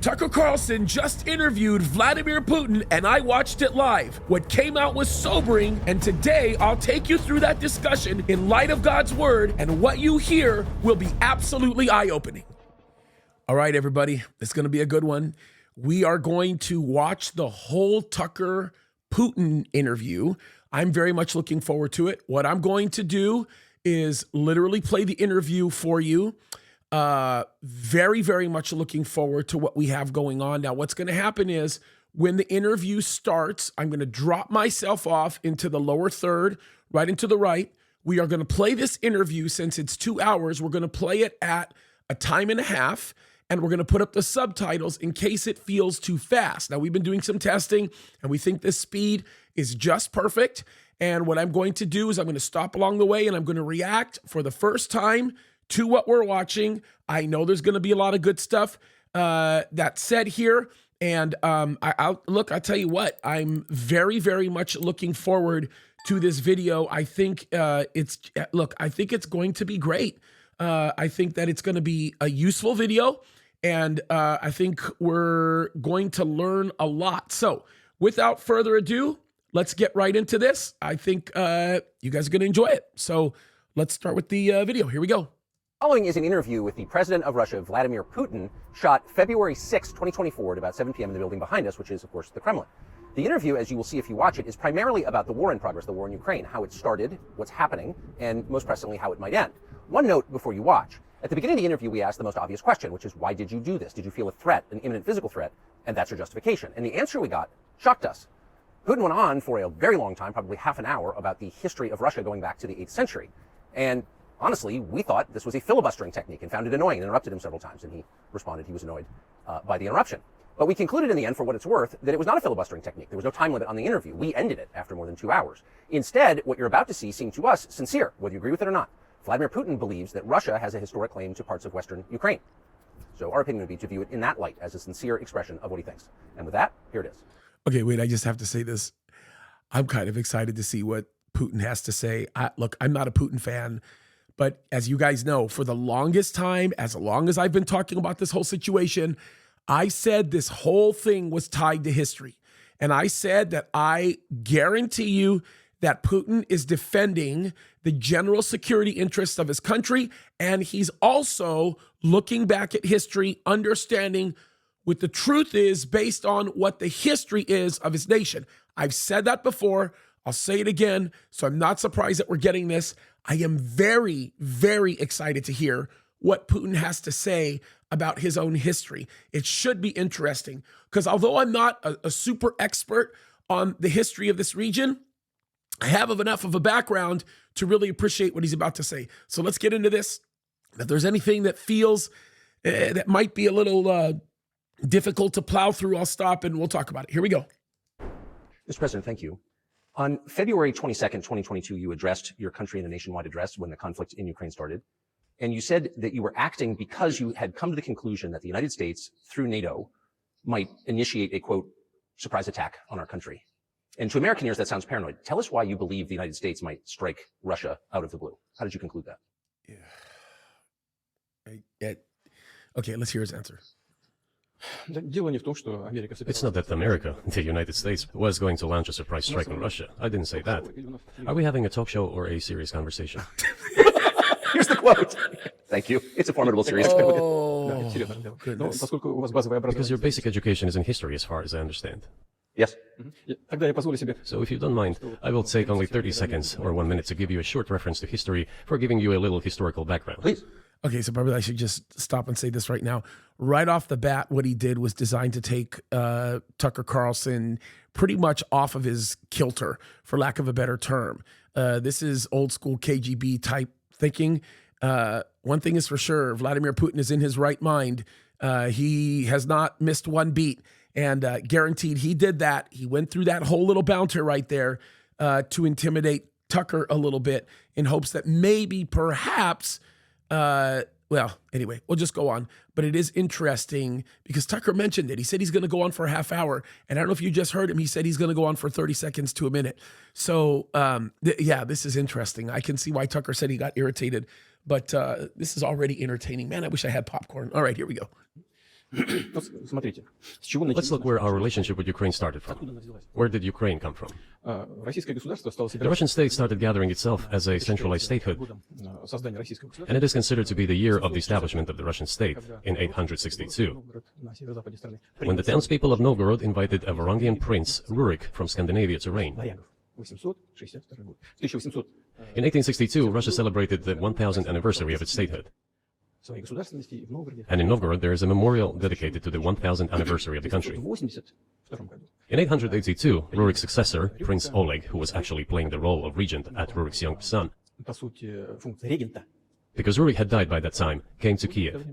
Tucker Carlson just interviewed Vladimir Putin and I watched it live. What came out was sobering, and today I'll take you through that discussion in light of God's word, and what you hear will be absolutely eye-opening. All right, everybody, it's going to be a good one. We are going to watch the whole Tucker Putin interview. I'm very much looking forward to it. What I'm going to do is literally play the interview for you. Very, very much looking forward to what we have going on. Now, what's going to happen is when the interview starts, I'm going to drop myself off into the lower third, right into the right. We are going to play this interview. Since it's 2 hours, we're going to play it at a time and a half, and we're going to put up the subtitles in case it feels too fast. Now, we've been doing some testing, and we think this speed is just perfect. And what I'm going to do is I'm going to stop along the way, and I'm going to react for the first time to what we're watching. I know there's going to be a lot of good stuff that's said here. And I'll tell you what, I'm very, very much looking forward to this video. I think I think it's going to be great. I think that it's going to be a useful video, and I think we're going to learn a lot. So without further ado, let's get right into this. I think you guys are going to enjoy it. So let's start with the video. Here we go. Following is an interview with the president of Russia, Vladimir Putin, shot February 6, 2024 at about 7 p.m. in the building behind us, which is, of course, the Kremlin. The interview, as you will see if you watch it, is primarily about the war in progress, the war in Ukraine, how it started, what's happening, and most pressingly, how it might end. One note before you watch. At the beginning of the interview, we asked the most obvious question, which is, why did you do this? Did you feel a threat, an imminent physical threat? And that's your justification. And the answer we got shocked us. Putin went on for a very long time, probably half an hour, about the history of Russia going back to the 8th century. And honestly, we thought this was a filibustering technique and found it annoying and interrupted him several times. And he responded he was annoyed by the interruption. But we concluded in the end, for what it's worth, that it was not a filibustering technique. There was no time limit on the interview. We ended it after more than 2 hours. Instead, what you're about to see seemed to us sincere, whether you agree with it or not. Vladimir Putin believes that Russia has a historic claim to parts of Western Ukraine. So our opinion would be to view it in that light, as a sincere expression of what he thinks. And with that, here it is. Okay, wait, I just have to say this. I'm kind of excited to see what Putin has to say. Look, I'm not a Putin fan. But as you guys know, for the longest time, as long as I've been talking about this whole situation, I said this whole thing was tied to history. And I said that I guarantee you that Putin is defending the general security interests of his country. And he's also looking back at history, understanding what the truth is based on what the history is of his nation. I've said that before. I'll say it again. So I'm not surprised that we're getting this. I am very, very excited to hear what Putin has to say about his own history. It should be interesting because although I'm not a super expert on the history of this region, I have enough of a background to really appreciate what he's about to say. So let's get into this. If there's anything that feels that might be a little difficult to plow through, I'll stop and we'll talk about it. Here we go. Mr. President, thank you. On February 22nd, 2022, you addressed your country in a nationwide address when the conflict in Ukraine started. And you said that you were acting because you had come to the conclusion that the United States, through NATO, might initiate a, quote, surprise attack on our country. And to American ears, that sounds paranoid. Tell us why you believe the United States might strike Russia out of the blue. How did you conclude that? Yeah. Okay, let's hear his answer. It's not that America, the United States, was going to launch a surprise strike on Russia. I didn't say that. Are we having a talk show or a serious conversation? Here's the quote. Thank you. It's a formidable series. Oh, goodness. Because your basic education is in history, as far as I understand. Yes. So if you don't mind, I will take only 30 seconds or 1 minute to give you a short reference to history for giving you a little historical background. Please. Okay, so probably I should just stop and say this right now. Right off the bat, what he did was designed to take Tucker Carlson pretty much off of his kilter, for lack of a better term. This is old school KGB type thinking. One thing is for sure, Vladimir Putin is in his right mind. He has not missed one beat, and guaranteed he did that. He went through that whole little bouncer right there to intimidate Tucker a little bit in hopes that maybe, perhaps, well, anyway, we'll just go on. But it is interesting because Tucker mentioned it. He said he's going to go on for a half hour. And I don't know if you just heard him. He said he's going to go on for 30 seconds to a minute. So, yeah, this is interesting. I can see why Tucker said he got irritated. But this is already entertaining. Man, I wish I had popcorn. All right, here we go. Let's look where our relationship with Ukraine started from. Where did Ukraine come from? The Russian state started gathering itself as a centralized statehood, and it is considered to be the year of the establishment of the Russian state in 862, when the townspeople of Novgorod invited a Varangian prince, Rurik, from Scandinavia to reign. In 1862, Russia celebrated the 1000th anniversary of its statehood. And in Novgorod, there is a memorial dedicated to the 1000th anniversary of the country. In 882, Rurik's successor, Prince Oleg, who was actually playing the role of regent at Rurik's young son, because Rurik had died by that time, came to Kiev.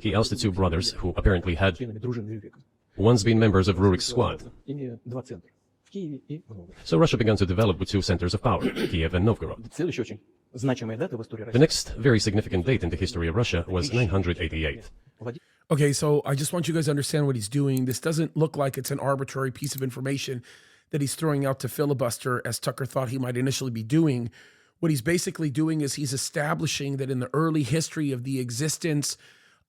He ousted two brothers who apparently had once been members of Rurik's squad. So Russia began to develop with two centers of power, Kiev and Novgorod. The next very significant date in the history of Russia was 988. Okay, so I just want you guys to understand what he's doing. This doesn't look like it's an arbitrary piece of information that he's throwing out to filibuster, as Tucker thought he might initially be doing. What he's basically doing is he's establishing that in the early history of the existence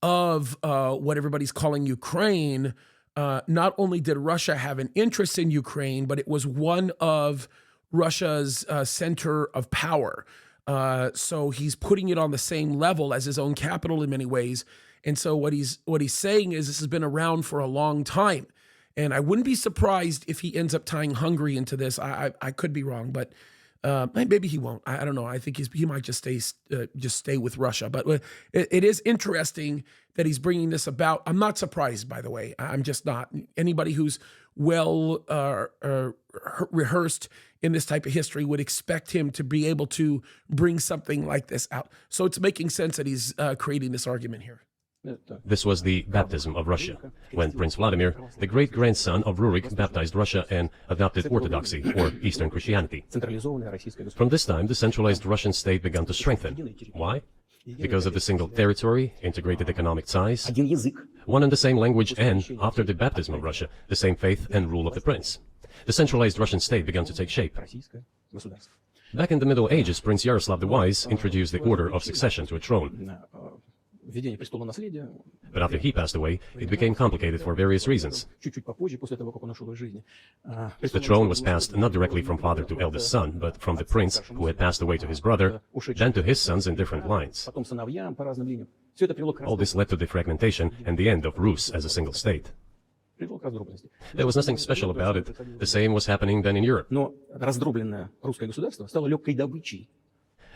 of what everybody's calling Ukraine, not only did Russia have an interest in Ukraine, but it was one of Russia's center of power. So he's putting it on the same level as his own capital in many ways. And so what he's saying is this has been around for a long time. And I wouldn't be surprised if he ends up tying Hungary into this. I could be wrong, but maybe he won't. I don't know. I think he might just stay with Russia. But it is interesting that he's bringing this about. I'm not surprised, by the way. I'm just not. Anybody who's well rehearsed in this type of history would expect him to be able to bring something like this out. So it's making sense that he's creating this argument here. This was the baptism of Russia, when Prince Vladimir, the great-grandson of Rurik, baptized Russia and adopted Orthodoxy, or Eastern Christianity. From this time, the centralized Russian state began to strengthen. Why? Because of the single territory, integrated economic ties, one and the same language, and, after the baptism of Russia, the same faith and rule of the prince. The centralized Russian state began to take shape. Back in the Middle Ages, Prince Yaroslav the Wise introduced the order of succession to a throne. But after he passed away, it became complicated for various reasons. The throne was passed not directly from father to eldest son, but from the prince who had passed away to his brother, then to his sons in different lines. All this led to the fragmentation and the end of Rus as a single state. There was nothing special about it. The same was happening then in Europe.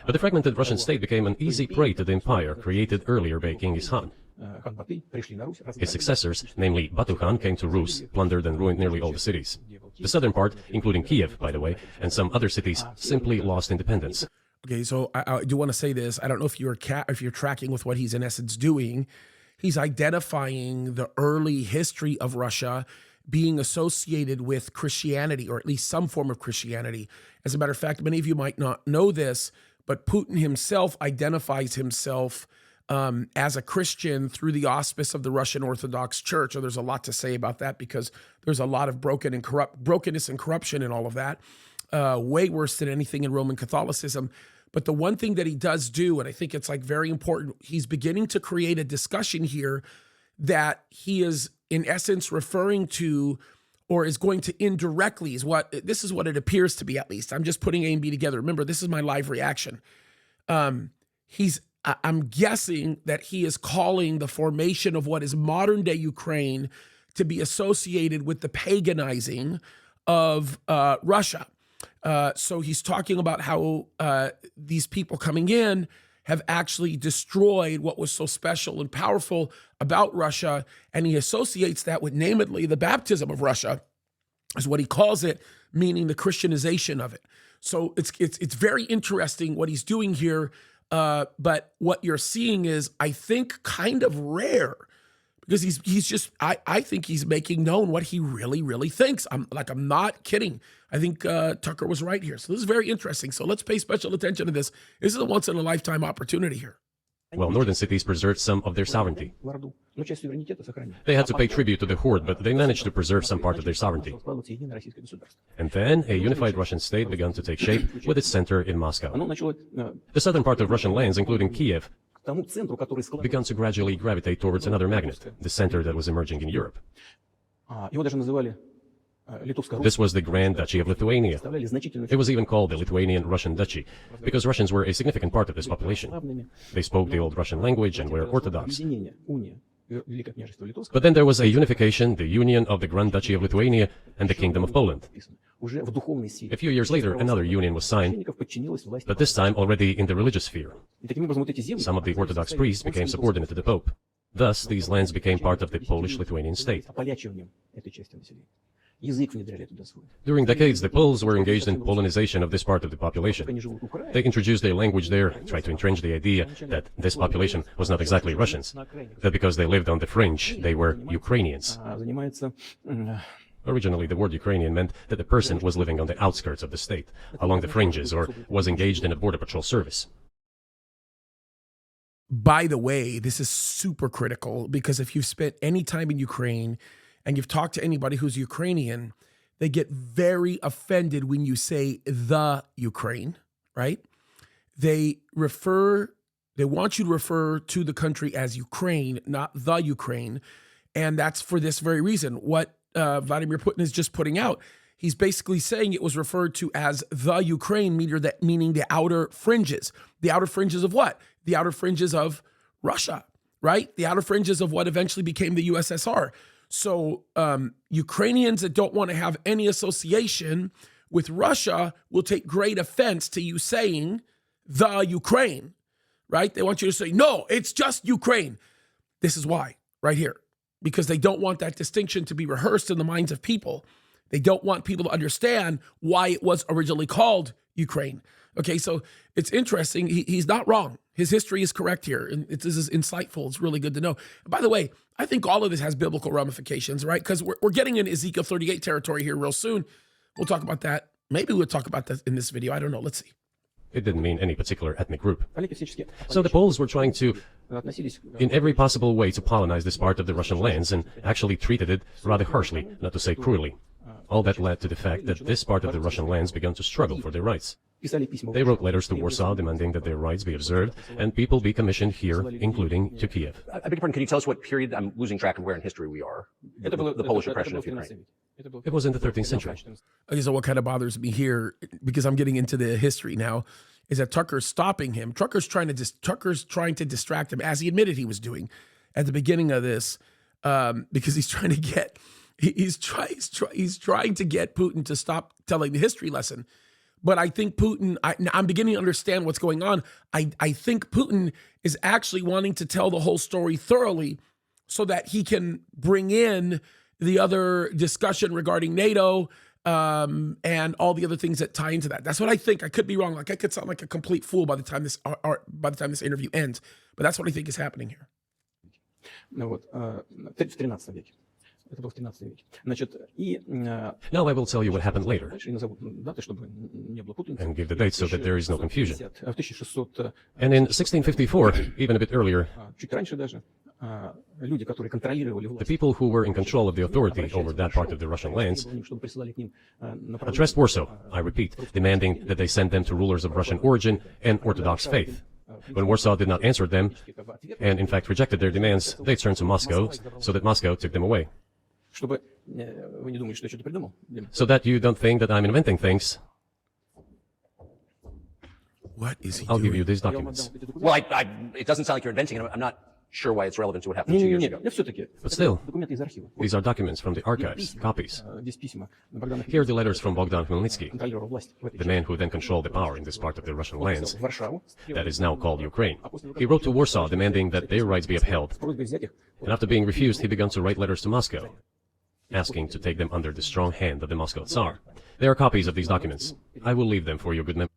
But the fragmented Russian state became an easy prey to the empire created earlier by Genghis Khan. His successors, namely Batu Khan, came to Rus, plundered and ruined nearly all the cities. The southern part, including Kiev, by the way, and some other cities, simply lost independence. Okay, so I do want to say this. I don't know if you're tracking with what he's in essence doing. He's identifying the early history of Russia being associated with Christianity, or at least some form of Christianity. As a matter of fact, many of you might not know this, but Putin himself identifies himself as a Christian through the auspice of the Russian Orthodox Church. So there's a lot to say about that because there's a lot of brokenness and corruption in all of that, way worse than anything in Roman Catholicism. But the one thing that he does do, and I think it's like very important, he's beginning to create a discussion here that he is in essence referring to, or is going to indirectly, this is what it appears to be, at least. I'm just putting A and B together. Remember, this is my live reaction. I'm guessing that he is calling the formation of what is modern day Ukraine to be associated with the paganizing of Russia. So he's talking about how these people coming in have actually destroyed what was so special and powerful about Russia, and he associates that with, namely, the baptism of Russia, is what he calls it, meaning the Christianization of it. So it's very interesting what he's doing here, but what you're seeing is, I think, kind of rare, because he's just, I think he's making known what he really, really thinks. I'm not kidding. I think Tucker was right here. So this is very interesting. So let's pay special attention to this. This is a once-in-a-lifetime opportunity here. Well, northern cities preserved some of their sovereignty. They had to pay tribute to the horde, but they managed to preserve some part of their sovereignty. And then a unified Russian state began to take shape with its center in Moscow. The southern part of Russian lands, including Kiev, began to gradually gravitate towards another magnet, the center that was emerging in Europe. This was the Grand Duchy of Lithuania. It was even called the Lithuanian-Russian Duchy, because Russians were a significant part of this population. They spoke the old Russian language and were Orthodox. But then there was a unification, the union of the Grand Duchy of Lithuania and the Kingdom of Poland. A few years later, another union was signed, but this time already in the religious sphere. Some of the Orthodox priests became subordinate to the Pope. Thus, these lands became part of the Polish-Lithuanian state. During decades, the Poles were engaged in polonization of this part of the population. They introduced their language there, tried to entrench the idea that this population was not exactly Russians, that because they lived on the fringe, they were Ukrainians. Originally, the word Ukrainian meant that the person was living on the outskirts of the state, along the fringes, or was engaged in a border patrol service. By the way, this is super critical because if you've spent any time in Ukraine and you've talked to anybody who's Ukrainian, they get very offended when you say the Ukraine, right? They want you to refer to the country as Ukraine, not the Ukraine. And that's for this very reason. What Vladimir Putin is just putting out, he's basically saying it was referred to as the Ukraine, meaning the outer fringes. The outer fringes of what? The outer fringes of Russia, right? The outer fringes of what eventually became the USSR. So Ukrainians that don't want to have any association with Russia will take great offense to you saying the Ukraine, right? They want you to say, no, it's just Ukraine. This is why, right here, because they don't want that distinction to be rehearsed in the minds of people. They don't want people to understand why it was originally called Ukraine. Okay, so it's interesting. He's not wrong. His history is correct here. And this is insightful. It's really good to know. And by the way, I think all of this has biblical ramifications, right? Because we're getting in Ezekiel 38 territory here real soon. We'll talk about that. Maybe we'll talk about that in this video. I don't know. Let's see. It didn't mean any particular ethnic group. So the Poles were trying to, in every possible way, to polonize this part of the Russian lands and actually treated it rather harshly, not to say cruelly. All that led to the fact that this part of the Russian lands began to struggle for their rights. They wrote letters to Warsaw demanding that their rights be observed and people be commissioned here, including to Kiev. I beg your pardon, can you tell us what period, I'm losing track of where in history we are, the Polish oppression of Ukraine? It was in the 13th century. Okay, so what kind of bothers me here, because I'm getting into the history now, is that Tucker's stopping him. Tucker's trying to distract him, as he admitted he was doing at the beginning of this, because he's trying to get he's trying to get Putin to stop telling the history lesson. But I think Putin, I'm beginning to understand what's going on. I think Putin is actually wanting to tell the whole story thoroughly so that he can bring in the other discussion regarding NATO and all the other things that tie into that. That's what I think. I could be wrong. Like I could sound like a complete fool by the time this interview ends. But that's what I think is happening here. Now I will tell you what happened later and give the dates so that there is no confusion. And in 1654, even a bit earlier, the people who were in control of the authority over that part of the Russian lands addressed Warsaw, I repeat, demanding that they send them to rulers of Russian origin and Orthodox faith. When Warsaw did not answer them, and in fact rejected their demands, they turned to Moscow, so that Moscow took them away. So that you don't think that I'm inventing things, what is he I'll doing? give you these documents. Well, it doesn't sound like you're inventing it. I'm not sure why it's relevant to what happened 2 years ago. But still, these are documents from the archives, copies. Here are the letters from Bogdan Khmelnytsky, the man who then controlled the power in this part of the Russian lands that is now called Ukraine. He wrote to Warsaw demanding that their rights be upheld. And after being refused, he began to write letters to Moscow, asking to take them under the strong hand of the Moscow Tsar. There are copies of these documents. I will leave them for your good memory.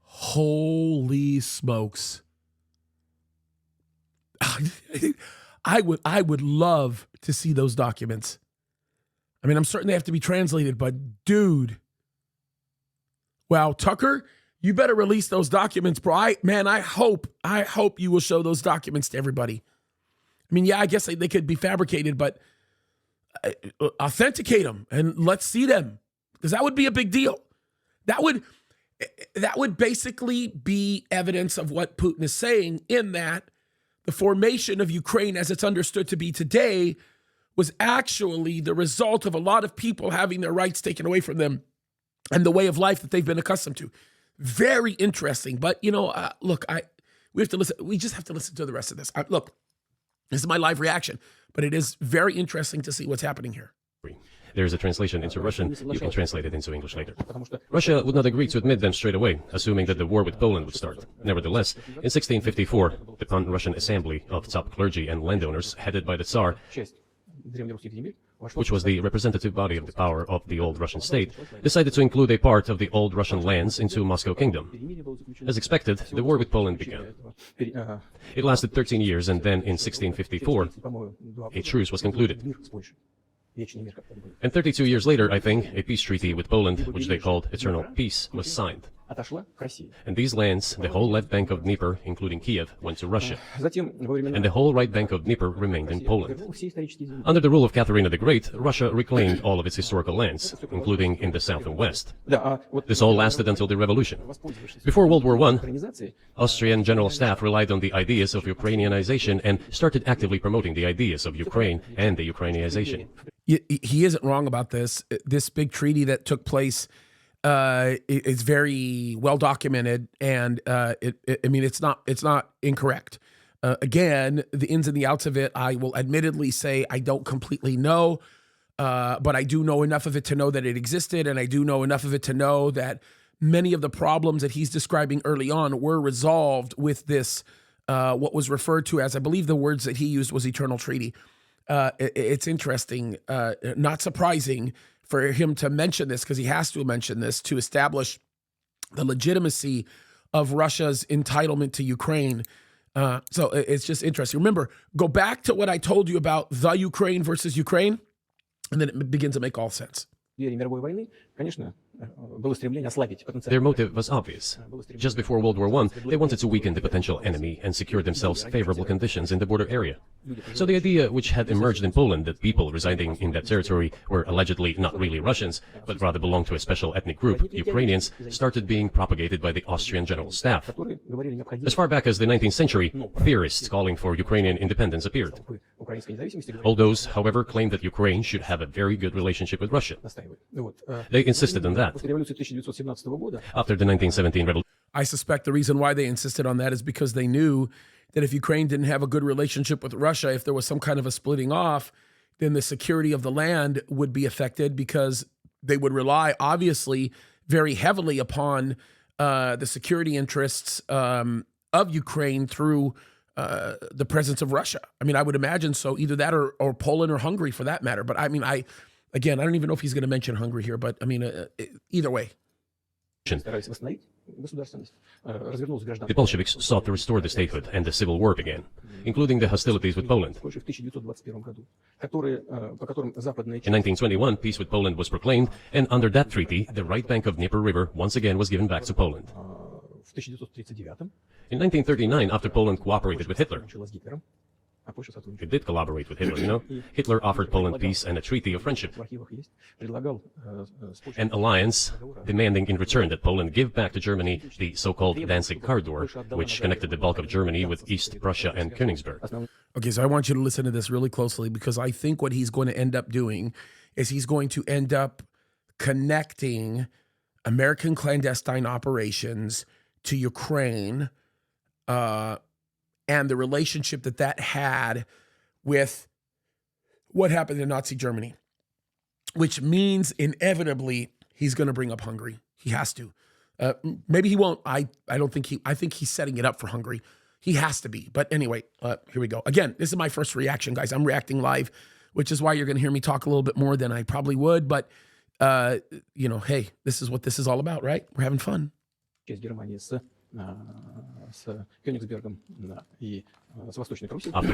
Holy smokes. I would love to see those documents. I mean, I'm certain they have to be translated, but dude. Wow, Tucker, you better release those documents, bro. I hope you will show those documents to everybody. I mean, yeah, I guess they could be fabricated, but authenticate them and let's see them, because that would be a big deal. That would basically be evidence of what Putin is saying, in that the formation of Ukraine as it's understood to be today was actually the result of a lot of people having their rights taken away from them and the way of life that they've been accustomed to. Very interesting. But, look, we have to listen. We just have to listen to the rest of this. Look, this is my live reaction, but it is very interesting to see what's happening here. There is a translation into Russian. You can translate it into English later. Russia would not agree to admit them straight away, assuming that the war with Poland would start. Nevertheless, in 1654, the Pan-Russian Assembly of top clergy and landowners, headed by the Tsar, which was the representative body of the power of the old Russian state, decided to include a part of the old Russian lands into Moscow Kingdom. As expected, the war with Poland began. It lasted 13 years, and then in 1654, a truce was concluded. And 32 years later, I think, a peace treaty with Poland, which they called Eternal Peace, was signed. And these lands, the whole left bank of Dnieper, including Kiev, went to Russia. And the whole right bank of Dnieper remained in Poland. Under the rule of Catherine the Great, Russia reclaimed all of its historical lands, including in the south and west. This all lasted until the revolution. Before World War I, Austrian General Staff relied on the ideas of Ukrainianization and started actively promoting the ideas of Ukraine and the Ukrainianization. He isn't wrong about this. This big treaty that took place is very well documented, and it's not incorrect. Again, the ins and the outs of it, I will admittedly say I don't completely know, but I do know enough of it to know that it existed, and I do know enough of it to know that many of the problems that he's describing early on were resolved with this, what was referred to as, I believe the words that he used was eternal treaty. It's interesting, not surprising for him to mention this, because he has to mention this to establish the legitimacy of Russia's entitlement to Ukraine. So it's just interesting. Remember, go back to what I told you about the Ukraine versus Ukraine, and then it begins to make all sense. Their motive was obvious. Just before World War I, they wanted to weaken the potential enemy and secure themselves favorable conditions in the border area. So the idea which had emerged in Poland that people residing in that territory were allegedly not really Russians, but rather belonged to a special ethnic group, Ukrainians, started being propagated by the Austrian General Staff. As far back as the 19th century, theorists calling for Ukrainian independence appeared. All those, however, claimed that Ukraine should have a very good relationship with Russia. They insisted on that. After the 1917 revolution, I suspect the reason why they insisted on that is because they knew that if Ukraine didn't have a good relationship with Russia, if there was some kind of a splitting off, then the security of the land would be affected, because they would rely, obviously, very heavily upon the security interests of Ukraine through the presence of Russia. I mean, I would imagine so, either that or Poland or Hungary for that matter. But I mean, I don't even know if he's going to mention Hungary here, but I mean, either way. The Bolsheviks sought to restore the statehood, and the civil war began, including the hostilities with Poland. In 1921, peace with Poland was proclaimed, and under that treaty, the right bank of Dnieper River once again was given back to Poland. In 1939, after Poland cooperated with Hitler, it did collaborate with Hitler, you know. Hitler offered Poland peace and a treaty of friendship. An alliance demanding in return that Poland give back to Germany the so-called Danzig corridor, which connected the bulk of Germany with East Prussia and Königsberg. Okay, so I want you to listen to this really closely, because I think what he's going to end up doing is he's going to end up connecting American clandestine operations to Ukraine, and the relationship that had with what happened in Nazi Germany, which means inevitably he's going to bring up Hungary. He has to. Maybe he won't. I think he's setting it up for Hungary. He has to be. But anyway, here we go. Again, this is my first reaction, guys. I'm reacting live, which is why you're going to hear me talk a little bit more than I probably would. But, hey, this is what this is all about, right? We're having fun. After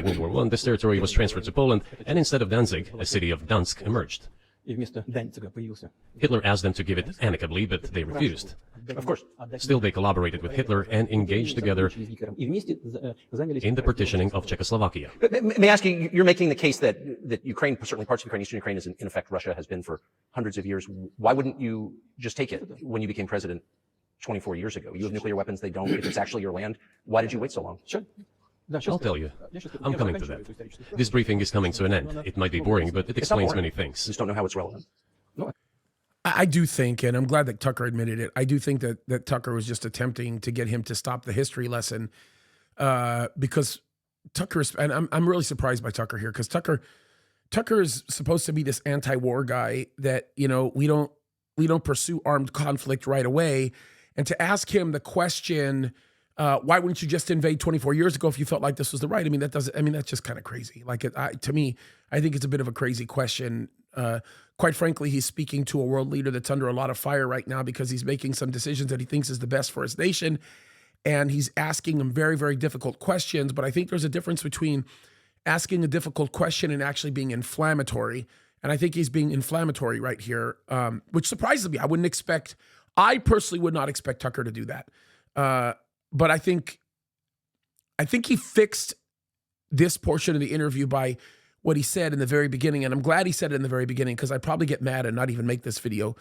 World War I, this territory was transferred to Poland, and instead of Danzig, a city of Dansk emerged. Hitler asked them to give it amicably, but they refused. Of course. Still, they collaborated with Hitler and engaged together in the partitioning of Czechoslovakia. May I ask you, you're making the case that Ukraine, certainly parts of Ukraine, Eastern Ukraine, is in effect Russia, has been for hundreds of years. Why wouldn't you just take it when you became president 24 years ago? You have nuclear weapons, they don't. If it's actually your land, why did you wait so long? Sure. I'll tell you. I'm coming to that. This briefing is coming to an end. It might be boring, but it explains many things. Just don't know how it's relevant. I do think, and I'm glad that Tucker admitted it, I do think that Tucker was just attempting to get him to stop the history lesson because Tucker's, and I'm really surprised by Tucker here, because Tucker is supposed to be this anti-war guy that, you know, we don't pursue armed conflict right away. And to ask him the question, why wouldn't you just invade 24 years ago if you felt like this was the right? I mean, that's just kind of crazy. Like, to me, I think it's a bit of a crazy question. Quite frankly, he's speaking to a world leader that's under a lot of fire right now because he's making some decisions that he thinks is the best for his nation. And he's asking them very, very difficult questions. But I think there's a difference between asking a difficult question and actually being inflammatory. And I think he's being inflammatory right here, which surprises me. I personally would not expect Tucker to do that. But I think he fixed this portion of the interview by what he said in the very beginning. And I'm glad he said it in the very beginning, because I'd probably get mad and not even make this video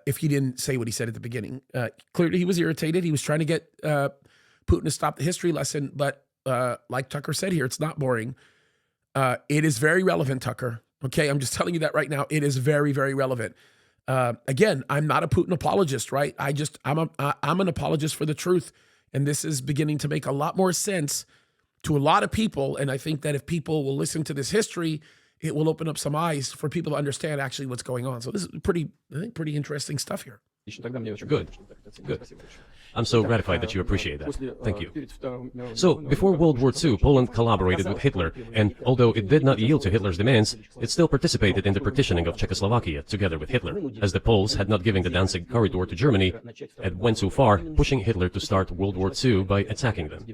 if he didn't say what he said at the beginning. Clearly, he was irritated. He was trying to get Putin to stop the history lesson. But like Tucker said here, it's not boring. It is very relevant, Tucker. Okay, I'm just telling you that right now. It is very, very relevant. Again, I'm not a Putin apologist, right? I'm an apologist for the truth. And this is beginning to make a lot more sense to a lot of people. And I think that if people will listen to this history, it will open up some eyes for people to understand actually what's going on. So this is pretty interesting stuff here. Good. I'm so gratified that you appreciate that. Thank you. So, before World War II, Poland collaborated with Hitler, and although it did not yield to Hitler's demands, it still participated in the partitioning of Czechoslovakia together with Hitler, as the Poles had not given the Danzig corridor to Germany and went too far, pushing Hitler to start World War II by attacking them.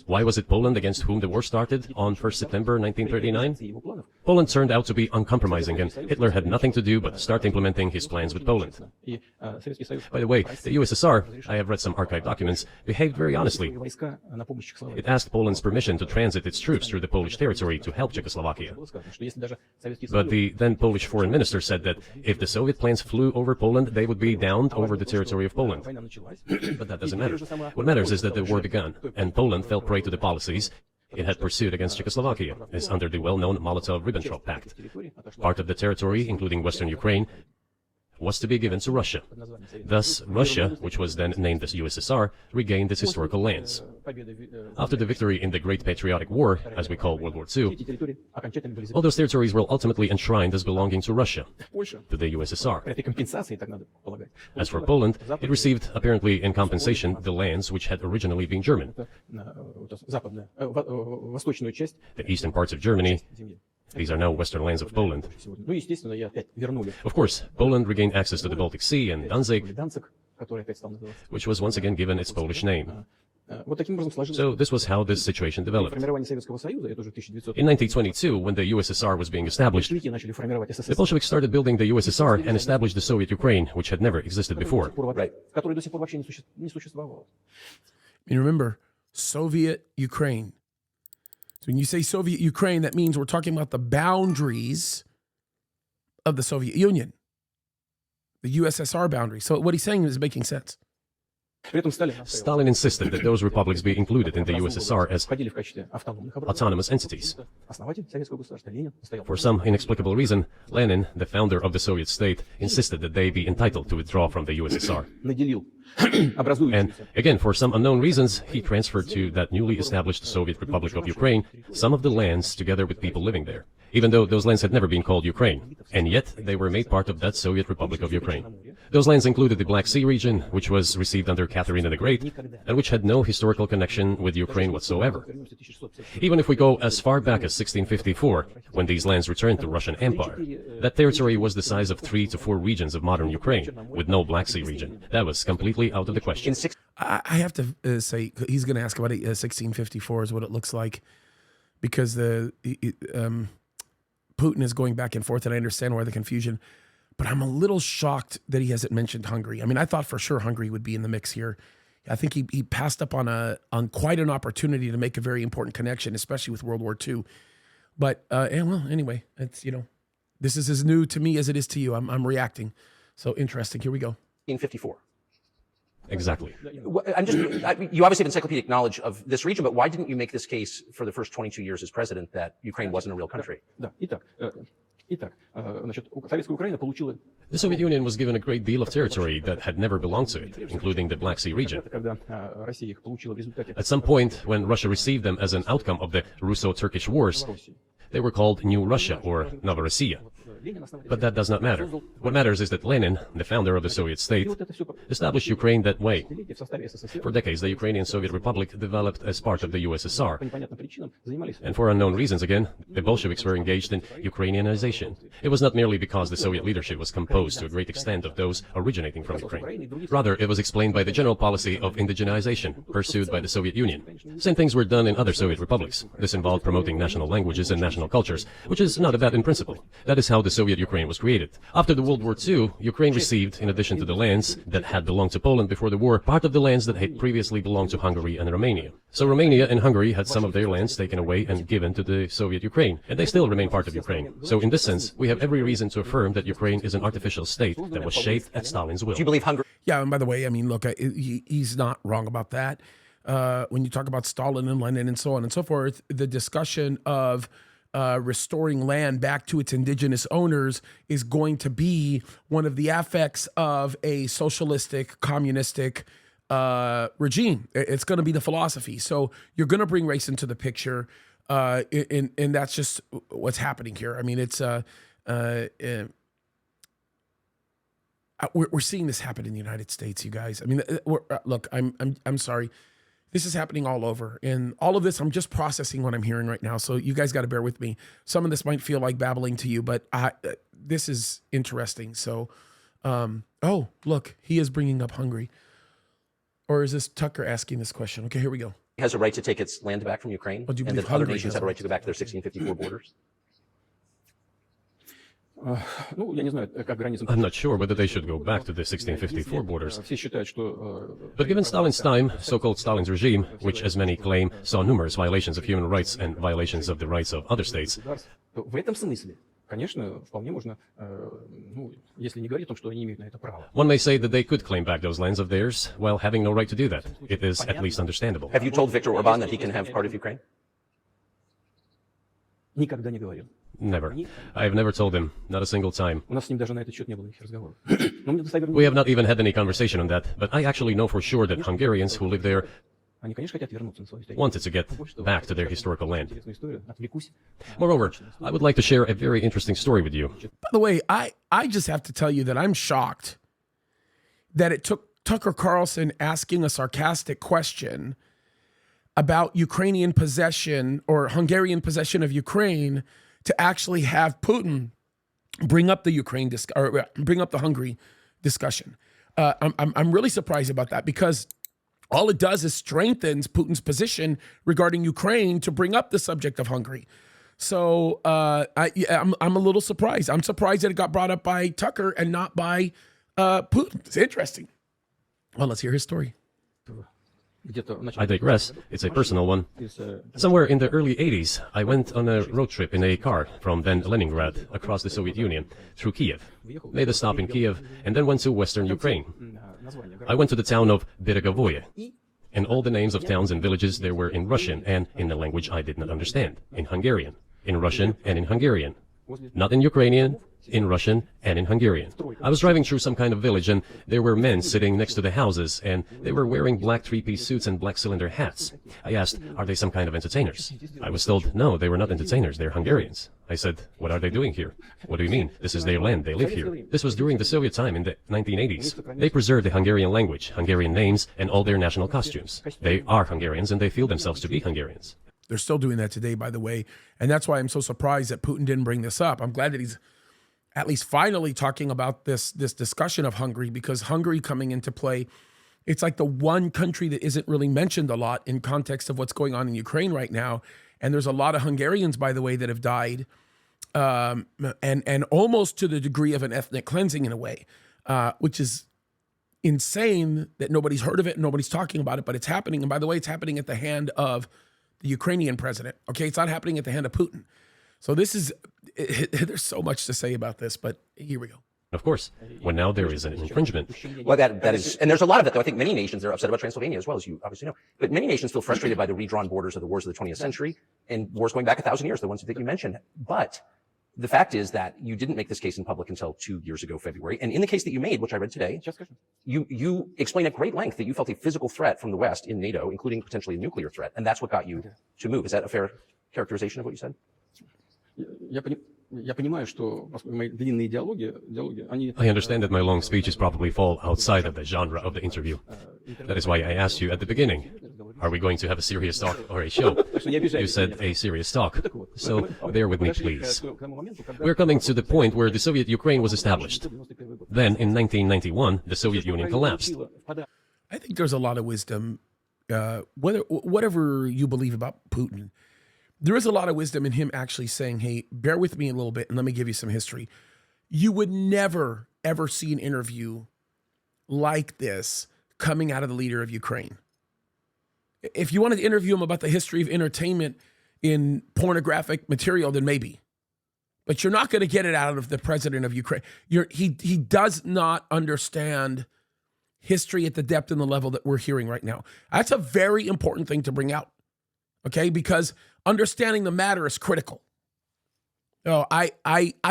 Why was it Poland against whom the war started on 1st September 1939? Poland turned out to be uncompromising, and Hitler had nothing to do but start implementing his plans with Poland. By the way, the USSR, I have read some archived documents, behaved very honestly. It asked Poland's permission to transit its troops through the Polish territory to help Czechoslovakia. But the then Polish foreign minister said that if the Soviet planes flew over Poland, they would be downed over the territory of Poland. But that doesn't matter. What matters is that the war began, and Poland fell prey to the policies it had pursued against Czechoslovakia, as under the well-known Molotov-Ribbentrop Pact. Part of the territory, including western Ukraine, was to be given to Russia. Thus, Russia, which was then named as USSR, regained its historical lands. After the victory in the Great Patriotic War, as we call World War II, all those territories were ultimately enshrined as belonging to Russia, to the USSR. As for Poland, it received, apparently in compensation, the lands which had originally been German. The eastern parts of Germany, these are now western lands of Poland. Of course, Poland regained access to the Baltic Sea and Danzig, which was once again given its Polish name. So this was how this situation developed. In 1922, when the USSR was being established, the Bolsheviks started building the USSR and established the Soviet Ukraine, which had never existed before. Right. You remember, Soviet Ukraine. So when you say Soviet Ukraine, that means we're talking about the boundaries of the Soviet Union, the USSR boundaries. So what he's saying is making sense. Stalin insisted that those republics be included in the USSR as autonomous entities. For some inexplicable reason, Lenin, the founder of the Soviet state, insisted that they be entitled to withdraw from the USSR. And again, for some unknown reasons, he transferred to that newly established Soviet Republic of Ukraine some of the lands together with people living there, even though those lands had never been called Ukraine, and yet they were made part of that Soviet Republic of Ukraine. Those lands included the Black Sea region, which was received under Catherine the Great, and which had no historical connection with Ukraine whatsoever. Even if we go as far back as 1654, when these lands returned to Russian Empire, that territory was the size of 3 to 4 regions of modern Ukraine, with no Black Sea region. That was completely out of the question. I have to say, he's going to ask about 1654 is what it looks like, because Putin is going back and forth, and I understand why the confusion. But I'm a little shocked that he hasn't mentioned Hungary. I mean, I thought for sure Hungary would be in the mix here. I think he passed up on quite an opportunity to make a very important connection, especially with World War II. But anyway, it's, this is as new to me as it is to you. I'm reacting. So interesting. Here we go. 1954. Exactly. You obviously have encyclopedic knowledge of this region, but why didn't you make this case for the first 22 years as president that Ukraine wasn't a real country? The Soviet Union was given a great deal of territory that had never belonged to it, including the Black Sea region. At some point, when Russia received them as an outcome of the Russo-Turkish Wars, they were called New Russia or Novorossiya. But that does not matter. What matters is that Lenin, the founder of the Soviet state, established Ukraine that way. For decades, the Ukrainian Soviet Republic developed as part of the USSR. And for unknown reasons again, the Bolsheviks were engaged in Ukrainianization. It was not merely because the Soviet leadership was composed to a great extent of those originating from Ukraine. Rather, it was explained by the general policy of indigenization pursued by the Soviet Union. Same things were done in other Soviet republics. This involved promoting national languages and national cultures, which is not a bad in principle. That is how the Soviet Ukraine was created. After the World War II, Ukraine received, in addition to the lands that had belonged to Poland before the war, part of the lands that had previously belonged to Hungary and Romania. So Romania and Hungary had some of their lands taken away and given to the Soviet Ukraine, and they still remain part of Ukraine. So in this sense, we have every reason to affirm that Ukraine is an artificial state that was shaped at Stalin's will. Do you believe Hungary? Yeah, and by the way, I mean, look, he's not wrong about that. When you talk about Stalin and Lenin and so on and so forth, the discussion of restoring land back to its indigenous owners is going to be one of the affects of a socialistic, communistic regime. It's going to be the philosophy. So you're going to bring race into the picture, and that's just what's happening here. I mean, it's we're seeing this happen in the United States, you guys. I mean, look, I'm sorry. This is happening all over. And all of this, I'm just processing what I'm hearing right now. So you guys got to bear with me. Some of this might feel like babbling to you, but this is interesting. So, oh, look, he is bringing up Hungary. Or is this Tucker asking this question? Okay, here we go. Has a right to take its land back from Ukraine, do you and believe that other Hungary nations has have a right to go back to their 1654 borders? I'm not sure whether they should go back to the 1654 borders. But given Stalin's time, so-called Stalin's regime, which as many claim saw numerous violations of human rights and violations of the rights of other states, one may say that they could claim back those lands of theirs while having no right to do that. It is at least understandable. Have you told Viktor Orban that he can have part of Ukraine? Never. I have never told him, not a single time. We have not even had any conversation on that, but I actually know for sure that Hungarians who live there wanted to get back to their historical land. Moreover, I would like to share a very interesting story with you. By the way, I just have to tell you that I'm shocked that it took Tucker Carlson asking a sarcastic question about Ukrainian possession or Hungarian possession of Ukraine to actually have Putin bring up the bring up the Hungary discussion. I'm really surprised about that because all it does is strengthens Putin's position regarding Ukraine to bring up the subject of Hungary. So I'm a little surprised. I'm surprised that it got brought up by Tucker and not by Putin. It's interesting. Well, let's hear his story. I digress. It's a personal one. Somewhere in the early 80s, I went on a road trip in a car from then Leningrad across the Soviet Union through Kiev, made a stop in Kiev, and then went to western Ukraine. I went to the town of Beregovoye, and all the names of towns and villages there were in Russian and in a language I did not understand, in Hungarian, in Russian and in Hungarian, not in Ukrainian, in Russian and in Hungarian. I was driving through some kind of village and there were men sitting next to the houses and they were wearing black three-piece suits and black cylinder hats. I asked, are they some kind of entertainers? I was told, no, they were not entertainers, they're Hungarians. I said, what are they doing here? What do you mean? This is their land, they live here. This was during the Soviet time in the 1980s. They preserved the Hungarian language, Hungarian names, and all their national costumes. They are Hungarians and they feel themselves to be Hungarians. They're still doing that today, by the way. And that's why I'm so surprised that Putin didn't bring this up. I'm glad that he's at least finally talking about this discussion of Hungary, because Hungary coming into play, it's like the one country that isn't really mentioned a lot in context of what's going on in Ukraine right now. And there's a lot of Hungarians, by the way, that have died, and almost to the degree of an ethnic cleansing in a way, which is insane that nobody's heard of it and nobody's talking about it, but it's happening. And by the way, it's happening at the hand of the Ukrainian president. Okay, it's not happening at the hand of Putin. So this is, there's so much to say about this, but here we go. Of course, when now there is an infringement. Well, that is, and there's a lot of it, though. I think many nations are upset about Transylvania as well, as you obviously know. But many nations feel frustrated by the redrawn borders of the wars of the 20th century and wars going back 1,000 years, the ones that you mentioned. But the fact is that you didn't make this case in public until 2 years ago, February. And in the case that you made, which I read today, you explain at great length that you felt a physical threat from the West in NATO, including potentially a nuclear threat. And that's what got you to move. Is that a fair characterization of what you said? I understand that my long speeches probably fall outside of the genre of the interview. That is why I asked you at the beginning, are we going to have a serious talk or a show? You said a serious talk, so bear with me, please. We're coming to the point where the Soviet Ukraine was established. Then, in 1991, the Soviet Union collapsed. I think there's a lot of wisdom, whatever you believe about Putin. There is a lot of wisdom in him actually saying, hey, bear with me a little bit and let me give you some history. You would never, ever see an interview like this coming out of the leader of Ukraine. If you wanted to interview him about the history of entertainment in pornographic material, then maybe. But you're not going to get it out of the president of Ukraine. He does not understand history at the depth and the level that we're hearing right now. That's a very important thing to bring out. Okay, because understanding the matter is critical. Oh, I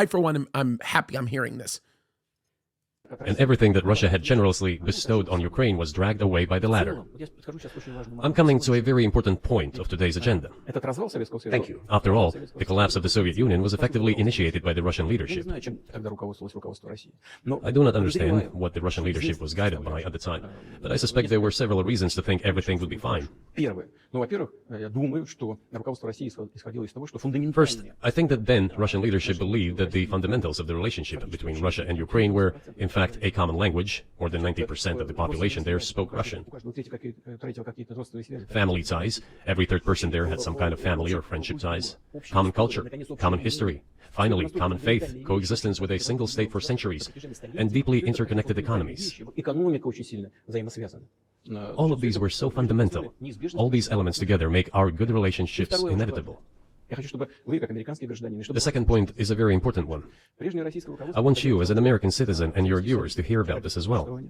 for one, I'm happy I'm hearing this. And everything that Russia had generously bestowed on Ukraine was dragged away by the latter. I'm coming to a very important point of today's agenda. Thank you. After all, the collapse of the Soviet Union was effectively initiated by the Russian leadership. I do not understand what the Russian leadership was guided by at the time, but I suspect there were several reasons to think everything would be fine. First, I think that then Russian leadership believed that the fundamentals of the relationship between Russia and Ukraine were, in fact, a common language. More than 90% of the population there spoke Russian. Family ties. Every third person there had some kind of family or friendship ties. Common culture, common history. Finally, common faith, coexistence with a single state for centuries, and deeply interconnected economies. All of these were so fundamental. All these elements together make our good relationships inevitable. The second point is a very important one. I want you, as an American citizen, and your viewers to hear about this as well.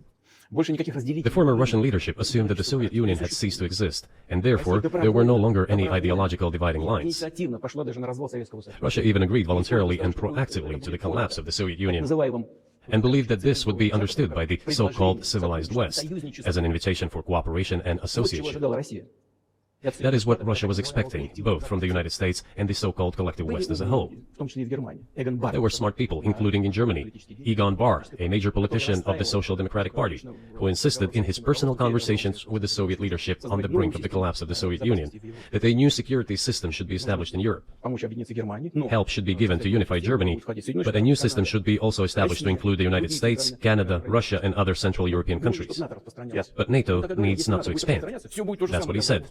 The former Russian leadership assumed that the Soviet Union had ceased to exist, and therefore there were no longer any ideological dividing lines. Russia even agreed voluntarily and proactively to the collapse of the Soviet Union, and believed that this would be understood by the so-called civilized West as an invitation for cooperation and association. That is what Russia was expecting, both from the United States and the so-called collective West as a whole. There were smart people, including in Germany, Egon Bahr, a major politician of the Social Democratic Party, who insisted in his personal conversations with the Soviet leadership on the brink of the collapse of the Soviet Union that a new security system should be established in Europe. Help should be given to unify Germany, but a new system should be also established to include the United States, Canada, Russia, and other Central European countries. Yes. But NATO needs not to expand. That's what he said.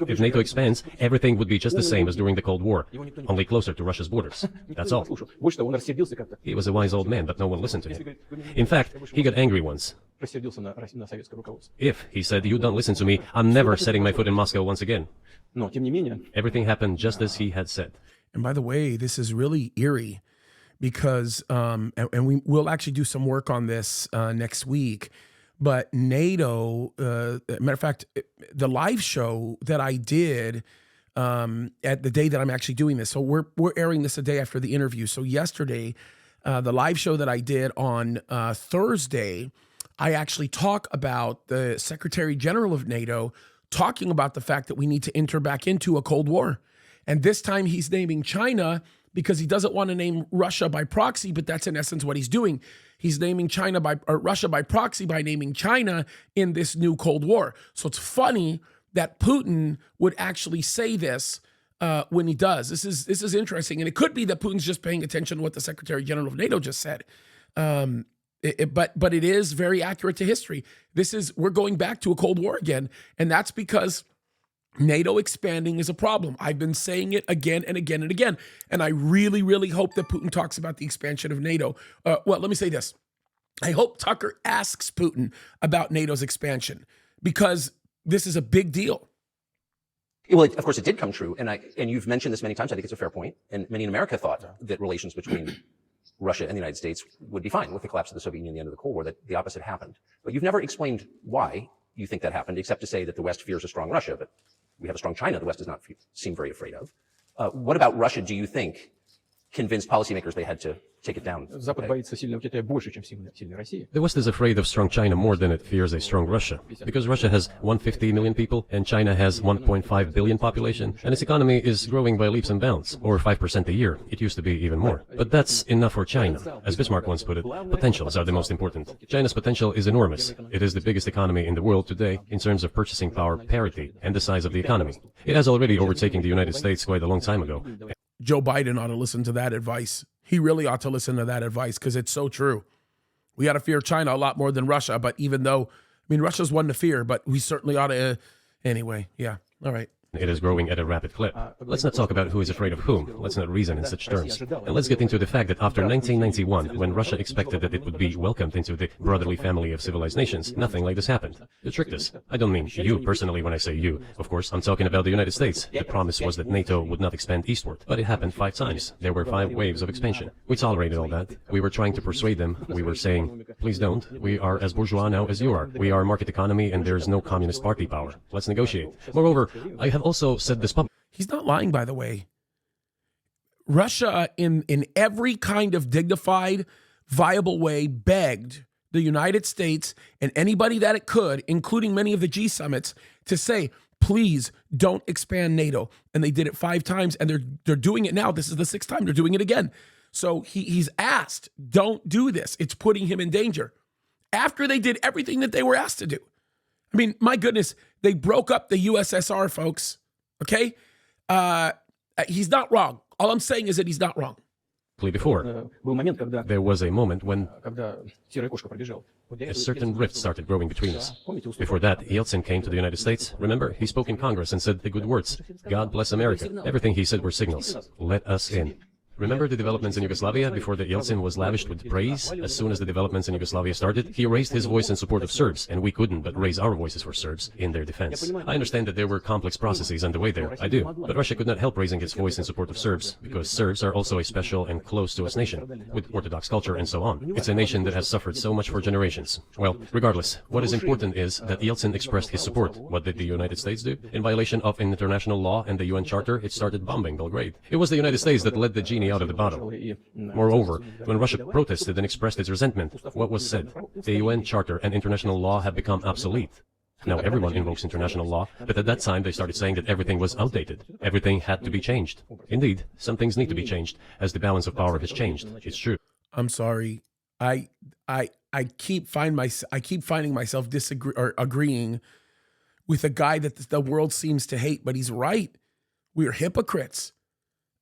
If NATO expands, everything would be just the same as during the Cold War, only closer to Russia's borders. That's all. He was a wise old man, but no one listened to him. In fact, he got angry once. If, he said, you don't listen to me, I'm never setting my foot in Moscow once again. Everything happened just as he had said. And by the way, this is really eerie because, and we'll actually do some work on this next week. But NATO, matter of fact, the live show that I did at the day that I'm actually doing this, so we're airing this a day after the interview. So yesterday, the live show that I did on Thursday, I actually talk about the Secretary General of NATO talking about the fact that we need to enter back into a Cold War. And this time he's naming China because he doesn't want to name Russia by proxy, but that's in essence what he's doing. He's naming Russia by proxy by naming China in this new Cold War. So it's funny that Putin would actually say this when he does. This is interesting, and it could be that Putin's just paying attention to what the Secretary General of NATO just said. But it is very accurate to history. We're going back to a Cold War again, and that's because NATO expanding is a problem. I've been saying it again and again and again. And I really, really hope that Putin talks about the expansion of NATO. Well, let me say this. I hope Tucker asks Putin about NATO's expansion because this is a big deal. Well, of course, it did come true. And you've mentioned this many times. I think it's a fair point. And many in America thought that relations between Russia and the United States would be fine with the collapse of the Soviet Union and the end of the Cold War, that the opposite happened. But you've never explained why you think that happened, except to say that the West fears a strong Russia, but we have a strong China the West does not seem very afraid of. What about Russia do you think convinced policymakers they had to take it down? Запад боится сильного Китая больше, чем сильной России. The West is afraid of strong China more than it fears a strong Russia, because Russia has 150 million people and China has 1.5 billion population, and its economy is growing by leaps and bounds, or 5% a year. It used to be even more. But that's enough for China. As Bismarck once put it, potentials are the most important. China's potential is enormous. It is the biggest economy in the world today in terms of purchasing power parity and the size of the economy. It has already overtaken the United States quite a long time ago. Joe Biden ought to listen to that advice. He really ought to listen to that advice because it's so true. We ought to fear China a lot more than Russia, but even though, Russia's one to fear, but we certainly ought to, anyway, yeah, all right. It is growing at a rapid clip. Let's not talk about who is afraid of whom. Let's not reason in such terms. And let's get into the fact that after 1991, when Russia expected that it would be welcomed into the brotherly family of civilized nations, nothing like this happened. You tricked us. I don't mean you personally when I say you. Of course, I'm talking about the United States. The promise was that NATO would not expand eastward, but it happened 5 times. There were 5 waves of expansion. We tolerated all that. We were trying to persuade them. We were saying, please don't. We are as bourgeois now as you are. We are market economy and there's no communist party power. Let's negotiate. Moreover, I have also said this publicly. He's not lying, by the way. Russia, in every kind of dignified, viable way, begged the United States and anybody that it could, including many of the G summits, to say, please don't expand NATO. And they did it 5 times, and they're doing it now. This is the 6th time they're doing it again. So he's asked, don't do this. It's putting him in danger. After they did everything that they were asked to do. My goodness, they broke up the USSR, folks. Okay? He's not wrong. All I'm saying is that he's not wrong. Before, there was a moment when a certain rift started growing between us. Before that, Yeltsin came to the United States. Remember, he spoke in Congress and said the good words. God bless America. Everything he said were signals. Let us in. Remember the developments in Yugoslavia before the Yeltsin was lavished with praise? As soon as the developments in Yugoslavia started, he raised his voice in support of Serbs, and we couldn't but raise our voices for Serbs in their defense. I understand that there were complex processes underway there, I do, but Russia could not help raising its voice in support of Serbs, because Serbs are also a special and close to us nation, with Orthodox culture and so on. It's a nation that has suffered so much for generations. Well, regardless, what is important is that Yeltsin expressed his support. What did the United States do? In violation of international law and the UN Charter, it started bombing Belgrade. It was the United States that let the genie out of the bottle. Moreover, when Russia protested and expressed its resentment, what was said? The UN Charter and international law have become obsolete. Now everyone invokes international law, but at that time they started saying that everything was outdated. Everything had to be changed. Indeed, some things need to be changed, as the balance of power has changed. It's true. I'm sorry. I keep finding myself agreeing with a guy that the world seems to hate, but he's right. We are hypocrites.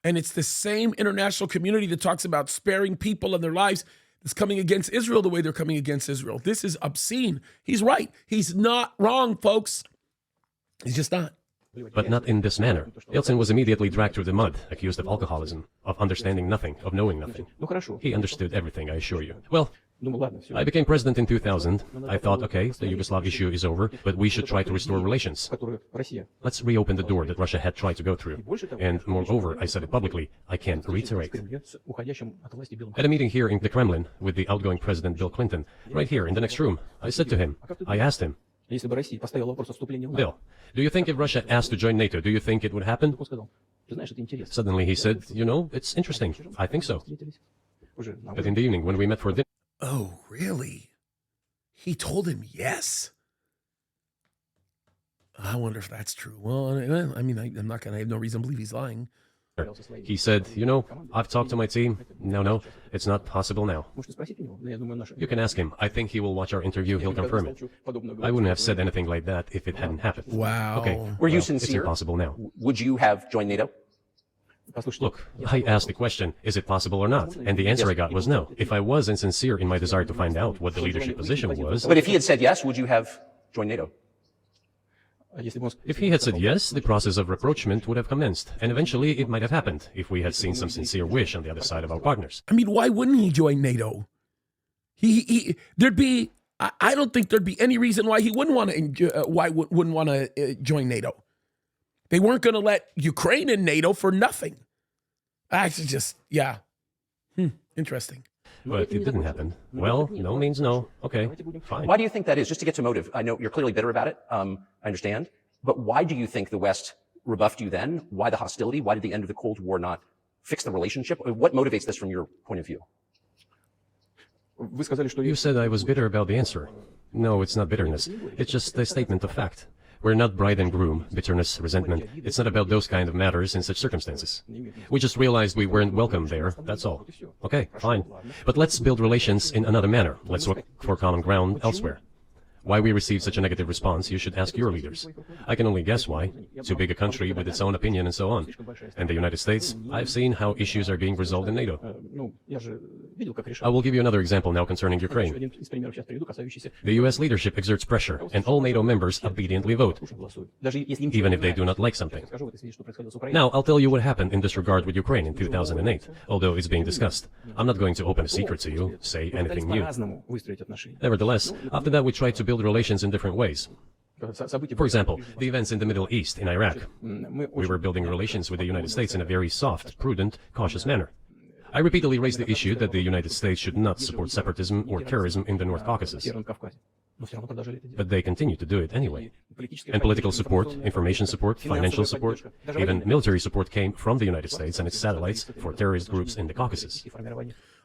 And it's the same international community that talks about sparing people and their lives that's coming against Israel the way they're coming against Israel. This is obscene. He's right. He's not wrong, folks. He's just not. But not in this manner. Yeltsin was immediately dragged through the mud, accused of alcoholism, of understanding nothing, of knowing nothing. He understood everything, I assure you. Well, I became president in 2000. I thought, okay, the Yugoslav issue is over, but we should try to restore relations. Let's reopen the door that Russia had tried to go through. And moreover, I said it publicly, I can reiterate. At a meeting here in the Kremlin with the outgoing President Bill Clinton, right here in the next room, I said to him, I asked him, Bill, do you think if Russia asked to join NATO, do you think it would happen? Suddenly he said, you know, it's interesting. I think so. But in the evening when we met for dinner... Oh, really? He told him yes? I wonder if that's true. Well, I'm not going to have no reason to believe he's lying. He said, you know, I've talked to my team. No, it's not possible now. You can ask him. I think he will watch our interview. He'll confirm it. I wouldn't have said anything like that if it hadn't happened. Wow. Okay. Were you sincere? It's impossible now. Would you have joined NATO? Look, I asked the question, is it possible or not? And the answer I got was no. If I was insincere in my desire to find out what the leadership position was... But if he had said yes, would you have joined NATO? If he had said yes, the process of rapprochement would have commenced, and eventually it might have happened if we had seen some sincere wish on the other side of our partners. Why wouldn't he join NATO? I don't think there'd be any reason why he wouldn't want to join NATO. They weren't going to let Ukraine in NATO for nothing. Actually, just, yeah. Interesting. But it didn't happen. Well, no means no. Okay, fine. Why do you think that is? Just to get to motive. I know you're clearly bitter about it. I understand. But why do you think the West rebuffed you then? Why the hostility? Why did the end of the Cold War not fix the relationship? What motivates this from your point of view? You said I was bitter about the answer. No, it's not bitterness. It's just a statement of fact. We're not bride and groom, bitterness, resentment. It's not about those kind of matters in such circumstances. We just realized we weren't welcome there, that's all. Okay, fine. But let's build relations in another manner. Let's look for common ground elsewhere. Why we received such a negative response, you should ask your leaders. I can only guess why. Too big a country with its own opinion and so on. And the United States, I've seen how issues are being resolved in NATO. I will give you another example now concerning Ukraine. The US leadership exerts pressure, and all NATO members obediently vote, even if they do not like something. Now, I'll tell you what happened in this regard with Ukraine in 2008, although it's being discussed. I'm not going to open a secret to you, say anything new. Nevertheless, after that we tried to build relations in different ways. For example, the events in the Middle East, in Iraq. We were building relations with the United States in a very soft, prudent, cautious manner. I repeatedly raised the issue that the United States should not support separatism or terrorism in the North Caucasus. But they continue to do it anyway. And political support, information support, financial support, even military support came from the United States and its satellites for terrorist groups in the Caucasus.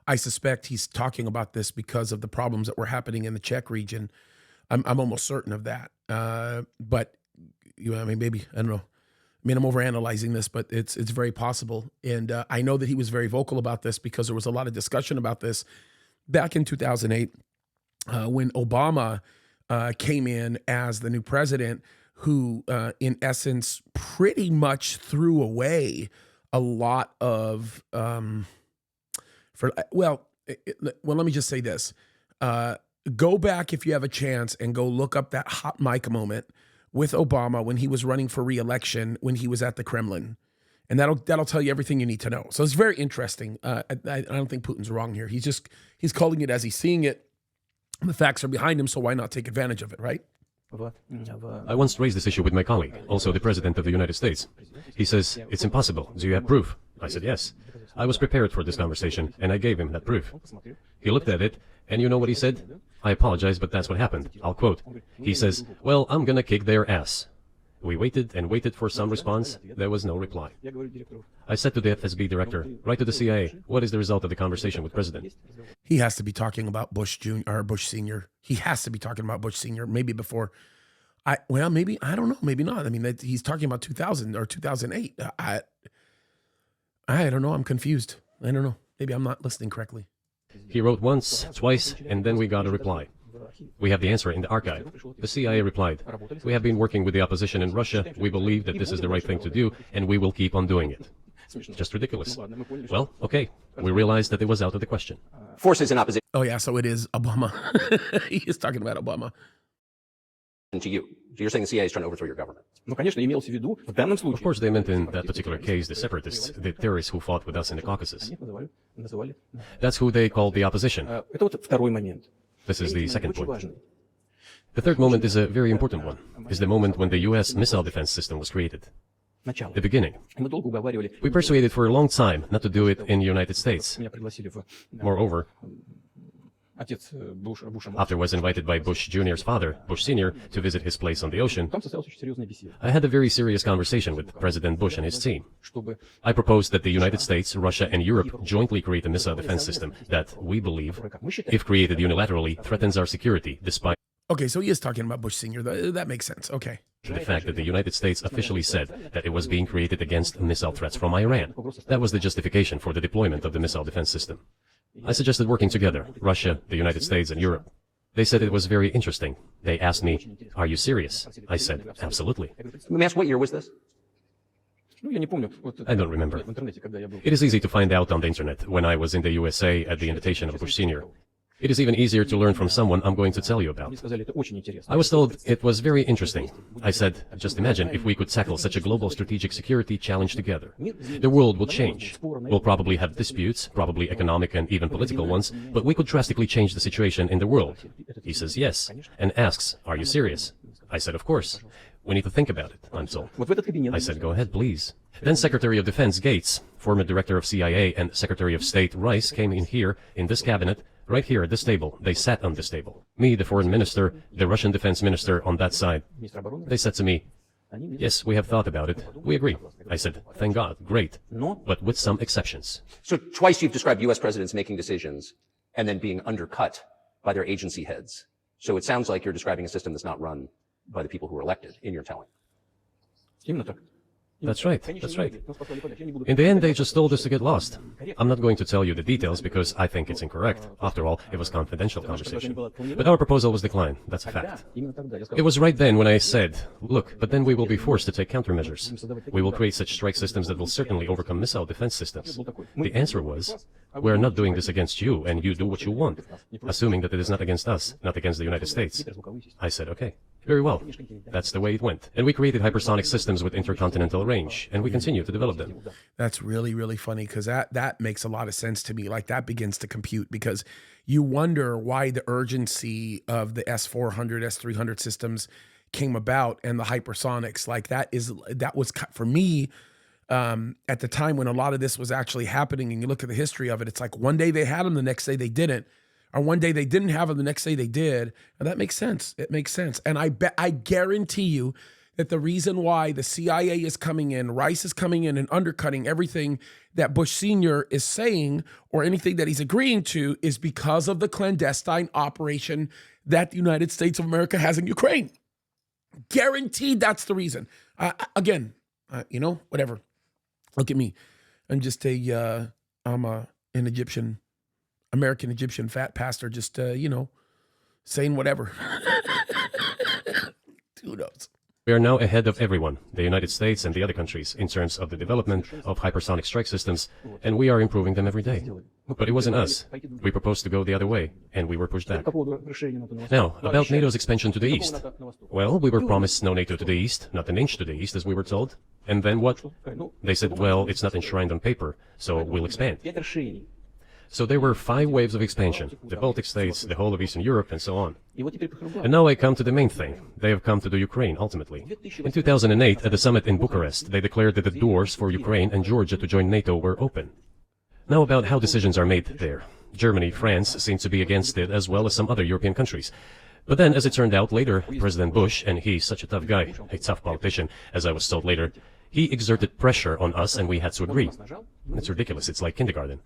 I suspect he's talking about this because of the problems that were happening in the Czech region. I'm almost certain of that. But I mean, maybe, I don't know. I mean, I'm overanalyzing this, but it's very possible. And I know that he was very vocal about this because there was a lot of discussion about this back in 2008 when Obama came in as the new president, who in essence pretty much threw away a lot of, let me just say this. Go back if you have a chance and go look up that hot mic moment with Obama when he was running for re-election, when he was at the Kremlin. And that'll tell you everything you need to know. So it's very interesting. I don't think Putin's wrong here. He's calling it as he's seeing it. The facts are behind him, so why not take advantage of it, right? I once raised this issue with my colleague, also the President of the United States. He says, it's impossible. Do you have proof? I said, yes. I was prepared for this conversation, and I gave him that proof. He looked at it, and you know what he said? I apologize, but that's what happened. I'll quote. He says, well, I'm gonna kick their ass. We waited and waited for some response. There was no reply. I said to the FSB director, write to the CIA, what is the result of the conversation with President? He has to be talking about Bush Jr. or Bush Sr. He has to be talking about Bush Sr. Maybe before. Maybe, I don't know, maybe not. I mean, he's talking about 2000 or 2008. I don't know. I'm confused. I don't know. Maybe I'm not listening correctly. He wrote once, twice, and then we got a reply. We have the answer in the archive. The CIA replied, we have been working with the opposition in Russia. We believe that this is the right thing to do, and we will keep on doing it. Just ridiculous. Well, okay. We realized that it was out of the question. Forces in opposition Oh, yeah, so it is Obama. He is talking about Obama. to you. So you're saying the CIA is trying to overthrow your government. Of course, they meant in that particular case the separatists, the terrorists who fought with us in the Caucasus. That's who they called the opposition. This is the second point. The third moment is a very important one, is the moment when the US missile defense system was created. The beginning. We persuaded for a long time not to do it in the United States. Moreover, after I was invited by Bush Jr.'s father, Bush Sr., to visit his place on the ocean, I had a very serious conversation with President Bush and his team. I proposed that the United States, Russia, and Europe jointly create a missile defense system that, we believe, if created unilaterally, threatens our security, despite Okay, so he is talking about Bush Sr. That makes sense. Okay. the fact that the United States officially said that it was being created against missile threats from Iran. That was the justification for the deployment of the missile defense system. I suggested working together, Russia, the United States, and Europe. They said it was very interesting. They asked me, are you serious? I said, absolutely. Let me ask, what year was this? I don't remember. It is easy to find out on the internet when I was in the USA at the invitation of Bush Sr. It is even easier to learn from someone I'm going to tell you about. I was told it was very interesting. I said, just imagine if we could tackle such a global strategic security challenge together. The world will change. We'll probably have disputes, probably economic and even political ones, but we could drastically change the situation in the world. He says yes, and asks, are you serious? I said, of course. We need to think about it, I'm told. Вот в этот кабинет. I said, go ahead, please. Then Secretary of Defense Gates, former Director of CIA, and Secretary of State Rice came in here, in this cabinet, right here at this table. They sat on this table. Me, the foreign minister, the Russian defense minister on that side. Министр обороны. They said to me, yes, we have thought about it. We agree. I said, thank God, great. But with some exceptions. So twice you've described U.S. presidents making decisions and then being undercut by their agency heads. So it sounds like you're describing a system that's not run by the people who were elected, in your telling. Именно так. That's right, that's right. In the end, they just told us to get lost. I'm not going to tell you the details because I think it's incorrect. After all, it was confidential conversation. But our proposal was declined, that's a fact. Именно тогда я сказал. It was right then when I said, look, but then we will be forced to take countermeasures. We will create such strike systems that will certainly overcome missile defense systems. The answer was, we're not doing this against you, and you do what you want, assuming that it is not against us, not against the United States. I said, okay, very well. That's the way it went. And we created hypersonic systems with intercontinental range, and we continue to develop them. That's really, really funny because that makes a lot of sense to me. Like that begins to compute because you wonder why the urgency of the S-400, S-300 systems came about and the hypersonics. Like that was for me at the time when a lot of this was actually happening. And you look at the history of it, it's like one day they had them, the next day they didn't. Or one day they didn't have them, the next day they did. And that makes sense. It makes sense. And I guarantee you that the reason why the CIA is coming in, Rice is coming in and undercutting everything that Bush Sr. is saying or anything that he's agreeing to is because of the clandestine operation that the United States of America has in Ukraine. Guaranteed that's the reason. Again, whatever. Look at me. I'm just an American Egyptian fat pastor, just, saying whatever. Who knows? We are now ahead of everyone, the United States and the other countries, in terms of the development of hypersonic strike systems, and we are improving them every day. But it wasn't us. We proposed to go the other way, and we were pushed back. По поводу расширения НАТО на восток. Now, about NATO's expansion to the east. НАТО на восток. Well, we were promised no NATO to the east, not an inch to the east, as we were told. And then what? Ну, They said, well, it's not enshrined on paper, so we'll expand. 5 расширений. So there were 5 waves of expansion, the Baltic states, the whole of Eastern Europe, and so on. И вот теперь прихожу. And now I come to the main thing. They have come to the Ukraine, ultimately. In 2008, at the summit in Bucharest, they declared that the doors for Ukraine and Georgia to join NATO were open. Now about how decisions are made there. Germany, France seem to be against it, as well as some other European countries. But then, as it turned out later, President Bush, and he's such a tough guy, a tough politician, as I was told later, he exerted pressure on us and we had to agree. It's ridiculous, it's like kindergarten.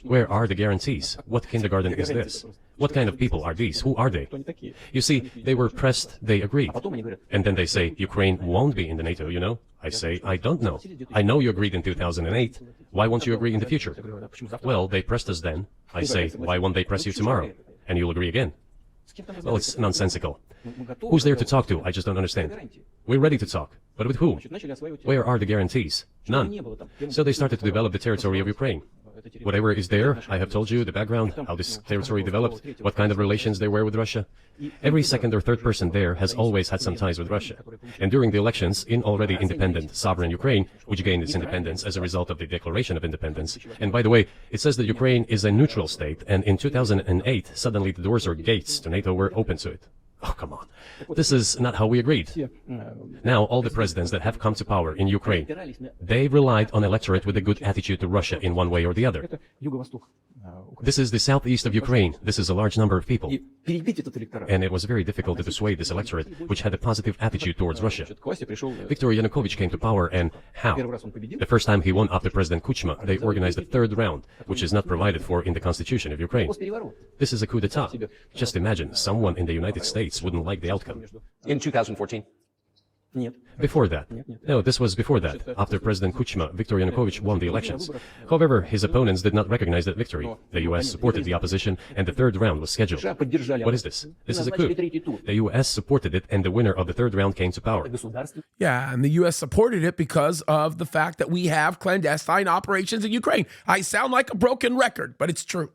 Where are the guarantees? What kindergarten is this? What kind of people are these? Who are they? Кто они такие? You see, they were pressed, they agreed. Потом они говорят, And then they say, Ukraine won't be in the NATO, you know? I say, I don't know. I know you agreed in 2008. Why won't you agree in the future? я говорю, а почему завтра? Well, they pressed us then. I say, why won't they press you tomorrow? And you'll agree again. С кем там Well, разговаривать? it's nonsensical. Мы готовы Who's there to разговаривать. talk to? I just don't understand. We're ready to talk. But with who? Значит, начали осваивать Where are the guarantees? None. не было там. Где мы- So they started to develop the territory of Ukraine. этой территории. Whatever is there, I have told you the background, how this territory developed, what kind of relations there were with Russia. Every second or third person there has always had some ties with Russia. And during the elections in already independent, sovereign Ukraine, which gained its independence as a result of the Declaration of Independence. And by the way, it says that Ukraine is a neutral state, and in 2008, suddenly the doors or gates to NATO were open to it. Oh, come on. This is not how we agreed. Все, Now, all the presidents that have come to power in Ukraine, опирались на- they relied on electorate with a good attitude to Russia in one way or the other. Это юго-восток Украины. This is the southeast of Ukraine. This is a large number of people. И перебить этот электорат. And it was very difficult to dissuade this electorate, which had a positive attitude towards Russia. Значит, к власти пришел Viktor Yanukovych came to power, and how? первый раз он победил. The first time he won after President Kuchma, they organized a third round, which is not provided for in the constitution of Ukraine. Госпереворот. This is a coup d'etat. Just imagine, someone in the United States wouldn't like the outcome. In 2014, Нет. Before that. No, this was before that. After President Kuchma, Viktor Yanukovych won the elections. However, his opponents did not recognize that victory. The U.S. supported the opposition, and the third round was scheduled. США поддержали. What is this? This is a Назначили coup. третий тур. The U.S. supported it, and the winner of the third round came to power. Государство. Yeah, and the U.S. supported it because of the fact that we have clandestine operations in Ukraine. I sound like a broken record, but it's true.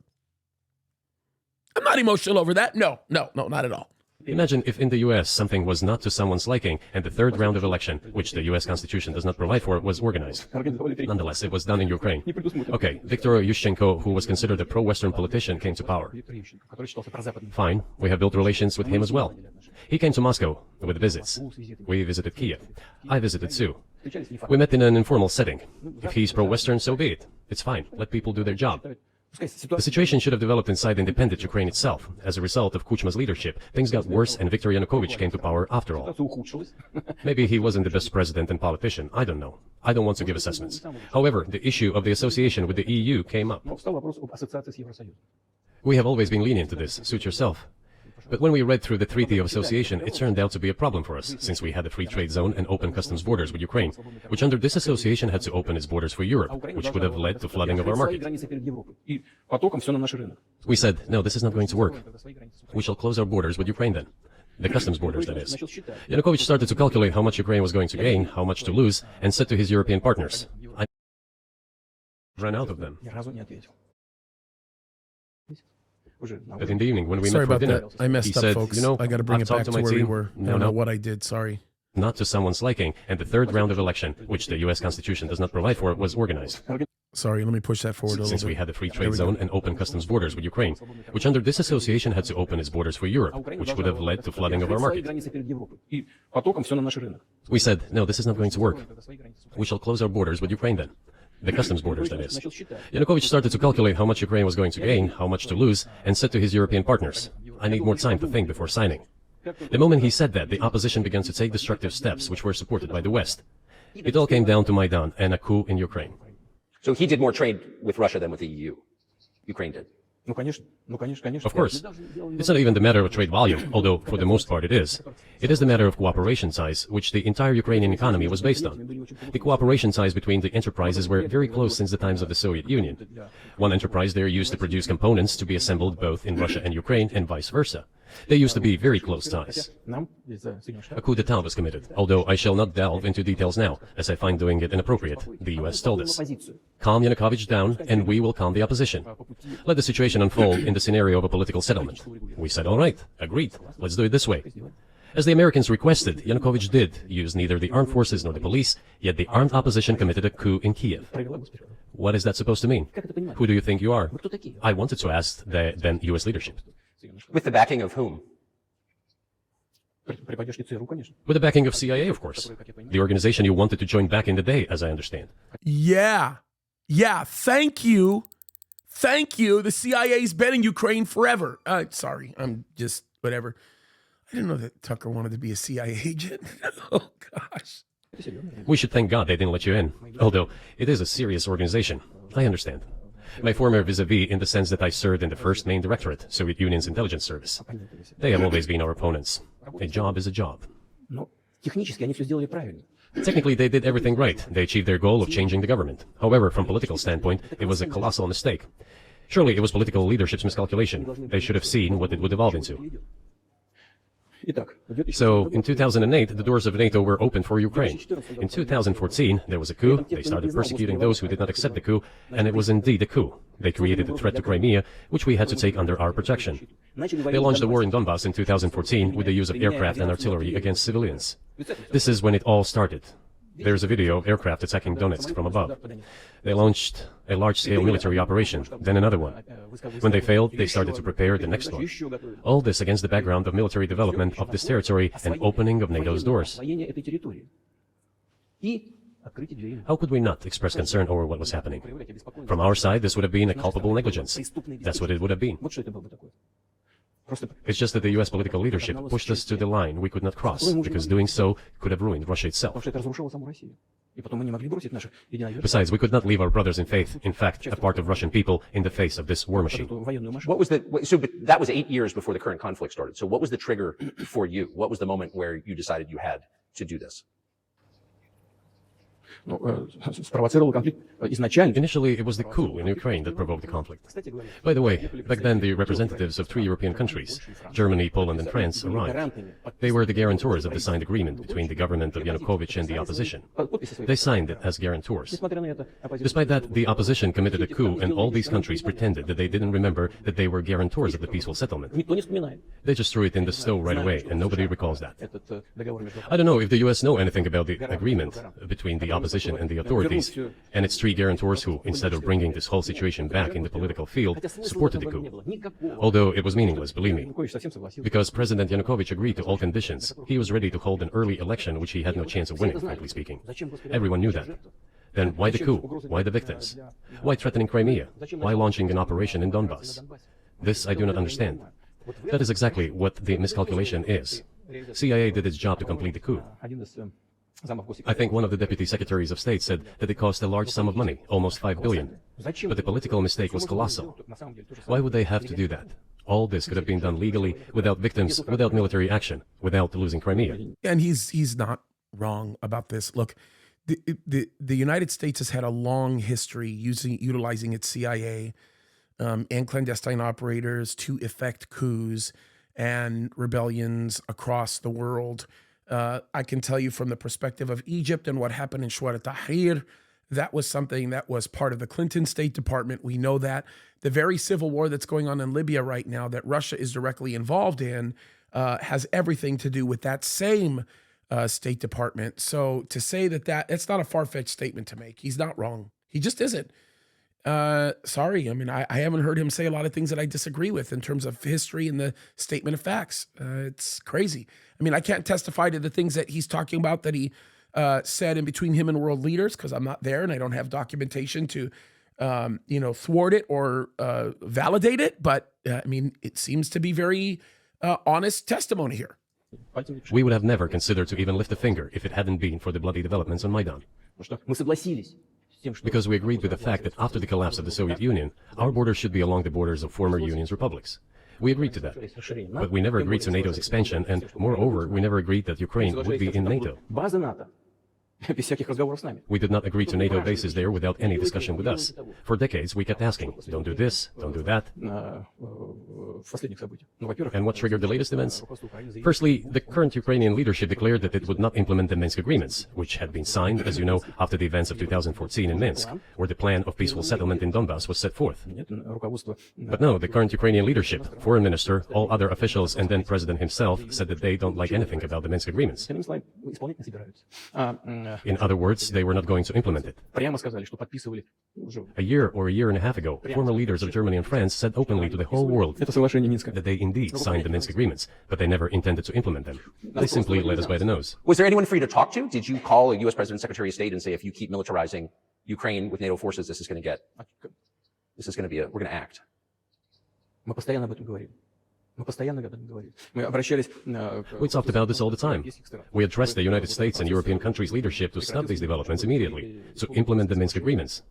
I'm not emotional over that. No, not at all. Imagine if in the US something was not to someone's liking and the third round of election, which the US Constitution does not provide for, was organized. Nonetheless, it was done in Ukraine. Okay, Viktor Yushchenko, who was considered a pro-Western politician, came to power. Fine, we have built relations with him as well. He came to Moscow with visits. We visited Kiev. I visited too. We met in an informal setting. If he's pro-Western, so be it. It's fine. Let people do their job. The situation should have developed inside independent Ukraine itself. As a result of Kuchma's leadership, things got worse and Viktor Yanukovych came to power after all. Maybe he wasn't the best president and politician, I don't know. I don't want to give assessments. However, the issue of the association with the EU came up. We have always been lenient to this, suit yourself. But when we read through the Treaty of Association, it turned out to be a problem for us, since we had a free trade zone and open customs borders with Ukraine, which under this association had to open its borders for Europe, which would have led to flooding of our market. We said, no, this is not going to work. We shall close our borders with Ukraine then. The customs borders, that is. Yanukovych started to calculate how much Ukraine was going to gain, how much to lose, and said to his European partners, I ran out of them. But in the evening, when we met for dinner, I messed he up, said, folks. you know, I got to bring I've it back talked to my where we team. were. I No, don't know no, what I did. Sorry. not to someone's liking, and the third round of election, which the US Constitution does not provide for, was organized. Sorry, let me push that forward a little Since bit. we had a free trade zone and open customs borders with Ukraine, which under this association had to open its borders for Europe, which would have led to flooding of our market. We said, no, this is not going to work. We shall close our borders with Ukraine then. The customs borders, that is. Yanukovych started to calculate how much Ukraine was going to gain, how much to lose, and said to his European partners, I need more time to think before signing. The moment he said that, the opposition began to take destructive steps which were supported by the West. It all came down to Maidan and a coup in Ukraine. So he did more trade with Russia than with the EU. Ukraine did. Of course. It's not even the matter of trade volume, although for the most part it is. It is the matter of cooperation ties, which the entire Ukrainian economy was based on. The cooperation ties between the enterprises were very close since the times of the Soviet Union. One enterprise there used to produce components to be assembled both in Russia and Ukraine and vice versa. They used to be very close ties. A coup d'etat was committed, although I shall not delve into details now, as I find doing it inappropriate, the US told us. Calm Yanukovych down, and we will calm the opposition. Let the situation unfold in the scenario of a political settlement. We said, all right, agreed, let's do it this way. As the Americans requested, Yanukovych did use neither the armed forces nor the police, yet the armed opposition committed a coup in Kiev. What is that supposed to mean? Who do you think you are? I wanted to ask the then US leadership. With the backing of whom? With the backing of CIA, of course. The organization you wanted to join back in the day, as I understand. Yeah. Yeah. Thank you. Thank you. The CIA's been in Ukraine forever. Sorry. I'm just whatever. I didn't know that Tucker wanted to be a CIA agent. Oh, gosh. We should thank God they didn't let you in. Although, it is a serious organization. I understand. My former vis-a-vis in the sense that I served in the first main directorate, Soviet Union's intelligence service. They have always been our opponents. A job is a job. Technically, they did everything right. They achieved their goal of changing the government. However, from political standpoint, it was a colossal mistake. Surely it was political leadership's miscalculation. They should have seen what it would evolve into. So, in 2008, the doors of NATO were open for Ukraine. In 2014, there was a coup. They started persecuting those who did not accept the coup, and it was indeed a coup. They created a threat to Crimea, which we had to take under our protection. They launched a war in Donbass in 2014 with the use of aircraft and artillery against civilians. This is when it all started. There's a video of aircraft attacking Donetsk from above. They launched a large-scale military operation, then another one. When they failed, they started to prepare the next one. All this against the background of military development of this territory and opening of NATO's doors. How could we not express concern over what was happening? From our side, this would have been a culpable negligence. That's what it would have been. It's just that the US political leadership pushed us to the line we could not cross, because doing so could have ruined Russia itself. Besides, we could not leave our brothers in faith, in fact, a part of Russian people, in the face of this war machine. What was but that was 8 years before the current conflict started. So what was the trigger for you? What was the moment where you decided you had to do this? Спровоцировал конфликт изначально. Initially, it was the coup in Ukraine that provoked the conflict. By the way, back then the representatives of 3 European countries, Germany, Poland and France, arrived. They were the guarantors of the signed agreement between the government of Yanukovych and the opposition. They signed it as guarantors. Despite that, the opposition committed a coup and all these countries pretended that they didn't remember that they were guarantors of the peaceful settlement. Никто не вспоминает They just threw it in the stove right away and nobody recalls that. этот договор между... I don't know if the US know anything about the agreement between the opposition and the authorities and its 3 guarantors who, instead of bringing this whole situation back in the political field, supported the coup. Although it was meaningless, believe me. Янукович совсем согласился. Because President Yanukovych agreed to all conditions, he was ready to hold an early election which he had no chance of winning, frankly speaking. Everyone knew that. Then why the coup? Why the victims? Why threatening Crimea? Why launching an operation in Donbass? This I do not understand. That is exactly what the miscalculation is. CIA did its job to complete the coup. Один из замов госсекретаря. I think one of the deputy secretaries of state said that it cost a large sum of money, almost 5 billion. Зачем? But the political mistake was colossal. На самом деле, то же самое. Why would they have to do that? All this could have been done legally, without victims, without military action, without losing Crimea. And he's not wrong about this. Look, the United States has had a long history utilizing its CIA and clandestine operators to effect coups and rebellions across the world. I can tell you from the perspective of Egypt and what happened in Shuar al-Tahrir, that was something that was part of the Clinton State Department. We know that. The very civil war that's going on in Libya right now that Russia is directly involved in has everything to do with that same State Department. So to say that's not a far-fetched statement to make. He's not wrong. He just isn't. Sorry. I mean, I haven't heard him say a lot of things that I disagree with in terms of history and the statement of facts. It's crazy. I mean, I can't testify to the things that he's talking about that he said in between him and world leaders because I'm not there and I don't have documentation to, thwart it or validate it. But I mean, it seems to be very honest testimony here. We would have never considered to even lift a finger if it hadn't been for the bloody developments on Maidan. Потому что мы согласились с тем, что Because we agreed with the fact that after the collapse of the Soviet Union, our borders should be along the borders of former Union's republics. We agreed to that. But we never agreed to NATO's expansion, and moreover, we never agreed that Ukraine would be in NATO. базы НАТО без всяких разговоров с нами. We did not agree to NATO bases there without any discussion with us. For decades, we kept asking, don't do this, don't do that. В последних событиях. Ну, во-первых, And what triggered the latest events? руководство Украины заявило, Firstly, the current Ukrainian leadership declared that it would not implement the Minsk agreements, which had been signed, as you know, after the events of 2014 in Minsk, where the plan of peaceful settlement in Donbass was set forth. нет, руководство But no, the current Ukrainian leadership, foreign minister, all other officials, and then president himself said that they don't like anything about the Minsk agreements. иными словами, исполнять не собираются. In other words, they were not going to implement it. Прямо сказали, что подписывали уже. A year or a year and a half ago, former leaders of Germany and France said openly to the whole world Это соглашение Минска. that they indeed signed the Minsk agreements, but they never intended to implement them. They simply led us by the nose. Was there anyone for you to talk to? Did you call a U.S. President, Secretary of State and say, if you keep militarizing Ukraine with NATO forces, this is going to be we're going to act? Мы постоянно об этом говорим. Мы постоянно об этом говорим. Мы обращались к We talked about this all the time. We addressed the United States and European countries' leadership to stop these developments immediately, to implement the Minsk agreements.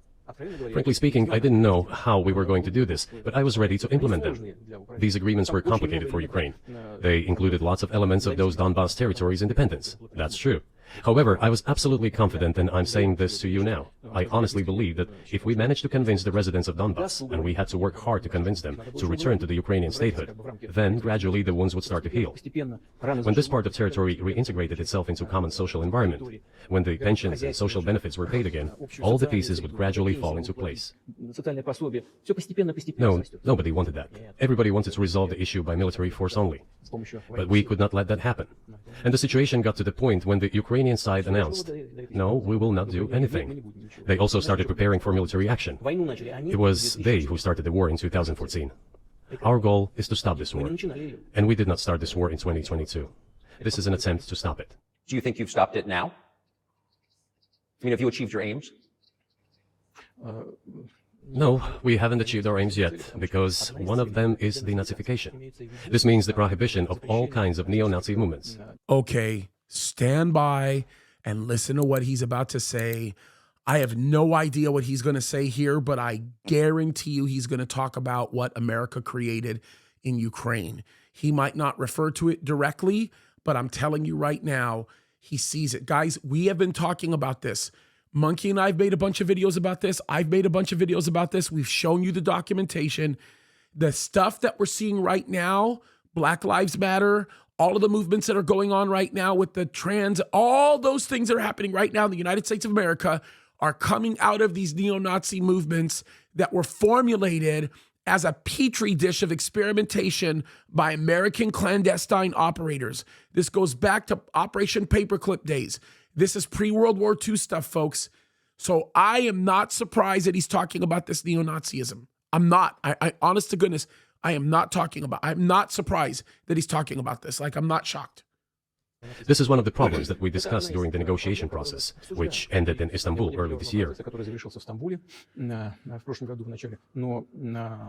Frankly speaking, I didn't know how we were going to do this, but I was ready to implement them. These agreements were complicated for Ukraine. They included lots of elements of those Donbass territories' independence. That's true. However, I was absolutely confident, and I'm saying this to you now. I honestly believe that if we managed to convince the residents of Donbass, and we had to work hard to convince them to return to the Ukrainian statehood, then gradually the wounds would start to heal. постепенно рано When this part of territory reintegrated itself into common social environment, when the pensions and social benefits were paid again, all the pieces would gradually fall into place. социальное пособие, все постепенно No, растет. nobody wanted that. Everybody wanted to resolve the issue by military force only. С помощью But we could not let that happen. And the situation got to the point when the Ukrainian side announced, no, we will not do anything. They also started preparing for military action. войну начали они. It was they who started the war in 2014. Our goal is to stop this Мы war. не начинали ее. And we did not start this war in 2022. This is an attempt to stop it. Do you think you've stopped it now? I mean, have you achieved your aims? No, we haven't achieved our aims yet, because one of them is denazification. This means the prohibition of all kinds of neo-Nazi movements. Okay, stand by and listen to what he's about to say. I have no idea what he's going to say here, but I guarantee you he's going to talk about what America created in Ukraine. He might not refer to it directly, but I'm telling you right now, he sees it. Guys, we have been talking about this. Monkey and I have made a bunch of videos about this. I've made a bunch of videos about this. We've shown you the documentation. The stuff that we're seeing right now, Black Lives Matter, all of the movements that are going on right now with the trans, all those things that are happening right now in the United States of America are coming out of these neo-Nazi movements that were formulated as a petri dish of experimentation by American clandestine operators. This goes back to Operation Paperclip days. This is pre-World War II stuff, folks. So I am not surprised that he's talking about this neo-Nazism. I'm not. I honest to goodness, I'm not surprised that he's talking about this. Like, I'm not shocked. This is one of the problems that we discussed during the negotiation process, which ended in Istanbul early this year.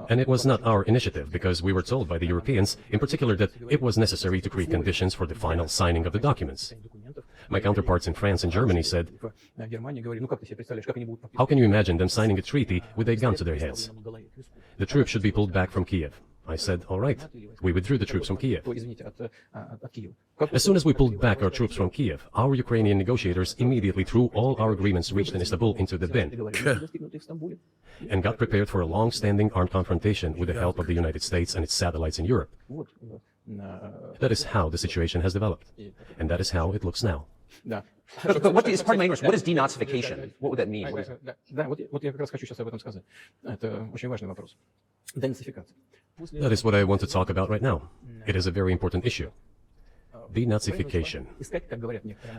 And it was not our initiative, because we were told by the Europeans, in particular, that it was necessary to create conditions for the final signing of the documents. My counterparts in France and Germany said, how can you imagine them signing a treaty with a gun to their heads? The troops should be pulled back from Kiev. I said, all right. We withdrew the troops from Kiev. As soon as we pulled back our troops from Kiev, our Ukrainian negotiators immediately threw all our agreements reached in Istanbul into the bin and got prepared for a long-standing armed confrontation with the help of the United States and its satellites in Europe. That is how the situation has developed, and that is how it looks now. But what is, pardon my ignorance, what is denazification? What would that mean? What is it? Да, вот я как раз хочу сейчас об этом сказать. Это очень важный вопрос. Денацификация. That is what I want to talk about right now. It is a very important issue. Denazification.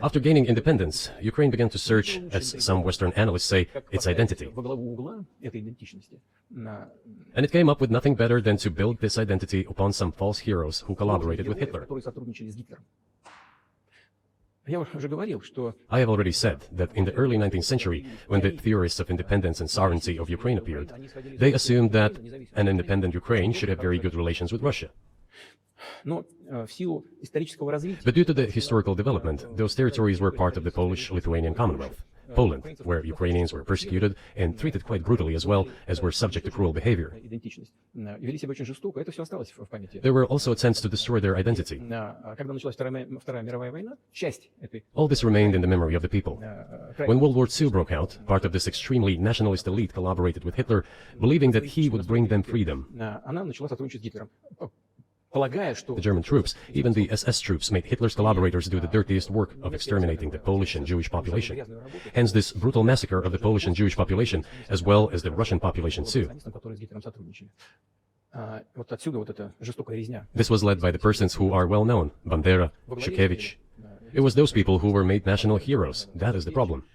After gaining independence, Ukraine began to search, as some Western analysts say, its identity. And it came up with nothing better than to build this identity upon some false heroes who collaborated with Hitler. I have already said that in the early 19th century, when the theorists of independence and sovereignty of Ukraine appeared, they assumed that an independent Ukraine should have very good relations with Russia. But due to the historical development, those territories were part of the Polish-Lithuanian Commonwealth, Poland, where Ukrainians were persecuted and treated quite brutally, as well as were subject to cruel behavior. There were also attempts to destroy their identity. All this remained in the memory of the people. When World War II broke out, part of this extremely nationalist elite collaborated with Hitler, believing that he would bring them freedom. The German troops, even the SS troops, made Hitler's collaborators do the dirtiest work of exterminating the Polish and Jewish population. Hence this brutal massacre of the Polish and Jewish population, as well as the Russian population too. This was led by the persons who are well known, Bandera, Gershkovich. It was those people who were made national heroes. That is the problem.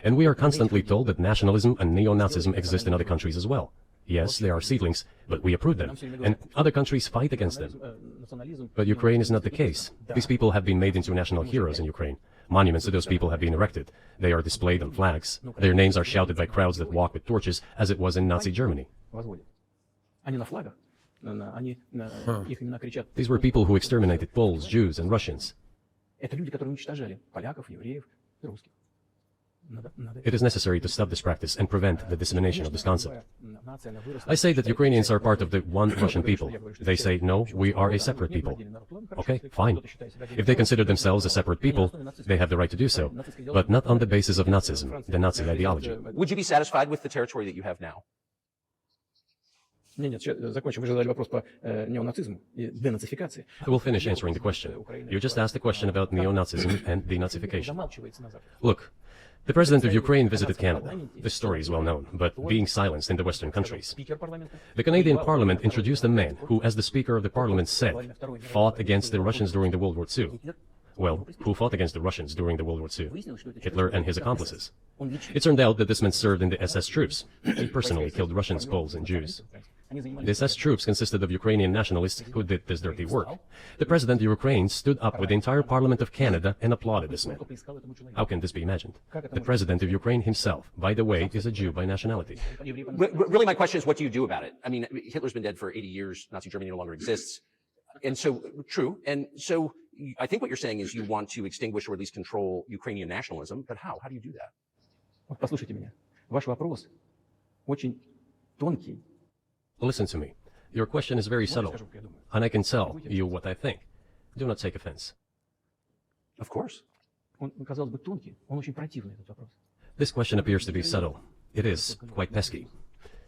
And we are constantly told that nationalism and neo-Nazism exist in other countries as well. Yes, they are seedlings, but we uproot them, and other countries fight against them. But Ukraine is not the case. These people have been made into national heroes in Ukraine. Monuments to those people have been erected. They are displayed on flags. Their names are shouted by crowds that walk with torches, as it was in Nazi Germany. These were people who exterminated Poles, Jews, and Russians. It is necessary to stop this practice and prevent the dissemination of this concept. I say that Ukrainians are part of the one Russian people. They say, no, we are a separate people. Okay, fine. If they consider themselves a separate people, they have the right to do so, but not on the basis of Nazism, the Nazi ideology. Would you be satisfied with the territory that you have now? I will finish answering the question. You just asked a question about neo-Nazism and denazification. Look, the president of Ukraine visited Canada. This story is well known, but being silenced in the Western countries. The Canadian Parliament introduced a man who, as the Speaker of the Parliament said, fought against the Russians during the World War II. Well, who fought against the Russians during the World War II? Hitler and his accomplices. It turned out that this man served in the SS troops. He personally killed Russians, Poles, and Jews. The SS troops consisted of Ukrainian nationalists who did this dirty work. The president of Ukraine stood up with the entire Parliament of Canada and applauded this man. How can this be imagined? The president of Ukraine himself, by the way, is a Jew by nationality. Really, my question is, what do you do about it? I mean, Hitler's been dead for 80 years. Nazi Germany no longer exists. And so, true. And so, I think what you're saying is you want to extinguish or at least control Ukrainian nationalism. But how? How do you do that? Послушайте меня. Ваш вопрос очень тонкий. Listen to me. Your question is very subtle, and I can tell you what I think. Do not take offense. Of course. Он, казалось бы, тонкий, он очень противный, этот вопрос. This question appears to be subtle. It is quite pesky.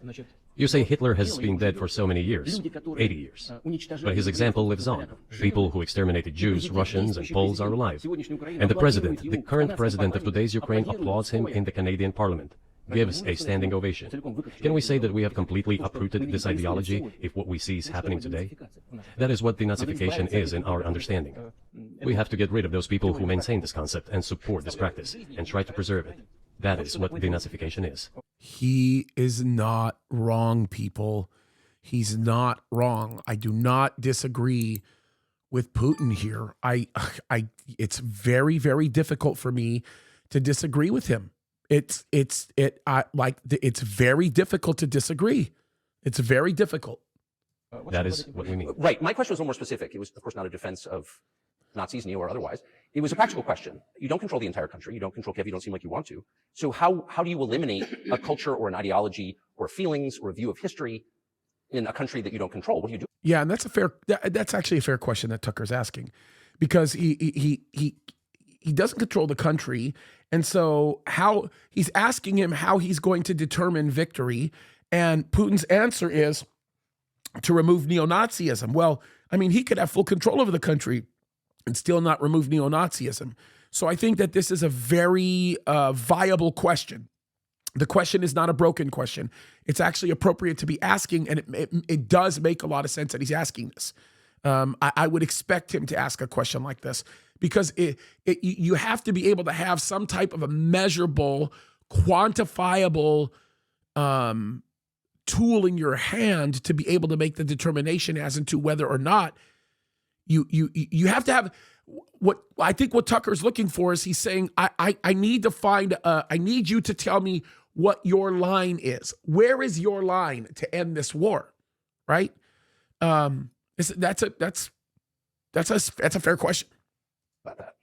Значит, You say Hitler has been dead for so many years, 80 years. But his example lives on. People who exterminated Jews, Russians, and Poles are alive. And the president, the current president of today's Ukraine, applauds him in the Canadian Parliament, gives a standing ovation. Can we say that we have completely uprooted this ideology if what we see is happening today? That is what denazification is in our understanding. We have to get rid of those people who maintain this concept and support this practice and try to preserve it. That is what denazification is. He is not wrong, people. He's not wrong. I do not disagree with Putin here. It's very, very difficult for me to disagree with him. It's very difficult to disagree. It's very difficult. That is what we mean. Right. My question was a little more specific. It was, of course, not a defense of Nazis, neo or otherwise. It was a practical question. You don't control the entire country. You don't control Kiev. You don't seem like you want to. So how do you eliminate a culture or an ideology or feelings or a view of history in a country that you don't control? What do you do? Yeah, and that's actually a fair question that Tucker's asking, because he doesn't control the country, and so how he's asking him how he's going to determine victory, and Putin's answer is to remove neo-Nazism. Well, I mean, he could have full control over the country and still not remove neo-Nazism. So I think that this is a very viable question. The question is not a broken question. It's actually appropriate to be asking, and it does make a lot of sense that he's asking this. I would expect him to ask a question like this, because you have to be able to have some type of a measurable, quantifiable tool in your hand to be able to make the determination as into whether or not you have to have what I think what Tucker's looking for is he's saying, I need to find, I need you to tell me what your line is. Where is your line to end this war? Right? That's a fair question. About that.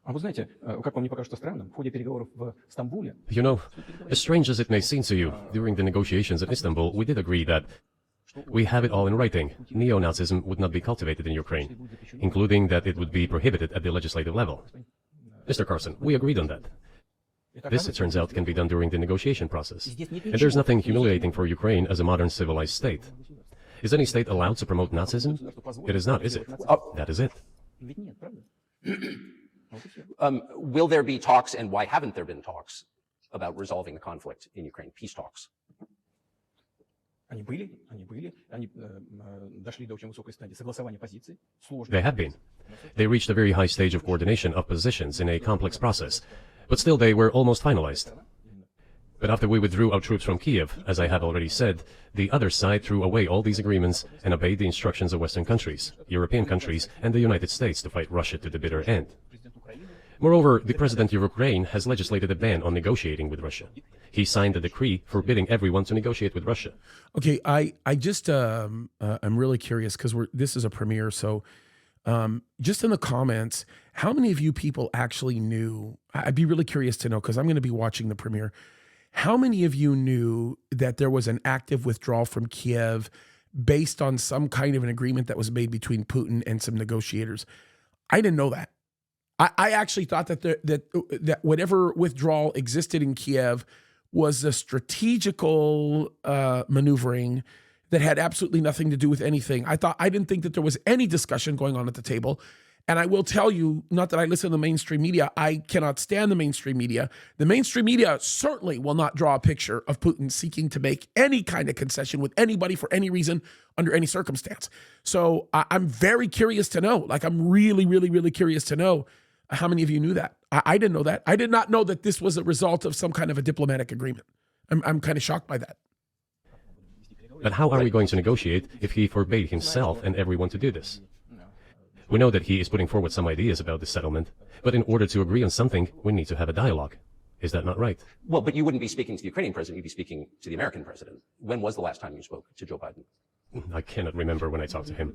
А вы знаете, как вам не покажется странным, в ходе переговоров в Стамбуле... You know, as strange as it may seem to you, during the negotiations in Istanbul, we did agree that we have it all in writing. Neo-Nazism would not be cultivated in Ukraine, including that it would be prohibited at the legislative level. Mr. Carlson, we agreed on that. This, it turns out, can be done during the negotiation process. And there's nothing humiliating for Ukraine as a modern civilized state. Is any state allowed to promote Nazism? It is not, is it? That is it. Will there be talks, and why haven't there been talks about resolving the conflict in Ukraine? Peace talks. Они были, они дошли до очень высокой стадии согласования позиций. They have been. They reached a very high stage of coordination of positions in a complex process, but still they were almost finalized. But after we withdrew our troops from Kiev, as I have already said, the other side threw away all these agreements and obeyed the instructions of Western countries, European countries, and the United States to fight Russia to the bitter end. Moreover, the president of Ukraine has legislated a ban on negotiating with Russia. He signed a decree forbidding everyone to negotiate with Russia. Okay, I just I'm really curious because this is a premiere, so just in the comments, how many of you people actually knew? I'd be really curious to know, because I'm going to be watching the premiere. How many of you knew that there was an active withdrawal from Kiev based on some kind of an agreement that was made between Putin and some negotiators? I didn't know that. I actually thought that that whatever withdrawal existed in Kiev was a strategical maneuvering that had absolutely nothing to do with anything. I didn't think that there was any discussion going on at the table. And I will tell you, not that I listen to the mainstream media, I cannot stand the mainstream media. The mainstream media certainly will not draw a picture of Putin seeking to make any kind of concession with anybody for any reason, under any circumstance. So I'm very curious to know, like I'm really, really, really curious to know how many of you knew that. I didn't know that. I did not know that this was a result of some kind of a diplomatic agreement. I'm kind of shocked by that. But how are we going to negotiate if he forbade himself and everyone to do this? We know that he is putting forward some ideas about this settlement, but in order to agree on something, we need to have a dialogue. Is that not right? Well, but you wouldn't be speaking to the Ukrainian president, you'd be speaking to the American president. When was the last time you spoke to Joe Biden? I cannot remember when I talked to him.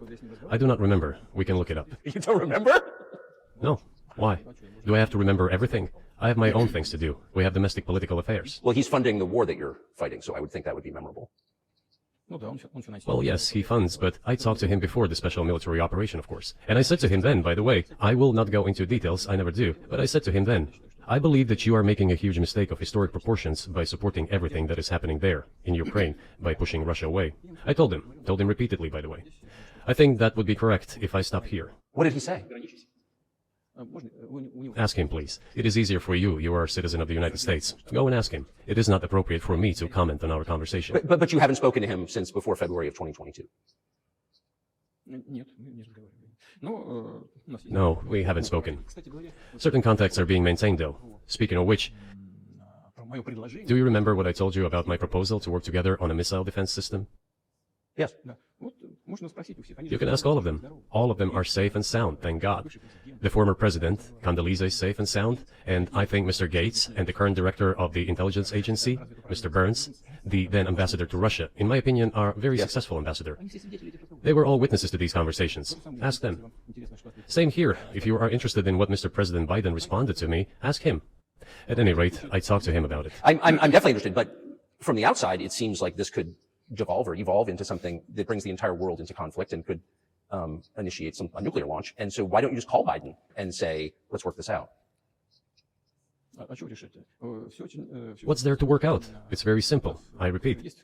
I do not remember. We can look it up. You don't remember? No. Why? Do I have to remember everything? I have my own things to do. We have domestic political affairs. Well, he's funding the war that you're fighting, so I would think that would be memorable. Well, yes, he funds, but I talked to him before the special military operation, of course. And I said to him then, by the way, I will not go into details, I never do, but I said to him then, I believe that you are making a huge mistake of historic proportions by supporting everything that is happening there, in Ukraine, by pushing Russia away. I told him repeatedly, by the way. I think that would be correct if I stop here. What did he say? Ask him, please. It is easier for you. You are a citizen of the United States. Go and ask him. It is not appropriate for me to comment on our conversation. But you haven't spoken to him since before February of 2022. No, we haven't spoken. Certain contacts are being maintained, though. Speaking of which, do you remember what I told you about my proposal to work together on a missile defense system? Yes. You can ask all of them. All of them are safe and sound, thank God. The former president, Kaddis, is safe and sound, and I think Mr. Gates and the current director of the intelligence agency, Mr. Burns, the then ambassador to Russia, in my opinion, are a very successful ambassador. They were all witnesses to these conversations. Ask them. Same here. If you are interested in what Mr. President Biden responded to me, ask him. At any rate, I talked to him about it. I'm definitely interested, but from the outside, it seems like this could devolve or evolve into something that brings the entire world into conflict and could initiate a nuclear launch. And so why don't you just call Biden and say, let's work this out? What's there to work out? It's very simple. I repeat.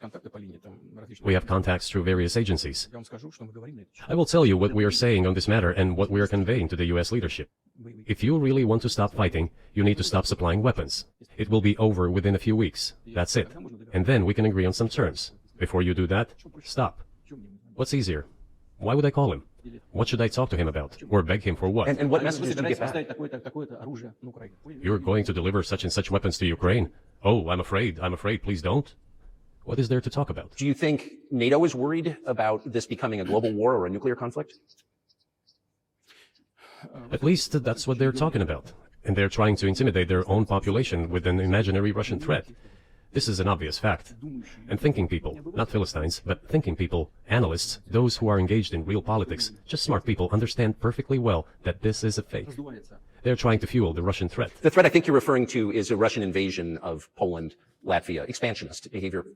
We have contacts through various agencies. I will tell you what we are saying on this matter and what we are conveying to the U.S. leadership. If you really want to stop fighting, you need to stop supplying weapons. It will be over within a few weeks. That's it. And then we can agree on some terms. Before you do that, stop. What's easier? Why would I call him? What should I talk to him about? Or beg him for what? And what messages do you get back? You're going to deliver such and such weapons to Ukraine? Oh, I'm afraid, please don't. What is there to talk about? Do you think NATO is worried about this becoming a global war or a nuclear conflict? At least that's what they're talking about. And they're trying to intimidate their own population with an imaginary Russian threat. This is an obvious fact. And thinking people, not Philistines, but thinking people, analysts, those who are engaged in real politics, just smart people, understand perfectly well that this is a fake. They're trying to fuel the Russian threat. The threat I think you're referring to is a Russian invasion of Poland, Latvia, expansionist behavior.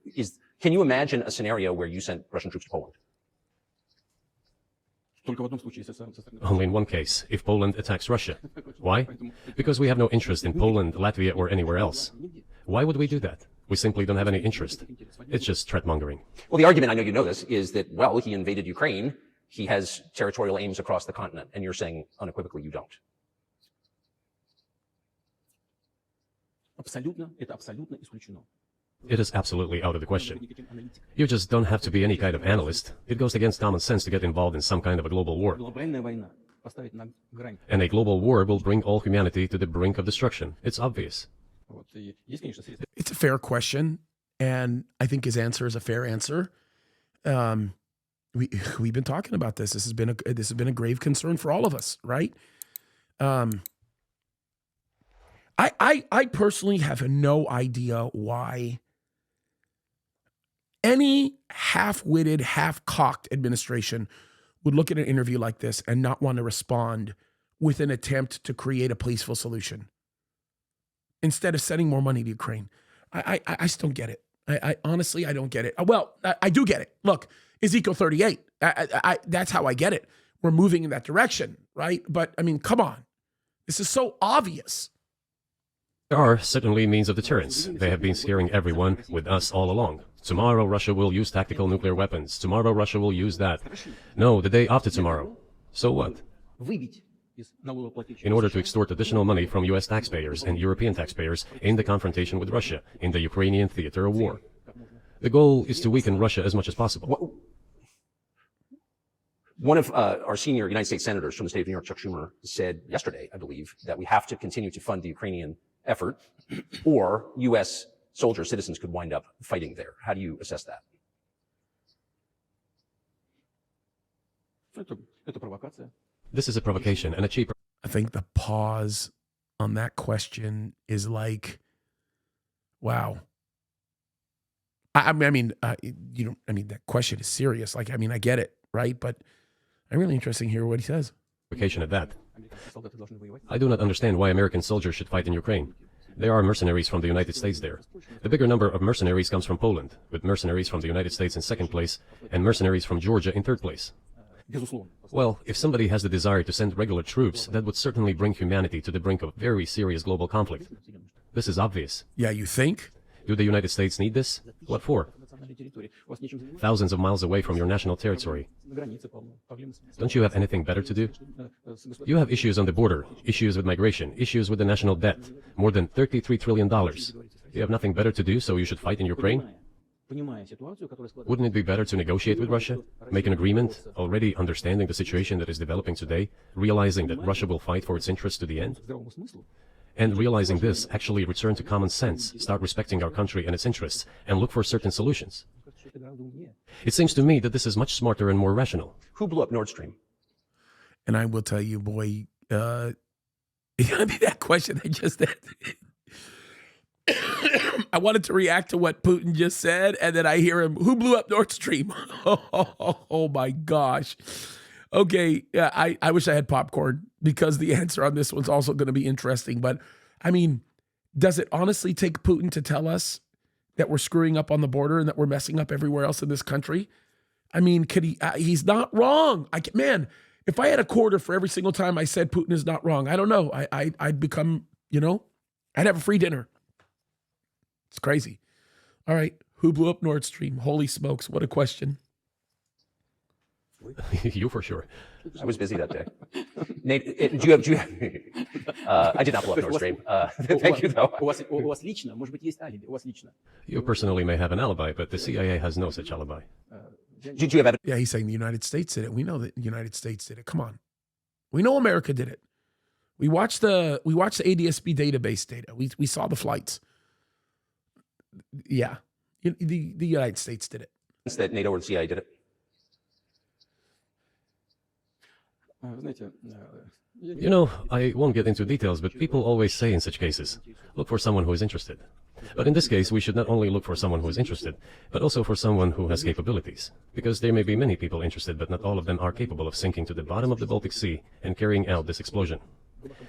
Can you imagine a scenario where you sent Russian troops to Poland? Only in one case, if Poland attacks Russia. Why? Because we have no interest in Poland, Latvia, or anywhere else. Why would we do that? We simply don't have any interest. It's just threat-mongering. Well, the argument, I know you know this, is that, well, he invaded Ukraine, he has territorial aims across the continent, and you're saying unequivocally you don't. It is absolutely out of the question. You just don't have to be any kind of analyst. It goes against common sense to get involved in some kind of a global war. And a global war will bring all humanity to the brink of destruction. It's obvious. It's a fair question, and I think his answer is a fair answer. We've been talking about this. This has been a grave concern for all of us, right? I personally have no idea why any half-witted, half-cocked administration would look at an interview like this and not want to respond with an attempt to create a peaceful solution instead of sending more money to Ukraine. I just don't get it. I honestly, I don't get it. Well, I do get it. Look, Ezekiel 38, that's how I get it. We're moving in that direction, right? But I mean, come on. This is so obvious. There are certainly means of deterrence. They have been scaring everyone with us all along. Tomorrow Russia will use tactical nuclear weapons. Tomorrow Russia will use that. No, the day after tomorrow. So what? In order to extort additional money from US taxpayers and European taxpayers in the confrontation with Russia in the Ukrainian theater of war. The goal is to weaken Russia as much as possible. One of our senior United States senators from the state of New York, Chuck Schumer, said yesterday, I believe, that we have to continue to fund the Ukrainian effort, or U.S. soldiers, citizens could wind up fighting there. How do you assess that? This is a provocation and a cheap. I think the pause on that question is like, wow. I mean, that question is serious. Like, I mean, I get it, right? But I'm really interested to hear what he says. Provocation at that. I do not understand why American soldiers should fight in Ukraine. There are mercenaries from the United States there. The bigger number of mercenaries comes from Poland, with mercenaries from the United States in second place, and mercenaries from Georgia in third place. Безусловно. Well, if somebody has the desire to send regular troops, that would certainly bring humanity to the brink of very serious global conflict. This is obvious. Yeah, you think? Do the United States need this? What for? Национальной территории. У вас нечем заниматься. Thousands of miles away from your national territory. На границе полно. Проблемы с... Don't you have anything better to do? с государством. You have issues on the border, issues with migration, issues with the national debt. More than $33 trillion. You have nothing better to do, so you should fight in Ukraine? Понимая ситуацию, которая складывается... Wouldn't it be better to negotiate with Russia? Make an agreement, already understanding the situation that is developing today, realizing that Russia will fight for its interests to the end? К здравому смыслу. And realizing this, actually return to common sense, start respecting our country and its interests, and look for certain solutions. Это гораздо умнее. It seems to me that this is much smarter and more rational. Who blew up Nord Stream? And I will tell you, boy, I mean, that question they just I wanted to react to what Putin just said, and then I hear him, who blew up Nord Stream? Oh my gosh. Okay, yeah, I wish I had popcorn because the answer on this one's also going to be interesting. But, I mean, does it honestly take Putin to tell us that we're screwing up on the border and that we're messing up everywhere else in this country? I mean, could he? He's not wrong. Man, if I had a quarter for every single time I said Putin is not wrong, I don't know. I'd become, I'd have a free dinner. It's crazy. All right, who blew up Nord Stream? Holy smokes, what a question. You for sure. I was busy that day. Nate, do you have I did not blow up Nord Stream. Thank you, though. У вас лично, может быть, есть алиби. У вас лично. You personally may have an alibi, but the CIA has no such alibi. Did you have evidence? Yeah, he's saying the United States did it. We know that the United States did it. Come on. We know America did it. We watched the ADSB database data. We saw the flights. Yeah. The United States did it. That NATO or the CIA did it? Знаете, You know, I won't get into details, but people always say in such cases, look for someone who is interested. But in this case, we should not only look for someone who is interested, but also for someone who has capabilities. Because there may be many people interested, but not all of them are capable of sinking to the bottom of the Baltic Sea and carrying out this explosion.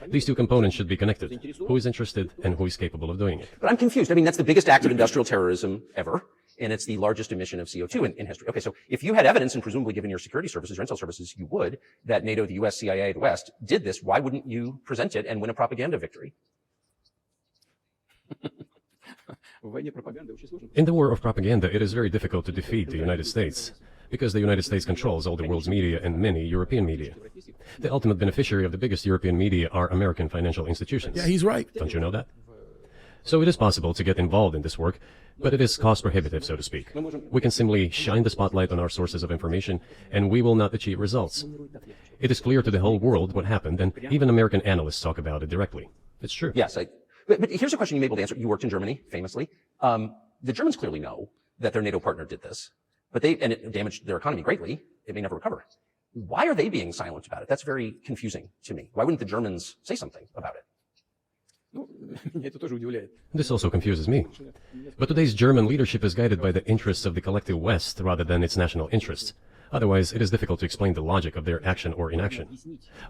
These two components should be connected. Who is interested and who is capable of doing it. But I'm confused. I mean, that's the biggest act of industrial terrorism ever, and it's the largest emission of CO2 in history. Okay, so if you had evidence, and presumably given your security services, your intel services, you would, that NATO, the US, CIA, the West did this, why wouldn't you present it and win a propaganda victory? в войне пропаганды очень сложно. In the war of propaganda, it is very difficult to defeat the United States, because the United States controls all the world's media and many European media. The ultimate beneficiary of the biggest European media are American financial institutions. Yeah, he's right. Don't you know that? So it is possible to get involved in this work, but it is cost prohibitive, so to speak. We can simply shine the spotlight on our sources of information, and we will not achieve results. It is clear to the whole world what happened, and even American analysts talk about it directly. It's true. Yes, but here's a question you may be able to answer. You worked in Germany, famously. The Germans clearly know that their NATO partner did this, and it damaged their economy greatly. It may never recover. Why are they being silent about it? That's very confusing to me. Why wouldn't the Germans say something about it? Ну, меня это тоже удивляет. This also confuses me. But today's German leadership is guided by the interests of the collective West rather than its national interests. Otherwise, it is difficult to explain the logic of their action or inaction.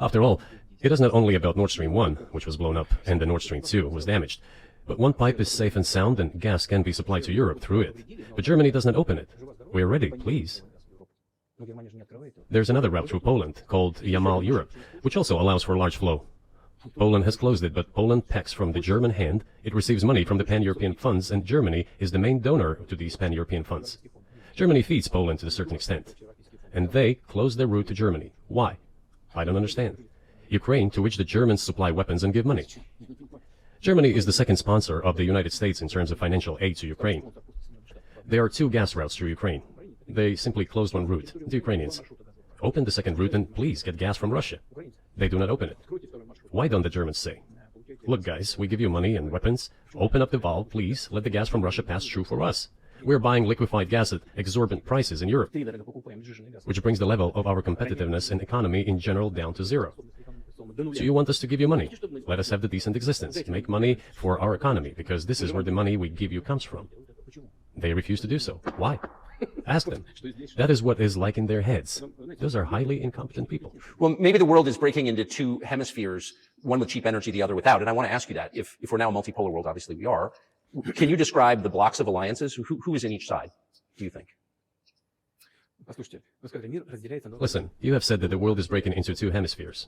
After all, it is not only about Nord Stream 1, which was blown up, and the Nord Stream 2 was damaged. But one pipe is safe and sound, and gas can be supplied to Europe through it. But Germany does not open it. We are ready, please. Но Германия же не открывает его. There's another route through Poland, called Yamal Europe, which also allows for large flow. Poland has closed it, but Poland pecks from the German hand. It receives money from the pan-European funds, and Germany is the main donor to these pan-European funds. Germany feeds Poland to a certain extent. And they close their route to Germany. Why? I don't understand. Ukraine, to which the Germans supply weapons and give money. Germany is the second sponsor of the United States in terms of financial aid to Ukraine. There are two gas routes through Ukraine. They simply closed one route. The Ukrainians open the second route and please get gas from Russia. They do not open it. Why don't the Germans say, look guys, we give you money and weapons, open up the valve, please, let the gas from Russia pass through for us. We're buying liquefied gas at exorbitant prices in Europe, Втридорого покупаем сжиженный газ. which brings the level of our competitiveness and economy in general down to zero. До нуля. So you want us to give you money? Let us have the decent existence, make money for our economy, because this is where the money we give you comes from. They refuse to do so. Why? Ask them. That is what is like in their heads. Those are highly incompetent people. Well, maybe the world is breaking into two hemispheres, one with cheap energy, the other without. And I want to ask you that. If we're now a multipolar world, obviously we are, can you describe the blocks of alliances? Who is in each side, do you think? Послушайте, вы сказали, мир разделяется на Listen, you have said that the world is breaking into two hemispheres.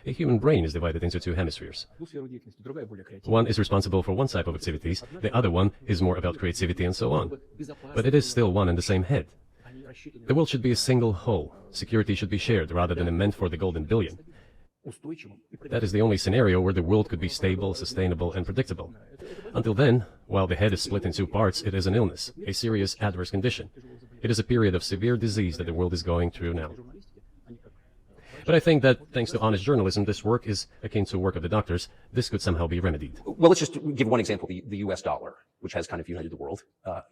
A human brain is divided into two hemispheres. одну сферу деятельности, другая более креативная. One is responsible for one type of activities, the other one is more about creativity and so on. But it is still one and the same head. Они рассчитаны The world should be a single whole. Security should be shared rather than meant for the golden billion. устойчивым и That is the only scenario where the world could be stable, sustainable, and predictable. Until then, while the head is split in two parts, it is an illness, a serious adverse condition. It is a period of severe disease that the world is going through now. But I think that, thanks to honest journalism, this work is akin to work of the doctors. This could somehow be remedied. Well, let's just give one example, the US dollar, which has kind of united the world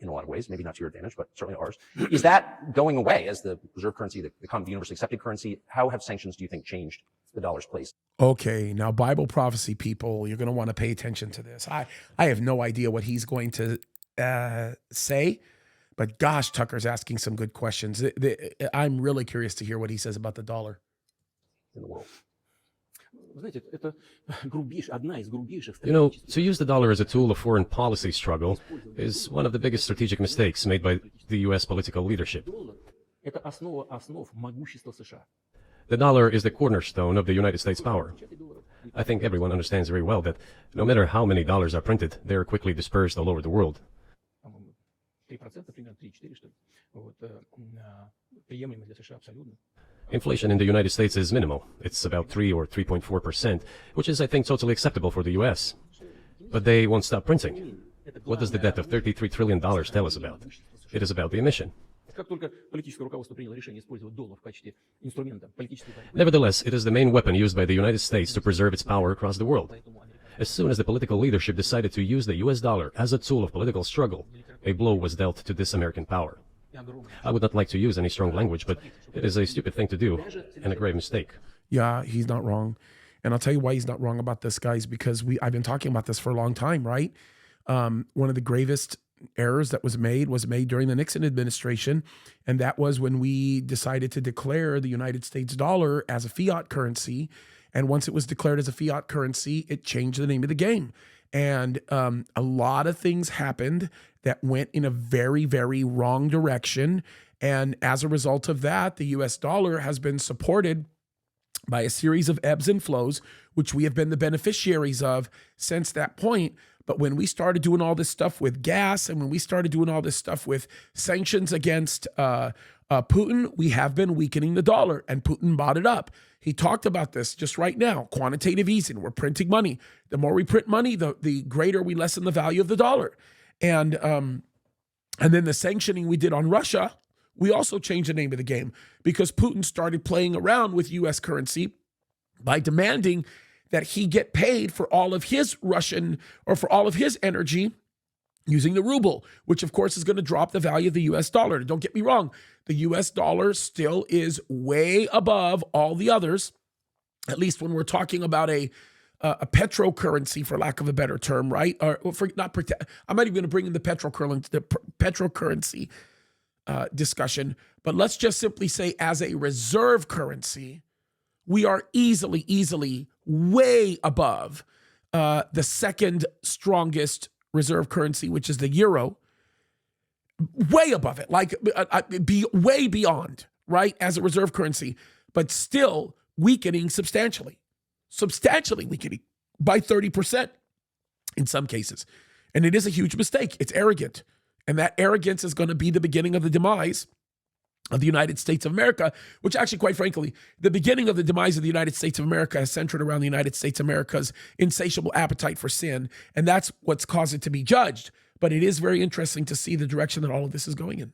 in a lot of ways, maybe not to your advantage, but certainly ours. Is that going away as the reserve currency, the universally accepted currency? How have sanctions, do you think, changed the dollar's place? Okay, now Bible prophecy people, you're going to want to pay attention to this. I have no idea what he's going to say, but gosh, Tucker's asking some good questions. I'm really curious to hear what he says about the dollar. In the world. Вы знаете, это одна из грубейших You know, to use the dollar as a tool of foreign policy struggle is one of the biggest strategic mistakes made by the U.S. political leadership. Это основа основ могущества США. The dollar is the cornerstone of the United States power. I think everyone understands very well that no matter how many dollars are printed, they are quickly dispersed all over the world. По-моему, 3%, примерно 3-4, что ли. Вот, приемлемо для США абсолютно. Inflation in the United States is minimal. It's about 3 or 3.4%, which is, I think, totally acceptable for the U.S. But they won't stop printing. What does the debt of $33 trillion tell us about? It is about the emission. Как только политическое руководство приняло решение использовать доллар в качестве инструмента политической борьбы, Nevertheless, it is the main weapon used by the United States to preserve its power across the world. As soon as the political leadership decided to use the U.S. dollar as a tool of political struggle, a blow was dealt to this American power. I would not like to use any strong language, but it is a stupid thing to do and a grave mistake. Yeah, he's not wrong. And I'll tell you why he's not wrong about this, guys, because I've been talking about this for a long time, right? One of the gravest errors that was made during the Nixon administration, and that was when we decided to declare the United States dollar as a fiat currency. And once it was declared as a fiat currency, it changed the name of the game. And a lot of things happened that went in a very, very wrong direction. And as a result of that, the US dollar has been supported by a series of ebbs and flows, which we have been the beneficiaries of since that point. But when we started doing all this stuff with gas, and when we started doing all this stuff with sanctions against Putin, we have been weakening the dollar, and Putin bought it up. He talked about this just right now, quantitative easing. We're printing money. The more we print money, the greater we lessen the value of the dollar. And then the sanctioning we did on Russia, we also changed the name of the game because Putin started playing around with U.S. currency by demanding that he get paid for all of his Russian or for all of his energy using the ruble, which of course is going to drop the value of the US dollar. Don't get me wrong. The US dollar still is way above all the others, at least when we're talking about a petro currency, for lack of a better term, right? Or for not I'm not even going to bring in the petro currency discussion, but let's just simply say as a reserve currency, we are easily way above the second strongest reserve currency, which is the euro, way above it, like be way beyond, right, as a reserve currency, but still weakening substantially weakening by 30% in some cases. And it is a huge mistake. It's arrogant. And that arrogance is going to be the beginning of the demise of the United States of America, which actually, quite frankly, the beginning of the demise of the United States of America is centered around the United States of America's insatiable appetite for sin. And that's what's caused it to be judged. But it is very interesting to see the direction that all of this is going in.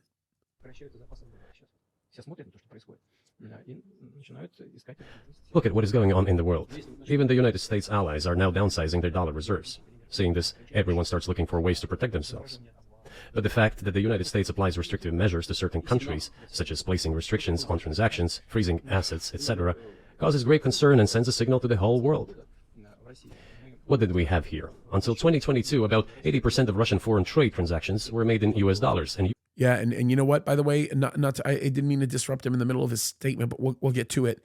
Look at what is going on in the world. Even the United States allies are now downsizing their dollar reserves. Seeing this, everyone starts looking for ways to protect themselves. But the fact that the United States applies restrictive measures to certain countries, such as placing restrictions on transactions, freezing assets, etc., causes great concern and sends a signal to the whole world. What did we have here? Until 2022, about 80% of Russian foreign trade transactions were made in US dollars. And you know what, by the way, I didn't mean to disrupt him in the middle of his statement, but we'll get to it.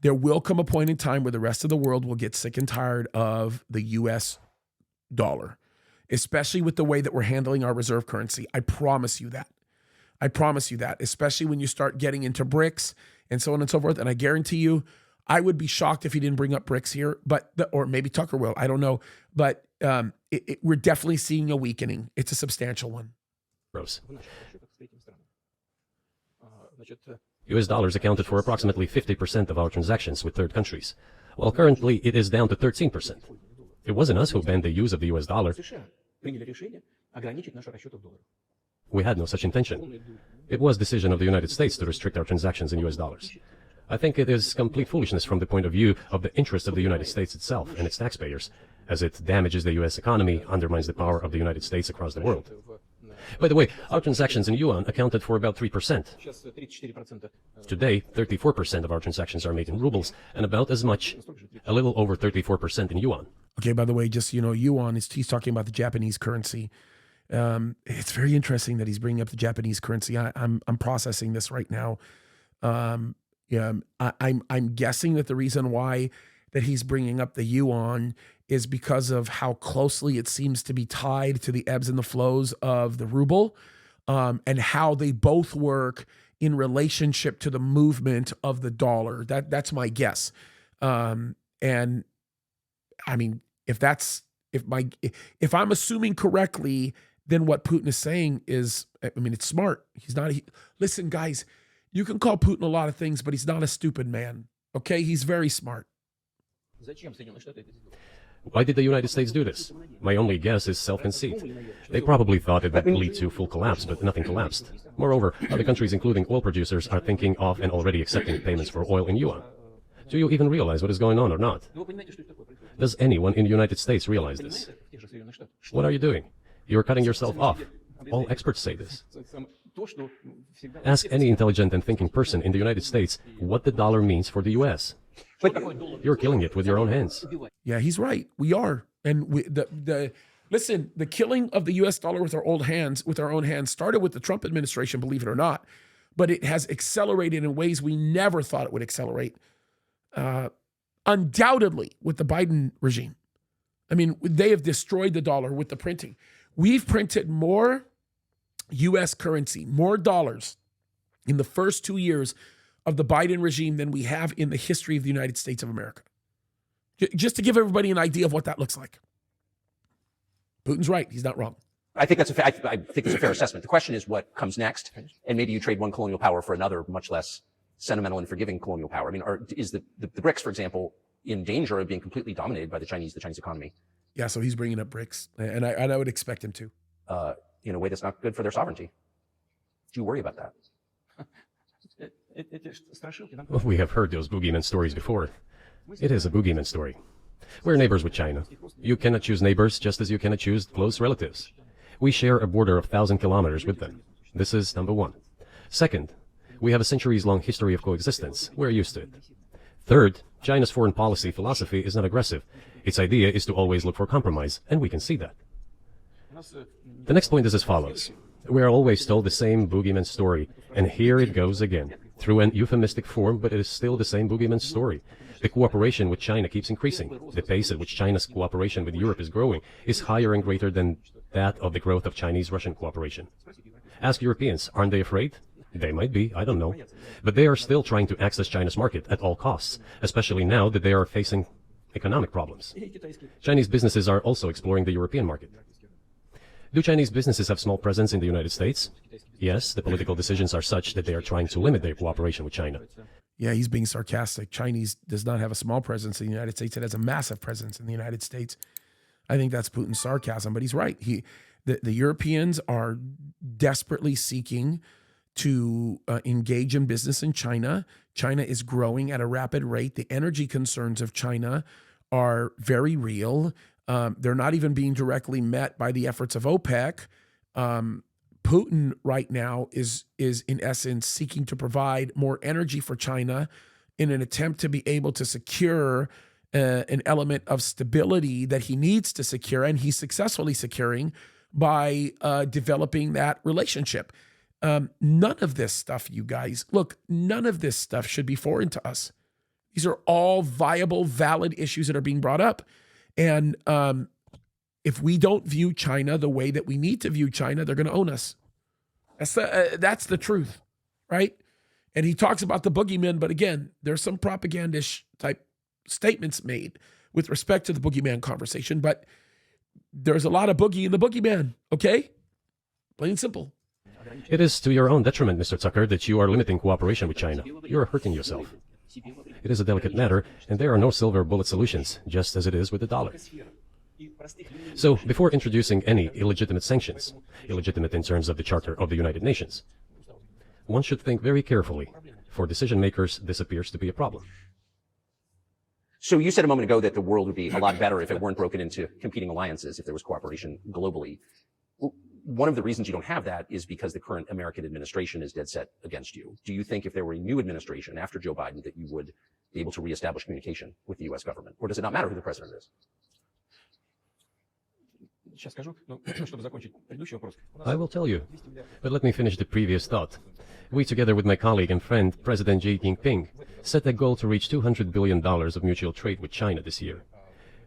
There will come a point in time where the rest of the world will get sick and tired of the US dollar, especially with the way that we're handling our reserve currency. I promise you that. I promise you that, especially when you start getting into BRICS and so on and so forth. And I guarantee you, I would be shocked if he didn't bring up BRICS here, or maybe Tucker will. I don't know. But we're definitely seeing a weakening. It's a substantial one. Gross. US dollars accounted for approximately 50% of our transactions with third countries, while currently it is down to 13%. It wasn't us who banned the use of the US dollar. We had no such intention. It was decision of the United States to restrict our transactions in US dollars. I think it is complete foolishness from the point of view of the interest of the United States itself and its taxpayers, as it damages the US economy, undermines the power of the United States across the world. By the way, our transactions in yuan accounted for about 3%. Today, 34% of our transactions are made in rubles, and about as much, a little over 34% in yuan. Okay, by the way, just, yuan, he's talking about the Japanese currency. It's very interesting that he's bringing up the Japanese currency. I'm processing this right now. I'm guessing that the reason why that he's bringing up the yuan is because of how closely it seems to be tied to the ebbs and the flows of the ruble, and how they both work in relationship to the movement of the dollar. That's my guess. And I mean, if I'm assuming correctly, then what Putin is saying is, it's smart. Listen, guys, you can call Putin a lot of things, but he's not a stupid man. Okay, he's very smart. Why did the United States do this? My only guess is self-conceit. They probably thought it would lead to full collapse, but nothing collapsed. Moreover, other countries, including oil producers, are thinking of and already accepting payments for oil in yuan. Do you even realize what is going on or not? Does anyone in the United States realize this? What are you doing? You're cutting yourself off. All experts say this. Ask any intelligent and thinking person in the United States what the dollar means for the U.S. But you're killing it with your own hands. Yeah, he's right. We are. And listen, the killing of the US dollar with our own hands started with the Trump administration, believe it or not, but it has accelerated in ways we never thought it would accelerate. Undoubtedly with the Biden regime. I mean, they have destroyed the dollar with the printing. We've printed more US currency, more dollars in the first 2 years of the Biden regime than we have in the history of the United States of America. Just to give everybody an idea of what that looks like. Putin's right. He's not wrong. I think it's a fair assessment. The question is what comes next, and maybe you trade one colonial power for another, much less sentimental and forgiving colonial power. I mean, is the BRICS, for example, in danger of being completely dominated by the Chinese economy? Yeah, so he's bringing up BRICS, and I would expect him to. In a way that's not good for their sovereignty. Do you worry about that? Well, we have heard those boogeyman stories before. It is a boogeyman story. We're neighbors with China. You cannot choose neighbors just as you cannot choose close relatives. We share a border of 1,000 kilometers with them. This is number one. Second, we have a centuries-long history of coexistence. We're used to it. Third, China's foreign policy philosophy is not aggressive. Its idea is to always look for compromise, and we can see that. The next point is as follows. We are always told the same boogeyman story, and here it goes again. Through an euphemistic form, but it is still the same boogeyman story. The cooperation with China keeps increasing. The pace at which China's cooperation with Europe is growing is higher and greater than that of the growth of Chinese-Russian cooperation. Ask Europeans, aren't they afraid? They might be, I don't know. But they are still trying to access China's market at all costs, especially now that they are facing economic problems. Chinese businesses are also exploring the European market. Do Chinese businesses have small presence in the United States? Yes, the political decisions are such that they are trying to limit their cooperation with China. Yeah, he's being sarcastic. Chinese does not have a small presence in the United States. It has a massive presence in the United States. I think that's Putin's sarcasm, but he's right. The Europeans are desperately seeking to engage in business in China. China is growing at a rapid rate. The energy concerns of China are very real. They're not even being directly met by the efforts of OPEC. Putin right now is in essence seeking to provide more energy for China in an attempt to be able to secure an element of stability that he needs to secure, and he's successfully securing by developing that relationship. None of this stuff, you guys, look, none of this stuff should be foreign to us. These are all viable, valid issues that are being brought up. And if we don't view China the way that we need to view China, they're going to own us. That's the truth, right? And he talks about the boogeyman, but again, there's some propagandish type statements made with respect to the boogeyman conversation, but there's a lot of boogie in the boogeyman, okay? Plain and simple. It is to your own detriment, Mr. Tucker, that you are limiting cooperation with China. You are hurting yourself. It is a delicate matter, and there are no silver bullet solutions, just as it is with the dollar. So, before introducing any illegitimate sanctions, illegitimate in terms of the Charter of the United Nations, one should think very carefully. For decision makers, this appears to be a problem. So you said a moment ago that the world would be a lot better if it weren't broken into competing alliances, if there was cooperation globally. One of the reasons you don't have that is because the current American administration is dead set against you. Do you think if there were a new administration after Joe Biden that you would be able to reestablish communication with the U.S. government? Or does it not matter who the president is? I will tell you, but let me finish the previous thought. We, together with my colleague and friend, President Xi Jinping, set a goal to reach $200 billion of mutual trade with China this year.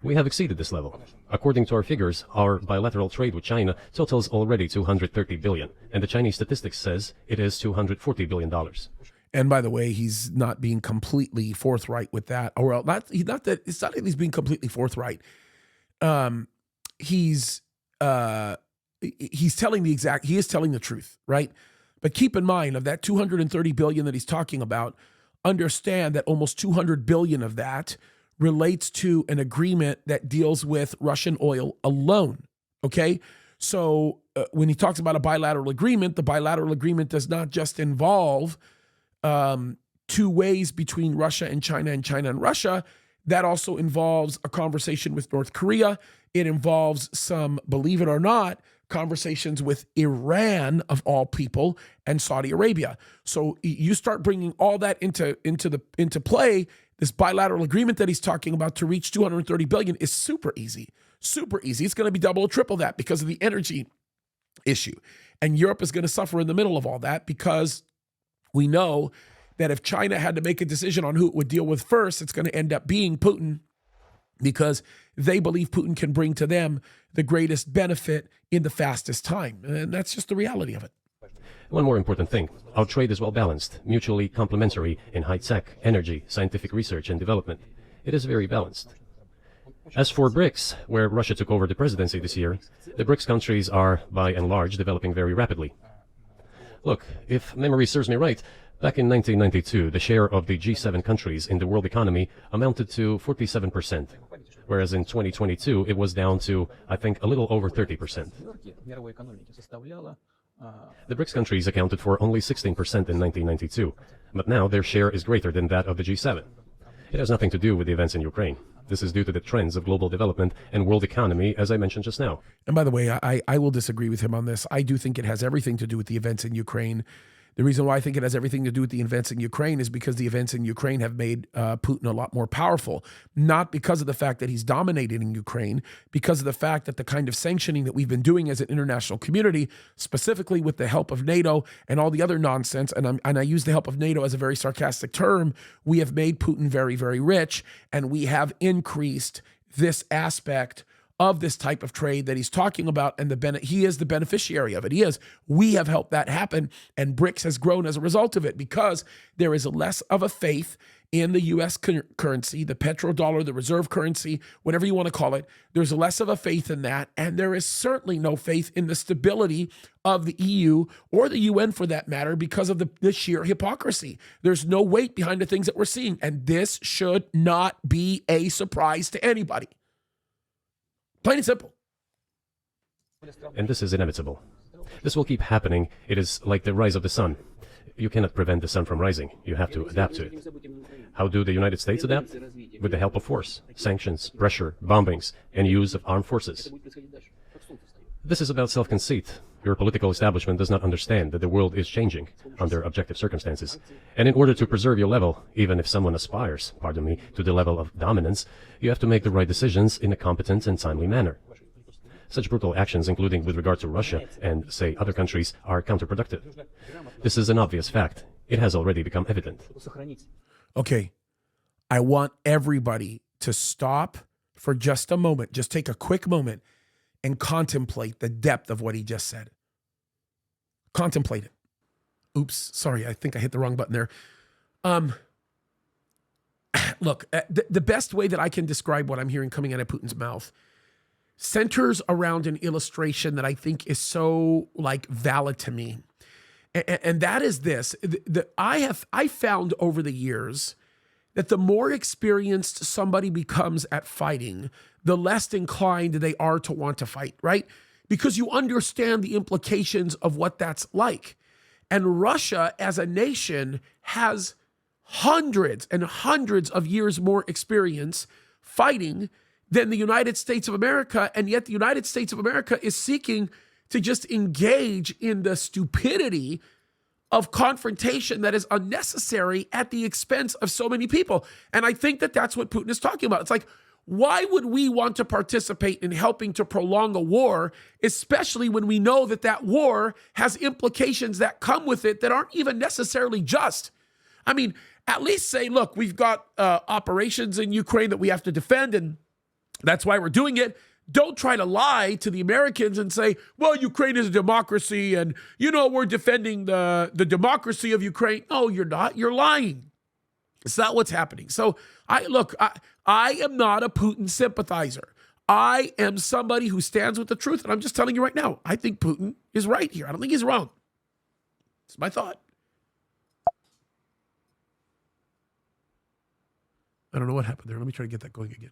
We have exceeded this level. According to our figures, our bilateral trade with China totals already $230 billion, and the Chinese statistics says it is $240 billion. And by the way, he's not being completely forthright with that, or it's not that he's being completely forthright. He's telling the truth, right? But keep in mind, of that $230 billion that he's talking about, understand that almost $200 billion of that relates to an agreement that deals with Russian oil alone, okay? So when he talks about a bilateral agreement, the bilateral agreement does not just involve two ways between Russia and China and Russia. That also involves a conversation with North Korea. It involves some, believe it or not, conversations with Iran, of all people, and Saudi Arabia. So you start bringing all that into play. This bilateral agreement that he's talking about to reach $230 billion is super easy. Super easy. It's going to be double or triple that because of the energy issue. And Europe is going to suffer in the middle of all that because we know that if China had to make a decision on who it would deal with first, it's going to end up being Putin, because they believe Putin can bring to them the greatest benefit in the fastest time. And that's just the reality of it. One more important thing. Our trade is well balanced, mutually complementary in high-tech, energy, scientific research and development. It is very balanced. As for BRICS, where Russia took over the presidency this year, the BRICS countries are, by and large, developing very rapidly. Look, if memory serves me right, back in 1992, the share of the G7 countries in the world economy amounted to 47%, whereas in 2022, it was down to, I think, a little over 30%. The BRICS countries accounted for only 16% in 1992, but now their share is greater than that of the G7. It has nothing to do with the events in Ukraine. This is due to the trends of global development and world economy, as I mentioned just now. And by the way, I will disagree with him on this. I do think it has everything to do with the events in Ukraine. The reason why I think it has everything to do with the events in Ukraine is because the events in Ukraine have made Putin a lot more powerful, not because of the fact that he's dominating in Ukraine, because of the fact that the kind of sanctioning that we've been doing as an international community, specifically with the help of NATO and all the other nonsense, and I use the help of NATO as a very sarcastic term, we have made Putin very, very rich, and we have increased this aspect of this type of trade that he's talking about, and he is the beneficiary of it. He is. We have helped that happen, and BRICS has grown as a result of it because there is less of a faith in the U.S. currency, the petrodollar, the reserve currency, whatever you want to call it. There's less of a faith in that, and there is certainly no faith in the stability of the EU or the UN for that matter because of the sheer hypocrisy. There's no weight behind the things that we're seeing, and this should not be a surprise to anybody. Plain and simple. And this is inevitable. This will keep happening. It is like the rise of the sun. You cannot prevent the sun from rising. You have to adapt to it. How do the United States adapt? With the help of force, sanctions, pressure, bombings, and use of armed forces. This is about self-conceit. Your political establishment does not understand that the world is changing under objective circumstances. And in order to preserve your level, even if someone aspires, pardon me, to the level of dominance, you have to make the right decisions in a competent and timely manner. Such brutal actions, including with regard to Russia and, say, other countries, are counterproductive. This is an obvious fact. It has already become evident. Okay, I want everybody to stop for just a moment, just take a quick moment and contemplate the depth of what he just said. Contemplate it. Oops, sorry, I think I hit the wrong button there. Look, the best way that I can describe what I'm hearing coming out of Putin's mouth centers around an illustration that I think is so valid to me. And that is this. I found over the years that the more experienced somebody becomes at fighting, the less inclined they are to want to fight, right? Because you understand the implications of what that's like. And Russia as a nation has hundreds and hundreds of years more experience fighting than the United States of America. And yet the United States of America is seeking to just engage in the stupidity of confrontation that is unnecessary at the expense of so many people. And I think that that's what Putin is talking about. It's like, why would we want to participate in helping to prolong a war, especially when we know that that war has implications that come with it that aren't even necessarily just? I mean, at least say, look, we've got operations in Ukraine that we have to defend, and that's why we're doing it. Don't try to lie to the Americans and say, well, Ukraine is a democracy and, we're defending the democracy of Ukraine. No, you're not. You're lying. It's not what's happening. So I am not a Putin sympathizer. I am somebody who stands with the truth. And I'm just telling you right now, I think Putin is right here. I don't think he's wrong. It's my thought. I don't know what happened there. Let me try to get that going again.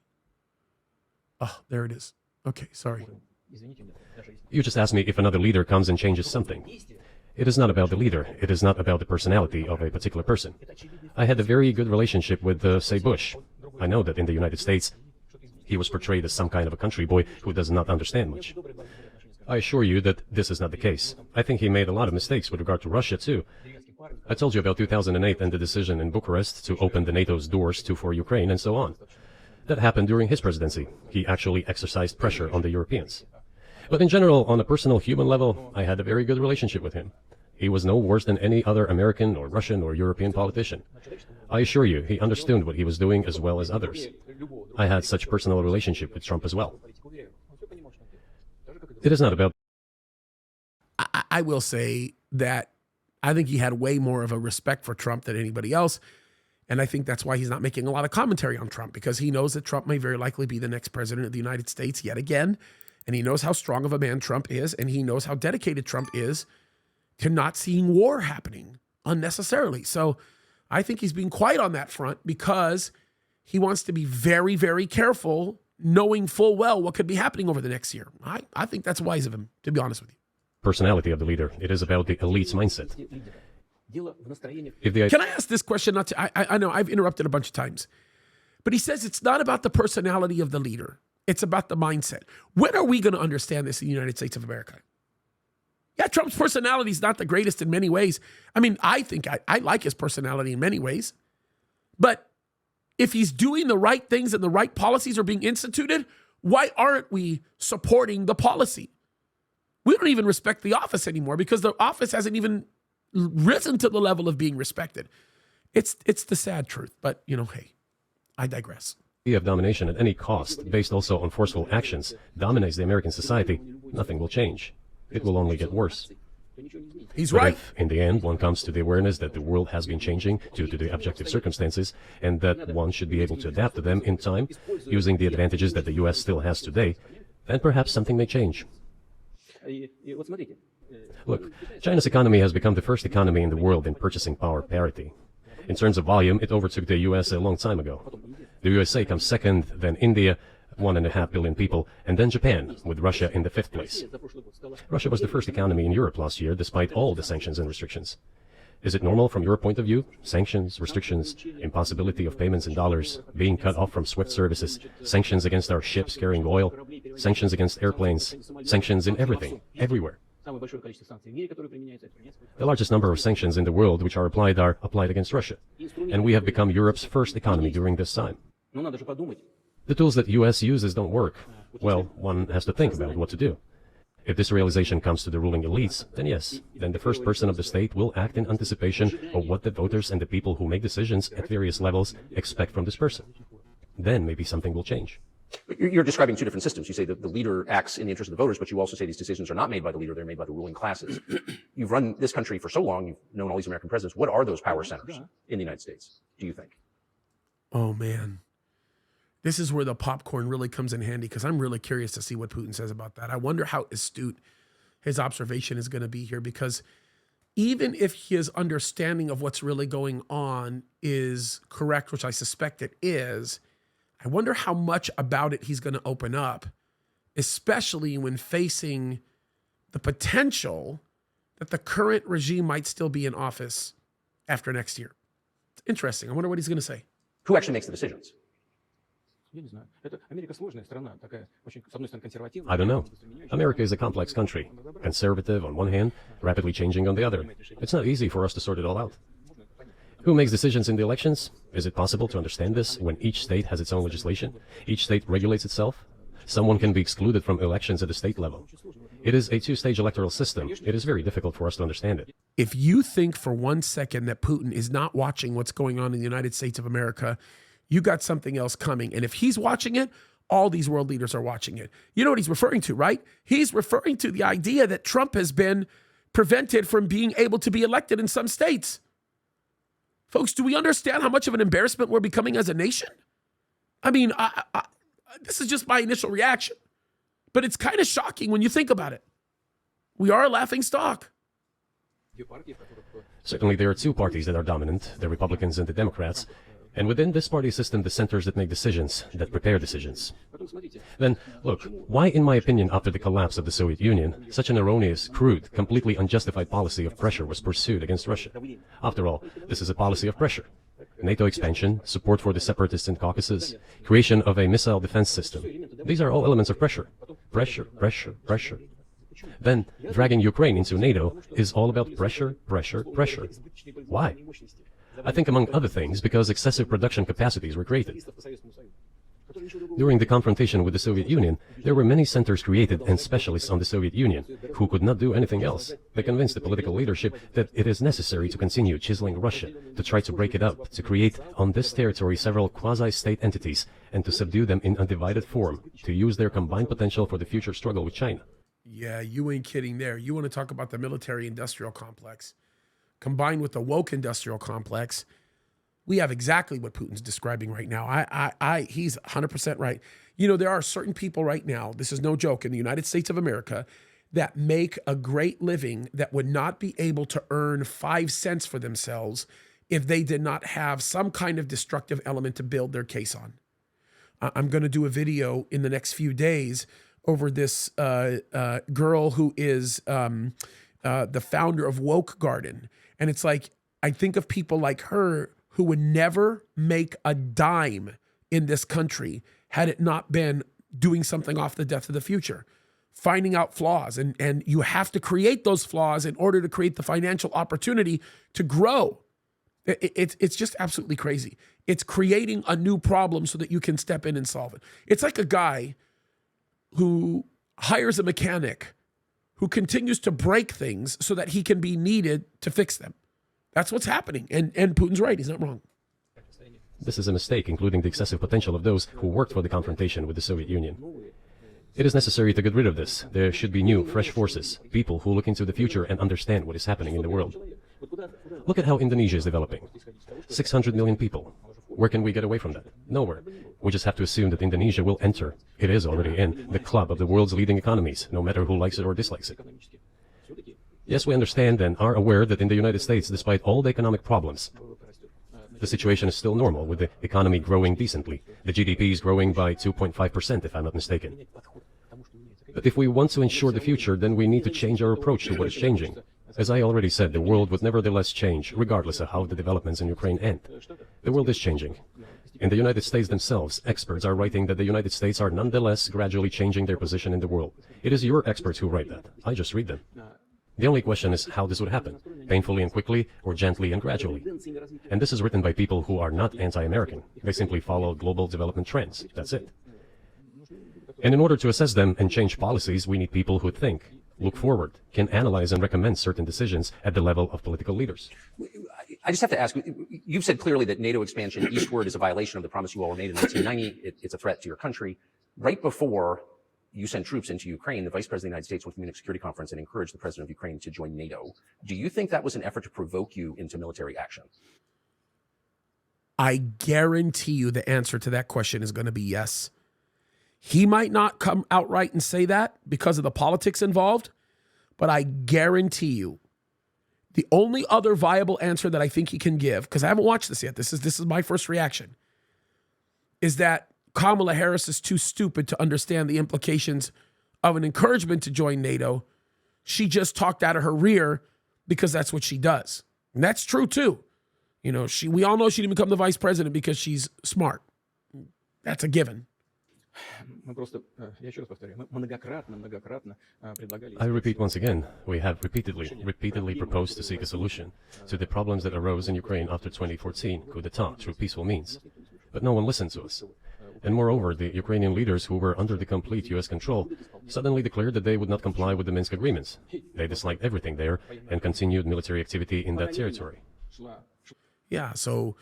Oh, there it is. Okay, sorry. You just asked me if another leader comes and changes something. It is not about the leader. It is not about the personality of a particular person. I had a very good relationship with, say, Bush. I know that in the United States, he was portrayed as some kind of a country boy who does not understand much. I assure you that this is not the case. I think he made a lot of mistakes with regard to Russia, too. I told you about 2008 and the decision in Bucharest to open the NATO's doors for Ukraine and so on. That happened during his presidency. He actually exercised pressure on the Europeans. But in general, on a personal human level, I had a very good relationship with him. He was no worse than any other American or Russian or European politician. I assure you, he understood what he was doing as well as others. I had such personal relationship with Trump as well. It is not about... I will say that I think he had way more of a respect for Trump than anybody else. And I think that's why he's not making a lot of commentary on Trump, because he knows that Trump may very likely be the next president of the United States yet again. And he knows how strong of a man Trump is, and he knows how dedicated Trump is to not seeing war happening unnecessarily. So I think he's being quiet on that front because he wants to be very, very careful, knowing full well what could be happening over the next year. I think that's wise of him, to be honest with you. Personality of the leader. It is about the elite's mindset. Can I ask this question? I know I've interrupted a bunch of times, but he says it's not about the personality of the leader. It's about the mindset. When are we going to understand this in the United States of America? Yeah, Trump's personality is not the greatest in many ways. I mean, I think I like his personality in many ways, but if he's doing the right things and the right policies are being instituted, why aren't we supporting the policy? We don't even respect the office anymore because the office hasn't even risen to the level of being respected. It's the sad truth, but hey, I digress. The idea of domination at any cost, based also on forceful actions, dominates the American society. Nothing will change. It will only get worse. He's But right. if, in the end, one comes to the awareness that the world has been changing due to the objective circumstances, and that one should be able to adapt to them in time, using the advantages that the U.S. still has today, then perhaps something may change. Look, China's economy has become the first economy in the world in purchasing power parity. In terms of volume, it overtook the U.S. a long time ago. The USA comes second, then India, 1.5 billion people, and then Japan, with Russia in the 5th place. Russia was the first economy in Europe last year, despite all the sanctions and restrictions. Is it normal from your point of view? Sanctions, restrictions, impossibility of payments in dollars, being cut off from SWIFT services, sanctions against our ships carrying oil, sanctions against airplanes, sanctions in everything, everywhere. The largest number of sanctions in the world which are applied against Russia. And we have become Europe's first economy during this time. The tools that U.S. uses don't work. Well, one has to think about what to do. If this realization comes to the ruling elites, then yes, then the first person of the state will act in anticipation of what the voters and the people who make decisions at various levels expect from this person. Then maybe something will change. You're describing two different systems. You say that the leader acts in the interest of the voters, but you also say these decisions are not made by the leader, they're made by the ruling classes. You've run this country for so long, you've known all these American presidents. What are those power centers in the United States, do you think? Oh, man. This is where the popcorn really comes in handy, because I'm really curious to see what Putin says about that. I wonder how astute his observation is going to be here, because even if his understanding of what's really going on is correct, which I suspect it is, I wonder how much about it he's going to open up, especially when facing the potential that the current regime might still be in office after next year. It's interesting. I wonder what he's going to say. Who actually makes the decisions? I don't know. America is a complex country. Conservative on one hand, rapidly changing on the other. It's not easy for us to sort it all out. Who makes decisions in the elections? Is it possible to understand this when each state has its own legislation? Each state regulates itself? Someone can be excluded from elections at the state level. It is a two-stage electoral system. It is very difficult for us to understand it. If you think for 1 second that Putin is not watching what's going on in the United States of America, you got something else coming. And if he's watching it, all these world leaders are watching it. You know what he's referring to, right? He's referring to the idea that Trump has been prevented from being able to be elected in some states. Folks, do we understand how much of an embarrassment we're becoming as a nation? I mean, this is just my initial reaction, but it's kind of shocking when you think about it. We are a laughing stock. Certainly there are two parties that are dominant, the Republicans and the Democrats. And within this party system, the centers that make decisions, that prepare decisions. Then, look, why, in my opinion, after the collapse of the Soviet Union, such an erroneous, crude, completely unjustified policy of pressure was pursued against Russia? After all, this is a policy of pressure. NATO expansion, support for the separatists in Caucasus, creation of a missile defense system. These are all elements of pressure. Pressure, pressure, pressure. Then, dragging Ukraine into NATO is all about pressure, pressure, pressure. Why? I think, among other things, because excessive production capacities were created. During the confrontation with the Soviet Union, there were many centers created and specialists on the Soviet Union who could not do anything else. They convinced the political leadership that it is necessary to continue chiseling Russia, to try to break it up, to create on this territory several quasi-state entities, and to subdue them in undivided form, to use their combined potential for the future struggle with China. Yeah, you ain't kidding there. You want to talk about the military-industrial complex. Combined with the woke industrial complex, we have exactly what Putin's describing right now. He's 100% right. You know, there are certain people right now, this is no joke, in the United States of America, that make a great living that would not be able to earn 5 cents for themselves if they did not have some kind of destructive element to build their case on. I'm going to do a video in the next few days over this girl who is the founder of Woke Garden. And it's like, I think of people like her who would never make a dime in this country had it not been doing something off the death of the future, finding out flaws. And you have to create those flaws in order to create the financial opportunity to grow. It's just absolutely crazy. It's creating a new problem so that you can step in and solve it. It's like a guy who hires a mechanic who continues to break things so that he can be needed to fix them. That's what's happening. And Putin's right. He's not wrong. This is a mistake, including the excessive potential of those who worked for the confrontation with the Soviet Union. It is necessary to get rid of this. There should be new, fresh forces, people who look into the future and understand what is happening in the world. Look at how Indonesia is developing. 600 million people. Where can we get away from that? Nowhere. We just have to assume that Indonesia will enter, it is already in, the club of the world's leading economies, no matter who likes it or dislikes it. Yes, we understand and are aware that in the United States, despite all the economic problems, the situation is still normal, with the economy growing decently. The GDP is growing by 2.5%, if I'm not mistaken. But if we want to ensure the future, then we need to change our approach to what is changing. As I already said, the world would nevertheless change, regardless of how the developments in Ukraine end. The world is changing. In the United States themselves, experts are writing that the United States are nonetheless gradually changing their position in the world. It is your experts who write that. I just read them. The only question is how this would happen, painfully and quickly, or gently and gradually. And this is written by people who are not anti-American. They simply follow global development trends. That's it. And in order to assess them and change policies, we need people who think, look forward, can analyze and recommend certain decisions at the level of political leaders. I just have to ask, you've said clearly that NATO expansion eastward is a violation of the promise you all made in 1990. It's a threat to your country. right before you sent troops into Ukraine, the Vice President of the United States went to the Munich Security Conference and encouraged the President of Ukraine to join NATO. Do you think that was an effort to provoke you into military action? I guarantee you the answer to that question is going to be yes. He might not come outright and say that because of the politics involved, but I guarantee you the only other viable answer that I think he can give, because I haven't watched this yet, this is my first reaction, is that Kamala Harris is too stupid to understand the implications of an encouragement to join NATO. She just talked out of her rear because that's what she does. And that's true too. You know, we all know she didn't become the vice president because she's smart. That's a given. I repeat once again, we have repeatedly proposed to seek a solution to the problems that arose in Ukraine after 2014 coup d'etat through peaceful means. But no one listened to us. And moreover, the Ukrainian leaders who were under the complete U.S. control suddenly declared that they would not comply with the Minsk agreements. They disliked everything there and continued military activity in that territory. Yeah, so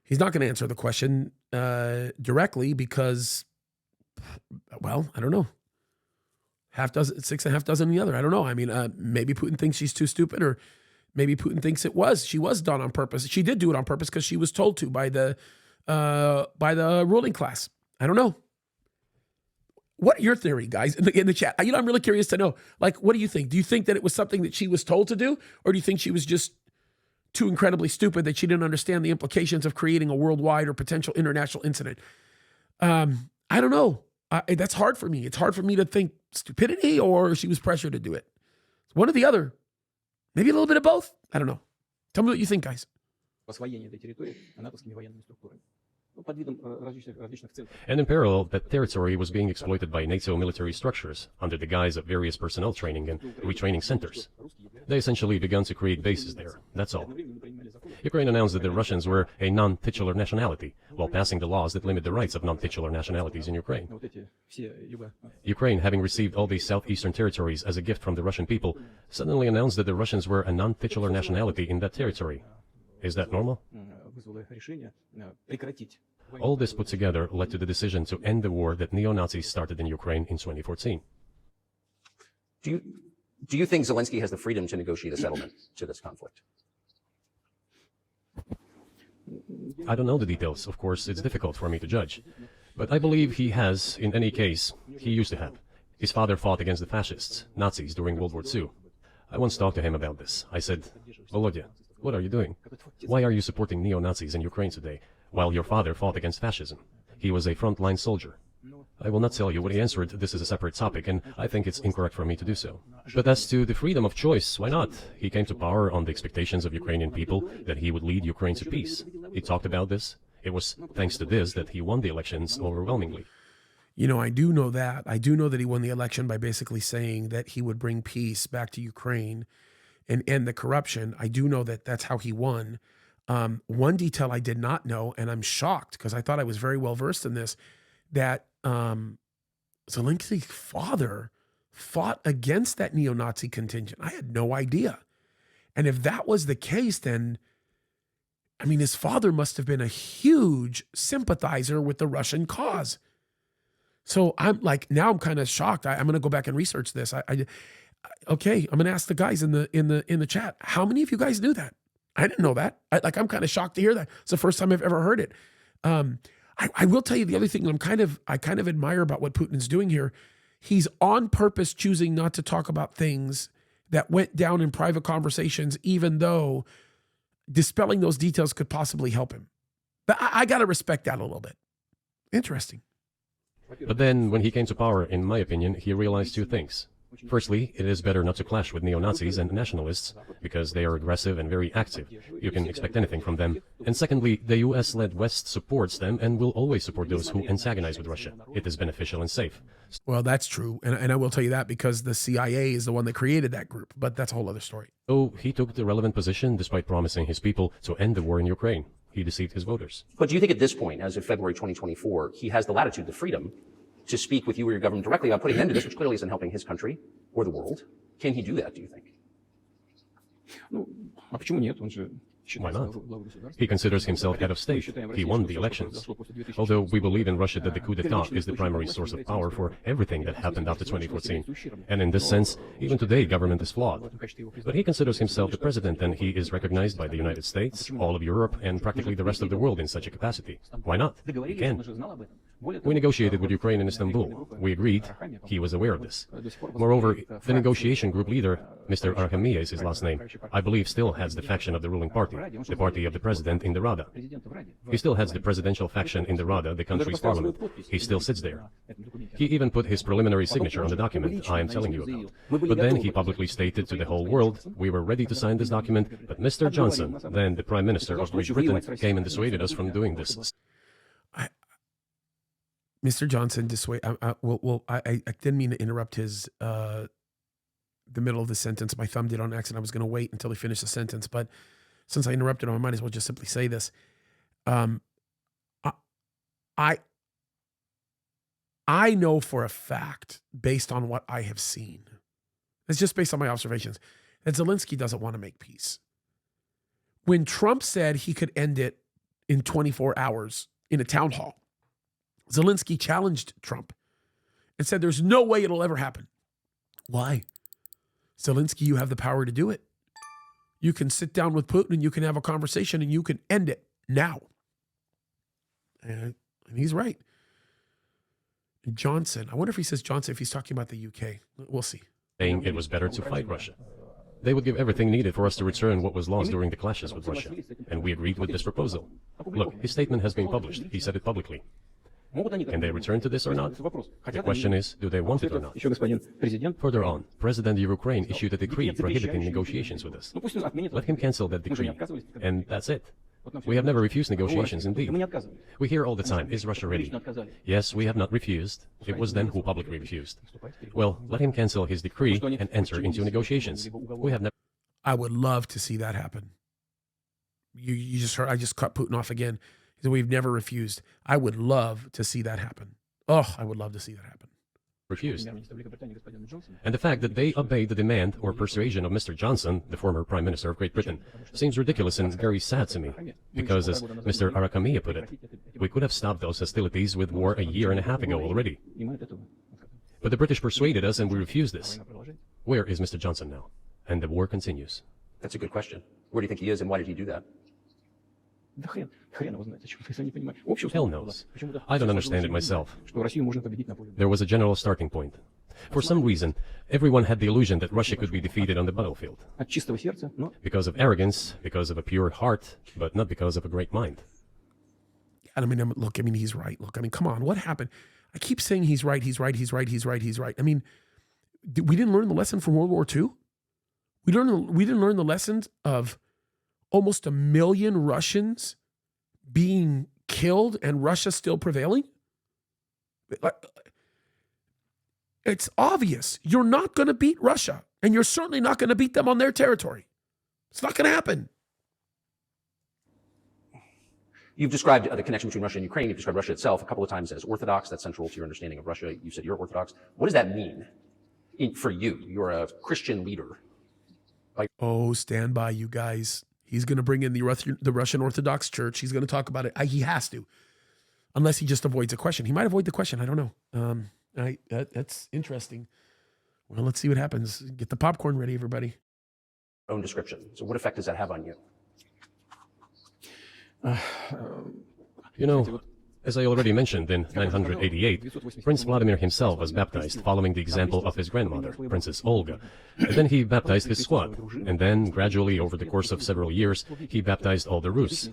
he's not going to answer the question directly because, well, I don't know. Six and a half dozen the other. I don't know. I mean, maybe Putin thinks she's too stupid, or maybe Putin thinks she was done on purpose. She did do it on purpose because she was told to by the ruling class. I don't know. What your theory, guys, in the chat? I'm really curious to know. Like, what do you think? Do you think that it was something that she was told to do, or do you think she was just too incredibly stupid that she didn't understand the implications of creating a worldwide or potential international incident? I don't know. That's hard for me. It's hard for me to think stupidity or she was pressured to do it. One or the other. Maybe a little bit of both. I don't know. Tell me what you think, guys. And in parallel, that territory was being exploited by NATO military structures under the guise of various personnel training and retraining centers. They essentially began to create bases there, that's all. Ukraine announced that the Russians were a non-titular nationality, while passing the laws that limit the rights of non-titular nationalities in Ukraine. Ukraine, having received all these southeastern territories as a gift from the Russian people, suddenly announced that the Russians were a non-titular nationality in that territory. Is that normal? All this put together led to the decision to end the war that neo-Nazis started in Ukraine in 2014. Do you think Zelensky has the freedom to negotiate a settlement to this conflict? I don't know the details. Of course, it's difficult for me to judge. But I believe he has, in any case, he used to have. His father fought against the fascists, Nazis, during World War II. I once talked to him about this. I said, Volodya, what are you doing? Why are you supporting neo-Nazis in Ukraine today, while your father fought against fascism? He was a frontline soldier. I will not tell you what he answered. This is a separate topic, and I think it's incorrect for me to do so. But as to the freedom of choice, why not? He came to power on the expectations of Ukrainian people that he would lead Ukraine to peace. He talked about this. It was thanks to this that he won the elections overwhelmingly. You know, I do know that. I do know that he won the election by basically saying that he would bring peace back to Ukraine and end the corruption. I do know that that's how he won. One detail I did not know, and I'm shocked because I thought I was very well versed in this, that Zelensky's father fought against that neo-Nazi contingent. I had no idea. And if that was the case, then, I mean, his father must have been a huge sympathizer with the Russian cause. So I'm like, now I'm kind of shocked. I'm going to go back and research this. Okay, I'm going to ask the guys in the chat. How many of you guys knew that? I didn't know that. I'm kind of shocked to hear that. It's the first time I've ever heard it. I will tell you the other thing I kind of admire about what Putin's doing here. He's on purpose choosing not to talk about things that went down in private conversations, even though dispelling those details could possibly help him. But I got to respect that a little bit. Interesting. But then, when he came to power, in my opinion, he realized two things. Firstly, it is better not to clash with neo-Nazis and nationalists, because they are aggressive and very active. You can expect anything from them. And secondly, the US-led West supports them and will always support those who antagonize with Russia. It is beneficial and safe. Well, that's true. And I will tell you that because the CIA is the one that created that group. But that's a whole other story. So he took the relevant position despite promising his people to end the war in Ukraine. He deceived his voters. But do you think at this point, as of February 2024, he has the latitude, the freedom to speak with you or your government directly about putting an end to this, which clearly isn't helping his country or the world? Can he do that, do you think? Why not? He considers himself head of state. He won the elections. Although we believe in Russia that the coup d'etat is the primary source of power for everything that happened after 2014. And in this sense, even today, government is flawed. But he considers himself the president, and he is recognized by the United States, all of Europe, and practically the rest of the world in such a capacity. Why not? He can. We negotiated with Ukraine in Istanbul. We agreed. He was aware of this. Moreover, the negotiation group leader, Mr. Arhamia is his last name, I believe still heads the faction of the ruling party, the party of the president in the Rada. He still heads the presidential faction in the Rada, the country's parliament. He still sits there. He even put his preliminary signature on the document I am telling you about. But then he publicly stated to the whole world, we were ready to sign this document, but Mr. Johnson, then the Prime Minister of Great Britain, came and dissuaded us from doing this. Mr. Johnson, I didn't mean to interrupt his the middle of the sentence. My thumb did on accident. I was going to wait until he finished the sentence, but since I interrupted him, I might as well just simply say this. I know for a fact, based on what I have seen, it's just based on my observations, that Zelensky doesn't want to make peace. When Trump said he could end it in 24 hours in a town hall, Zelensky challenged Trump and said, there's no way it'll ever happen. Why? Zelensky, you have the power to do it. You can sit down with Putin and you can have a conversation and you can end it now. And he's right. And Johnson, I wonder if he says Johnson, if he's talking about the UK. We'll see. Saying it was better to fight Russia. They would give everything needed for us to return what was lost during the clashes with Russia. And we agreed with this proposal. Look, his statement has been published. He said it publicly. Can they return to this or not? The question is, do they want it or not? Further on, President of Ukraine issued a decree prohibiting negotiations with us. Let him cancel that decree, and that's it. We have never refused negotiations, indeed. We hear all the time, is Russia ready? Yes, we have not refused. It was them who publicly refused. Well, let him cancel his decree and enter into negotiations. We have never... I would love to see that happen. You just heard, I just cut Putin off again. He said, we've never refused. I would love to see that happen. Oh, I would love to see that happen. Refused. And the fact that they obeyed the demand or persuasion of Mr. Johnson, the former Prime Minister of Great Britain, seems ridiculous and very sad to me. Because as Mr. Arhamia put it, we could have stopped those hostilities with war a year and a half ago already. But the British persuaded us and we refused this. Where is Mr. Johnson now? And the war continues. That's a good question. Where do you think he is and why did he do that? Hell knows. I don't understand it myself. There was a general starting point. For some reason, everyone had the illusion that Russia could be defeated on the battlefield. Because of arrogance, because of a pure heart, but not because of a great mind. I mean, look, I mean, he's right. Look, I mean, come on, what happened? I keep saying he's right, he's right, he's right, he's right, he's right. I mean, we didn't learn the lesson from World War II? We didn't learn the lessons of almost 1 million Russians being killed and Russia still prevailing? It's obvious. You're not going to beat Russia, and you're certainly not going to beat them on their territory. It's not going to happen. You've described the connection between Russia and Ukraine. You've described Russia itself a couple of times as orthodox. That's central to your understanding of Russia. You said you're orthodox. What does that mean for you? You're a Christian leader. Oh, stand by, you guys. He's going to bring in the Russian Orthodox Church. He's going to talk about it. He has to, unless he just avoids a question. He might avoid the question. I don't know. That's interesting. Well, let's see what happens. Get the popcorn ready, everybody. Own description. So what effect does that have on you? You know, as I already mentioned, in 988, Prince Vladimir himself was baptized following the example of his grandmother, Princess Olga. And then he baptized his squad. And then, gradually, over the course of several years, he baptized all the Rus.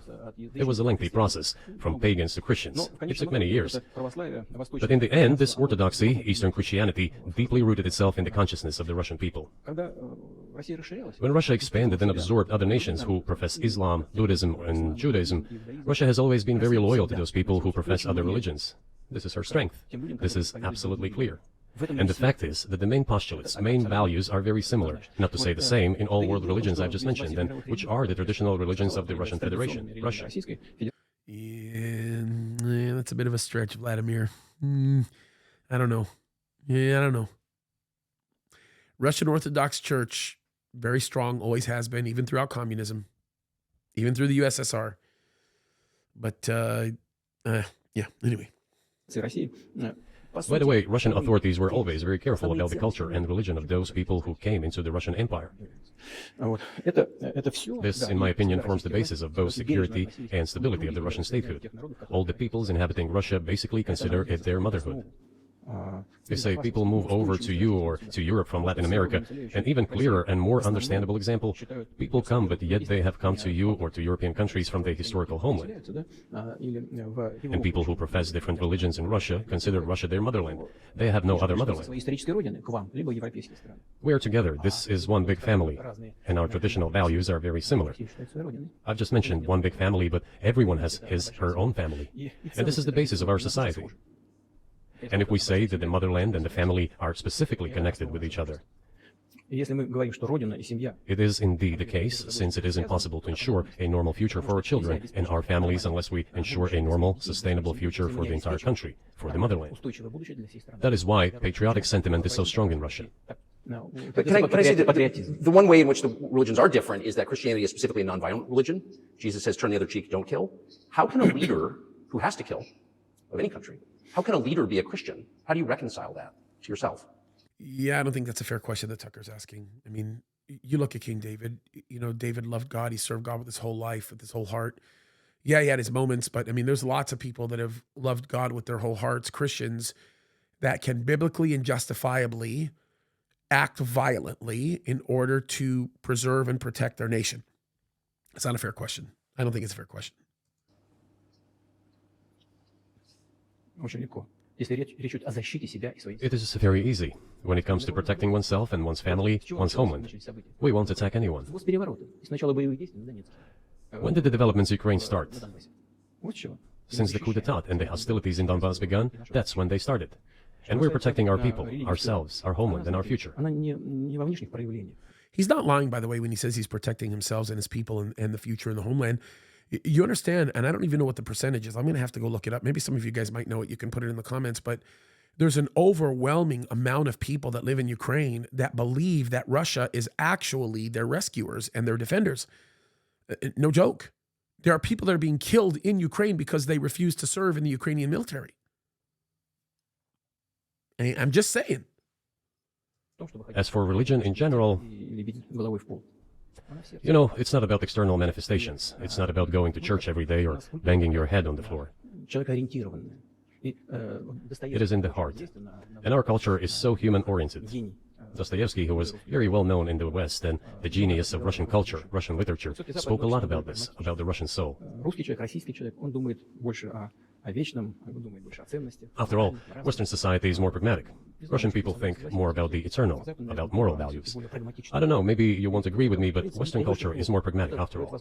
It was a lengthy process, from pagans to Christians. It took many years. But in the end, this orthodoxy, Eastern Christianity, deeply rooted itself in the consciousness of the Russian people. When Russia expanded and absorbed other nations who profess Islam, Buddhism, and Judaism, Russia has always been very loyal to those people who profess other religions. This is her strength. This is absolutely clear. And the fact is that the main postulates, main values are very similar, not to say the same, in all world religions I've just mentioned, and which are the traditional religions of the Russian Federation, Russia. Yeah, that's a bit of a stretch, Vladimir. I don't know. Yeah, I don't know. Russian Orthodox Church, very strong, always has been, even throughout communism. even through the USSR. But yeah, anyway. России, By the way, Russian authorities were always very careful about the culture and religion of those people who came into the Russian Empire. вот, это все, This, in my opinion, forms the basis of both security and stability of the Russian statehood. All the peoples inhabiting Russia basically consider it their motherhood. If, say, people move over to you or to Europe from Latin America, an even clearer and more understandable example, people come, but yet they have come to you or to European countries from their historical homeland. And people who profess different religions in Russia consider Russia their motherland. They have no other motherland. We are together. This is one big family, and our traditional values are very similar. I've just mentioned one big family, but everyone has her own family. And this is the basis of our society. And if we say that the motherland and the family are specifically connected with each other, it is indeed the case, since it is impossible to ensure a normal future for our children and our families unless we ensure a normal, sustainable future for the entire country, for the motherland. That is why patriotic sentiment is so strong in Russia. But can I say that the one way in which the religions are different is that Christianity is specifically a nonviolent religion. Jesus says, turn the other cheek, don't kill. How can a leader who has to kill, of any country, how can a leader be a Christian? How do you reconcile that to yourself? Yeah, I don't think that's a fair question that Tucker's asking. I mean, you look at King David. You know, David loved God. He served God with his whole life, with his whole heart. Yeah, he had his moments, but I mean, there's lots of people that have loved God with their whole hearts, Christians, that can biblically and justifiably act violently in order to preserve and protect their nation. It's not a fair question. I don't think it's a fair question. It is very easy. When it comes to protecting oneself and one's family, one's homeland, we won't attack anyone. When did the developments in Ukraine start? Since the coup d'etat and the hostilities in Donbass began, that's when they started. And we're protecting our people, ourselves, our homeland, and our future. He's not lying, by the way, when he says he's protecting himself and his people and the future and the homeland. You understand, and I don't even know what the percentage is. I'm going to have to go look it up. Maybe some of you guys might know it. You can put it in the comments. But there's an overwhelming amount of people that live in Ukraine that believe that Russia is actually their rescuers and their defenders. No joke. There are people that are being killed in Ukraine because they refuse to serve in the Ukrainian military. I'm just saying. As for religion in general, you know, it's not about external manifestations. It's not about going to church every day or banging your head on the floor. It is in the heart. And our culture is so human-oriented. Dostoevsky, who was very well known in the West and the genius of Russian culture, Russian literature, spoke a lot about this, about the Russian soul. After all, Western society is more pragmatic. Russian people think more about the eternal, about moral values. I don't know, maybe you won't agree with me, but Western culture is more pragmatic after all.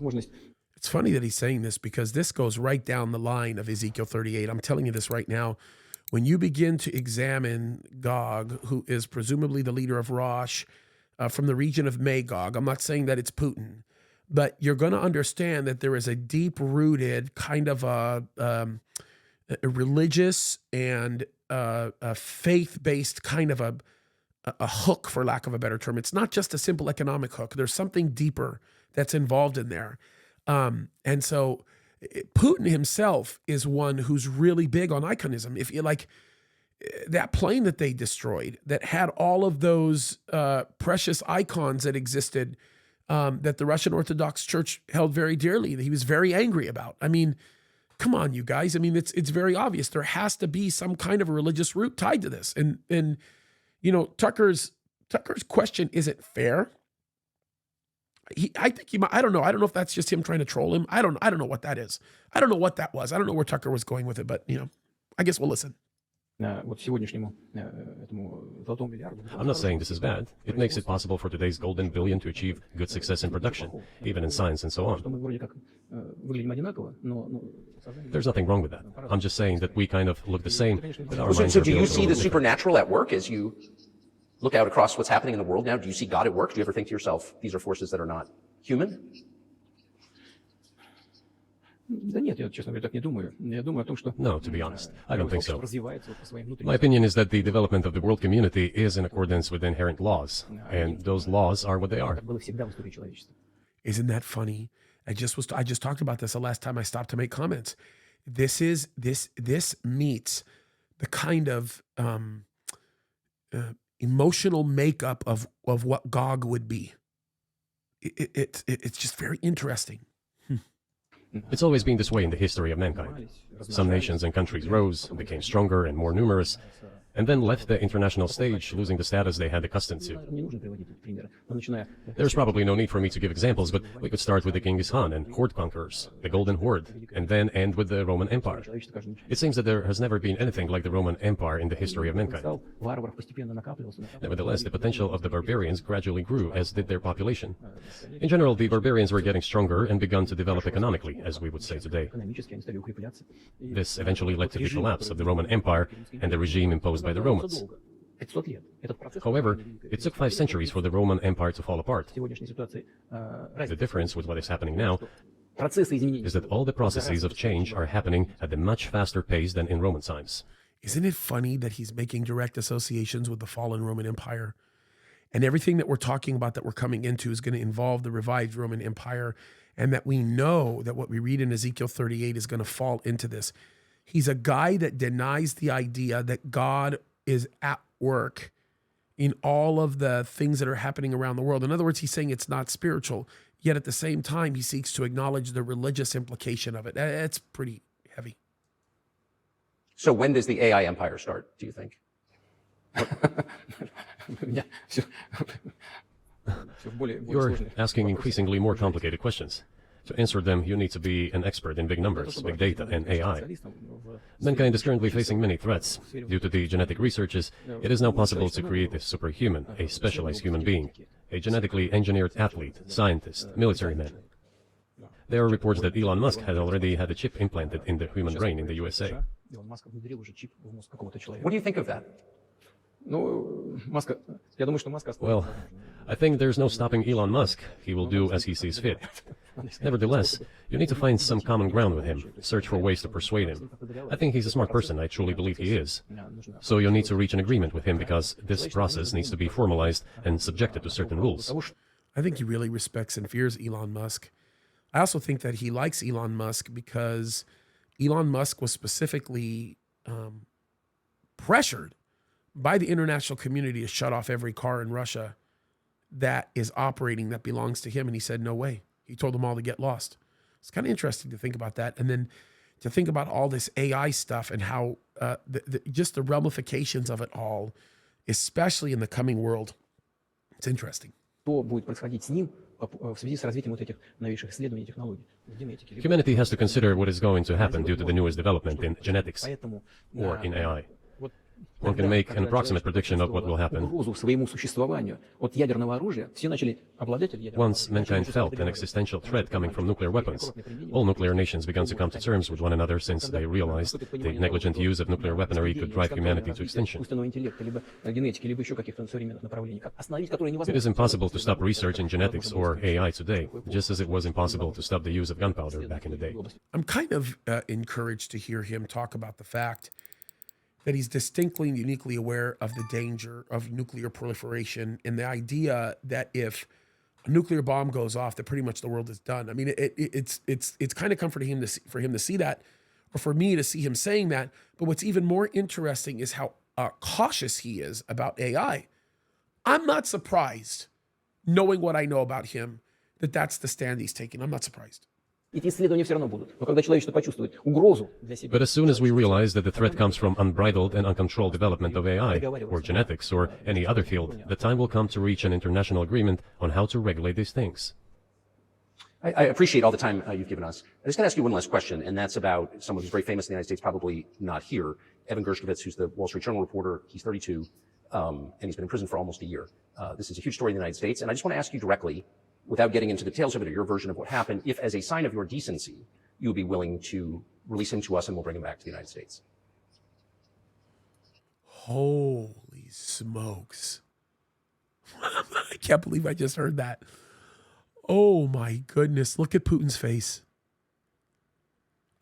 It's funny that he's saying this because this goes right down the line of Ezekiel 38. I'm telling you this right now. When you begin to examine Gog, who is presumably the leader of Rosh, from the region of Magog, I'm not saying that it's Putin, but you're going to understand that there is a deep-rooted kind of a religious and a faith-based kind of a hook, for lack of a better term. It's not just a simple economic hook. There's something deeper that's involved in there. And so Putin himself is one who's really big on iconism. If you like that plane that they destroyed that had all of those precious icons that existed, that the Russian Orthodox Church held very dearly, that he was very angry about. I mean, come on, you guys. I mean, it's very obvious. There has to be some kind of a religious root tied to this. And you know, Tucker's question isn't fair. I think he might, I don't know if that's just him trying to troll him. I don't know what that is. I don't know what that was. I don't know where Tucker was going with it, but you know, I guess we'll listen. I'm not saying this is bad. It makes it possible for today's golden billion to achieve good success in production, even in science and so on. There's nothing wrong with that. I'm just saying that we kind of look the same. So do you see the supernatural at work as you look out across what's happening in the world now? Do you see God at work? Do you ever think to yourself, these are forces that are not human? No, to be honest, I don't think so. My opinion is that the development of the world community is in accordance with inherent laws, and those laws are what they are. Isn't that funny? I just talked about this the last time I stopped to make comments. This meets the kind of emotional makeup of what Gog would be. It's just very interesting. It's always been this way in the history of mankind. Some nations and countries rose, became stronger and more numerous, and then left the international stage, losing the status they had accustomed to. There's probably no need for me to give examples, but we could start with the Genghis Khan and horde conquerors, the Golden Horde, and then end with the Roman Empire. It seems that there has never been anything like the Roman Empire in the history of mankind. Nevertheless, the potential of the barbarians gradually grew, as did their population. In general, the barbarians were getting stronger and begun to develop economically, as we would say today. This eventually led to the collapse of the Roman Empire and the regime imposed by the Romans. However, it took 5 centuries for the Roman Empire to fall apart. The difference with what is happening now is that all the processes of change are happening at a much faster pace than in Roman times. Isn't it funny that he's making direct associations with the fallen Roman Empire? And everything that we're talking about that we're coming into is going to involve the revived Roman Empire, and that we know that what we read in Ezekiel 38 is going to fall into this. He's a guy that denies the idea that God is at work in all of the things that are happening around the world. In other words, he's saying it's not spiritual, yet at the same time, he seeks to acknowledge the religious implication of it. That's pretty heavy. So when does the AI empire start, do you think? You're asking increasingly more complicated questions. To answer them, you need to be an expert in big numbers, big data, and AI. Mankind is currently facing many threats. Due to the genetic researches, it is now possible to create a superhuman, a specialized human being, a genetically engineered athlete, scientist, military man. There are reports that Elon Musk had already had a chip implanted in the human brain in the USA. What do you think of that? Well, I think there's no stopping Elon Musk. He will do as he sees fit. Nevertheless, you need to find some common ground with him, search for ways to persuade him. I think he's a smart person, I truly believe he is. So you'll need to reach an agreement with him because this process needs to be formalized and subjected to certain rules. I think he really respects and fears Elon Musk. I also think that he likes Elon Musk because Elon Musk was specifically pressured by the international community to shut off every car in Russia that is operating that belongs to him. And he said, no way. He told them all to get lost. It's kind of interesting to think about that. And then to think about all this AI stuff and how just the ramifications of it all, especially in the coming world. It's interesting. Humanity has to consider what is going to happen due to the newest development in genetics or in AI. One can make an approximate prediction of what will happen. Once mankind felt an existential threat coming from nuclear weapons, all nuclear nations began to come to terms with one another since they realized the negligent use of nuclear weaponry could drive humanity to extinction. It is impossible to stop research in genetics or AI today, just as it was impossible to stop the use of gunpowder back in the day. I'm kind of encouraged to hear him talk about the fact that he's distinctly and uniquely aware of the danger of nuclear proliferation and the idea that if a nuclear bomb goes off, that pretty much the world is done. I mean, it's kind of comforting for him to see that, or for me to see him saying that. But what's even more interesting is how cautious he is about AI. I'm not surprised, knowing what I know about him, that that's the stand he's taking. I'm not surprised. But as soon as we realize that the threat comes from unbridled and uncontrolled development of AI, or genetics, or any other field, the time will come to reach an international agreement on how to regulate these things. I appreciate all the time you've given us. I'm just going to ask you one last question, and that's about someone who's very famous in the United States, probably not here, Evan Gershkovich, who's the Wall Street Journal reporter. He's 32, and he's been in prison for almost a year. This is a huge story in the United States, and I just want to ask you directly, without getting into the details of it or your version of what happened, if as a sign of your decency, you would be willing to release him to us and we'll bring him back to the United States. Holy smokes. I can't believe I just heard that. Oh my goodness. Look at Putin's face.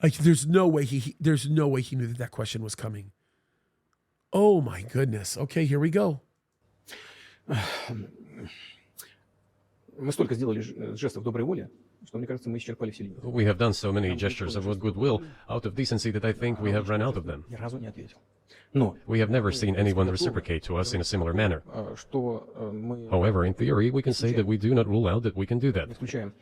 Like there's no way he knew that question was coming. Oh my goodness. Okay, here we go. что, мне кажется, мы исчерпали все лимиты. We have done so many gestures of goodwill out of decency that I think we have run out of them. Ни разу не ответил. Но, We have never seen anyone reciprocate to us in a similar manner. что мы However, in theory, we can say that we do not rule out that we can do that не исключаем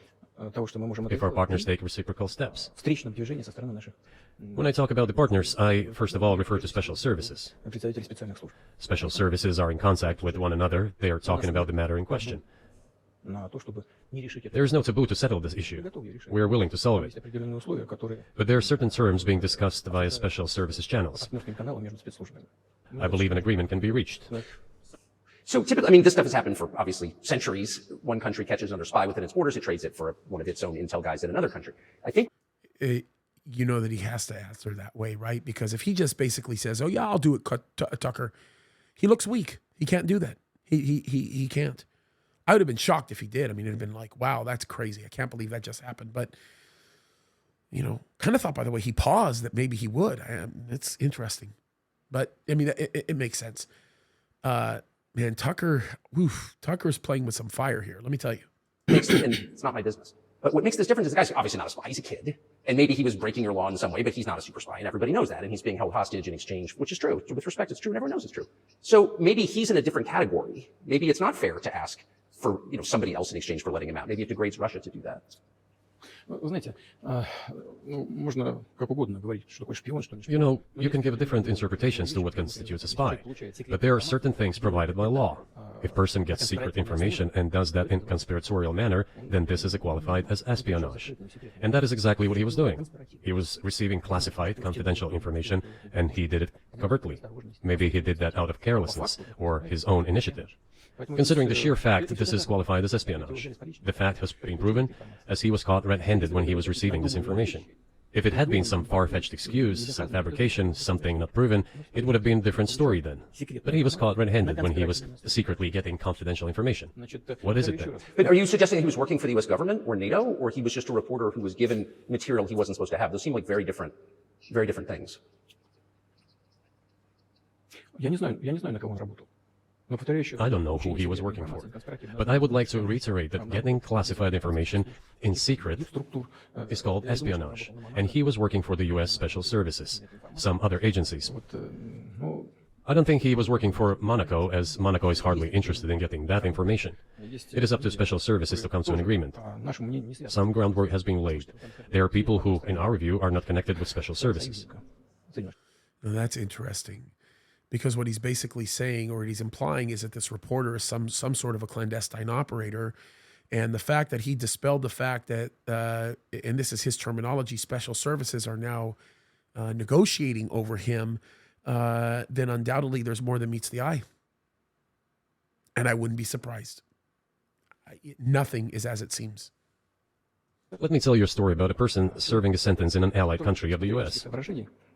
того, что мы можем это if our сделать partners при take reciprocal steps. встречном движении со стороны наших When I talk about the partners, I first of all refer to special services. представителей специальных служб. Special services are in contact with one another. They are talking about the matter in question. На то, чтобы не решить это. There is no taboo to settle this issue. We are willing to solve Есть it. определенные условия, которые But there are certain terms being discussed via special services channels. партнерским каналом между спецслужбами. I believe an agreement can be reached. So typically, I mean, this stuff has happened for obviously centuries. One country catches another spy within its borders, it trades it for one of its own intel guys in another country. I think You know that he has to answer that way, right? Because if he just basically says, "Oh yeah, I'll do it, Tucker," he looks weak. He can't do that. He can't. I would have been shocked if he did. I mean, it'd have been like, "Wow, that's crazy. I can't believe that just happened." But you know, kind of thought by the way he paused that maybe he would. It's interesting, but I mean, it makes sense. Man, Tucker's playing with some fire here. Let me tell you. and it's not my business. But what makes this different is the guy's obviously not a spy. He's a kid. And maybe he was breaking your law in some way, but he's not a super spy. And everybody knows that. And he's being held hostage in exchange, which is true. With respect, it's true. And everyone knows it's true. So maybe he's in a different category. Maybe it's not fair to ask for, somebody else in exchange for letting him out. Maybe it degrades Russia to do that. Вы знаете, можно как угодно говорить, что такое шпион, что не You шпион. know, you can give different interpretations to what constitutes a spy, but there are certain things provided by law. If a person gets secret information and does that in a conspiratorial manner, then this is qualified as espionage. And that is exactly what he was doing. He was receiving classified, confidential information, and he did it covertly. Maybe he did that out of carelessness or his own initiative. Considering the sheer fact that this is qualified as espionage, the fact has been proven as he was caught red-handed when he was receiving this information. If it had been some far-fetched excuse, some fabrication, something not proven, it would have been a different story then. But he was caught red-handed when he was secretly getting confidential information. What is it then? But are you suggesting he was working for the U.S. government or NATO, or he was just a reporter who was given material he wasn't supposed to have? Those seem like very different things. Я не знаю, на кого он работал. Но повторяю еще раз, I don't know who he was working for, but I would like to reiterate that getting classified information in secret структур, is called espionage, and he was working for the U.S. Special Services, some other agencies. ну, I don't think he was working for Monaco, as Monaco is hardly interested in getting that information. It is up to special services to come to an agreement. по нашему мнению, не связано. Some groundwork has been laid. There are people who, in our view, are not connected with special services. Now, that's interesting. Because what he's basically saying, or what he's implying, is that this reporter is some sort of a clandestine operator. And the fact that he dispelled the fact that, and this is his terminology, special services are now negotiating over him, then undoubtedly there's more than meets the eye. And I wouldn't be surprised. Nothing is as it seems. Let me tell you a story about a person serving a sentence in an allied country of the U.S.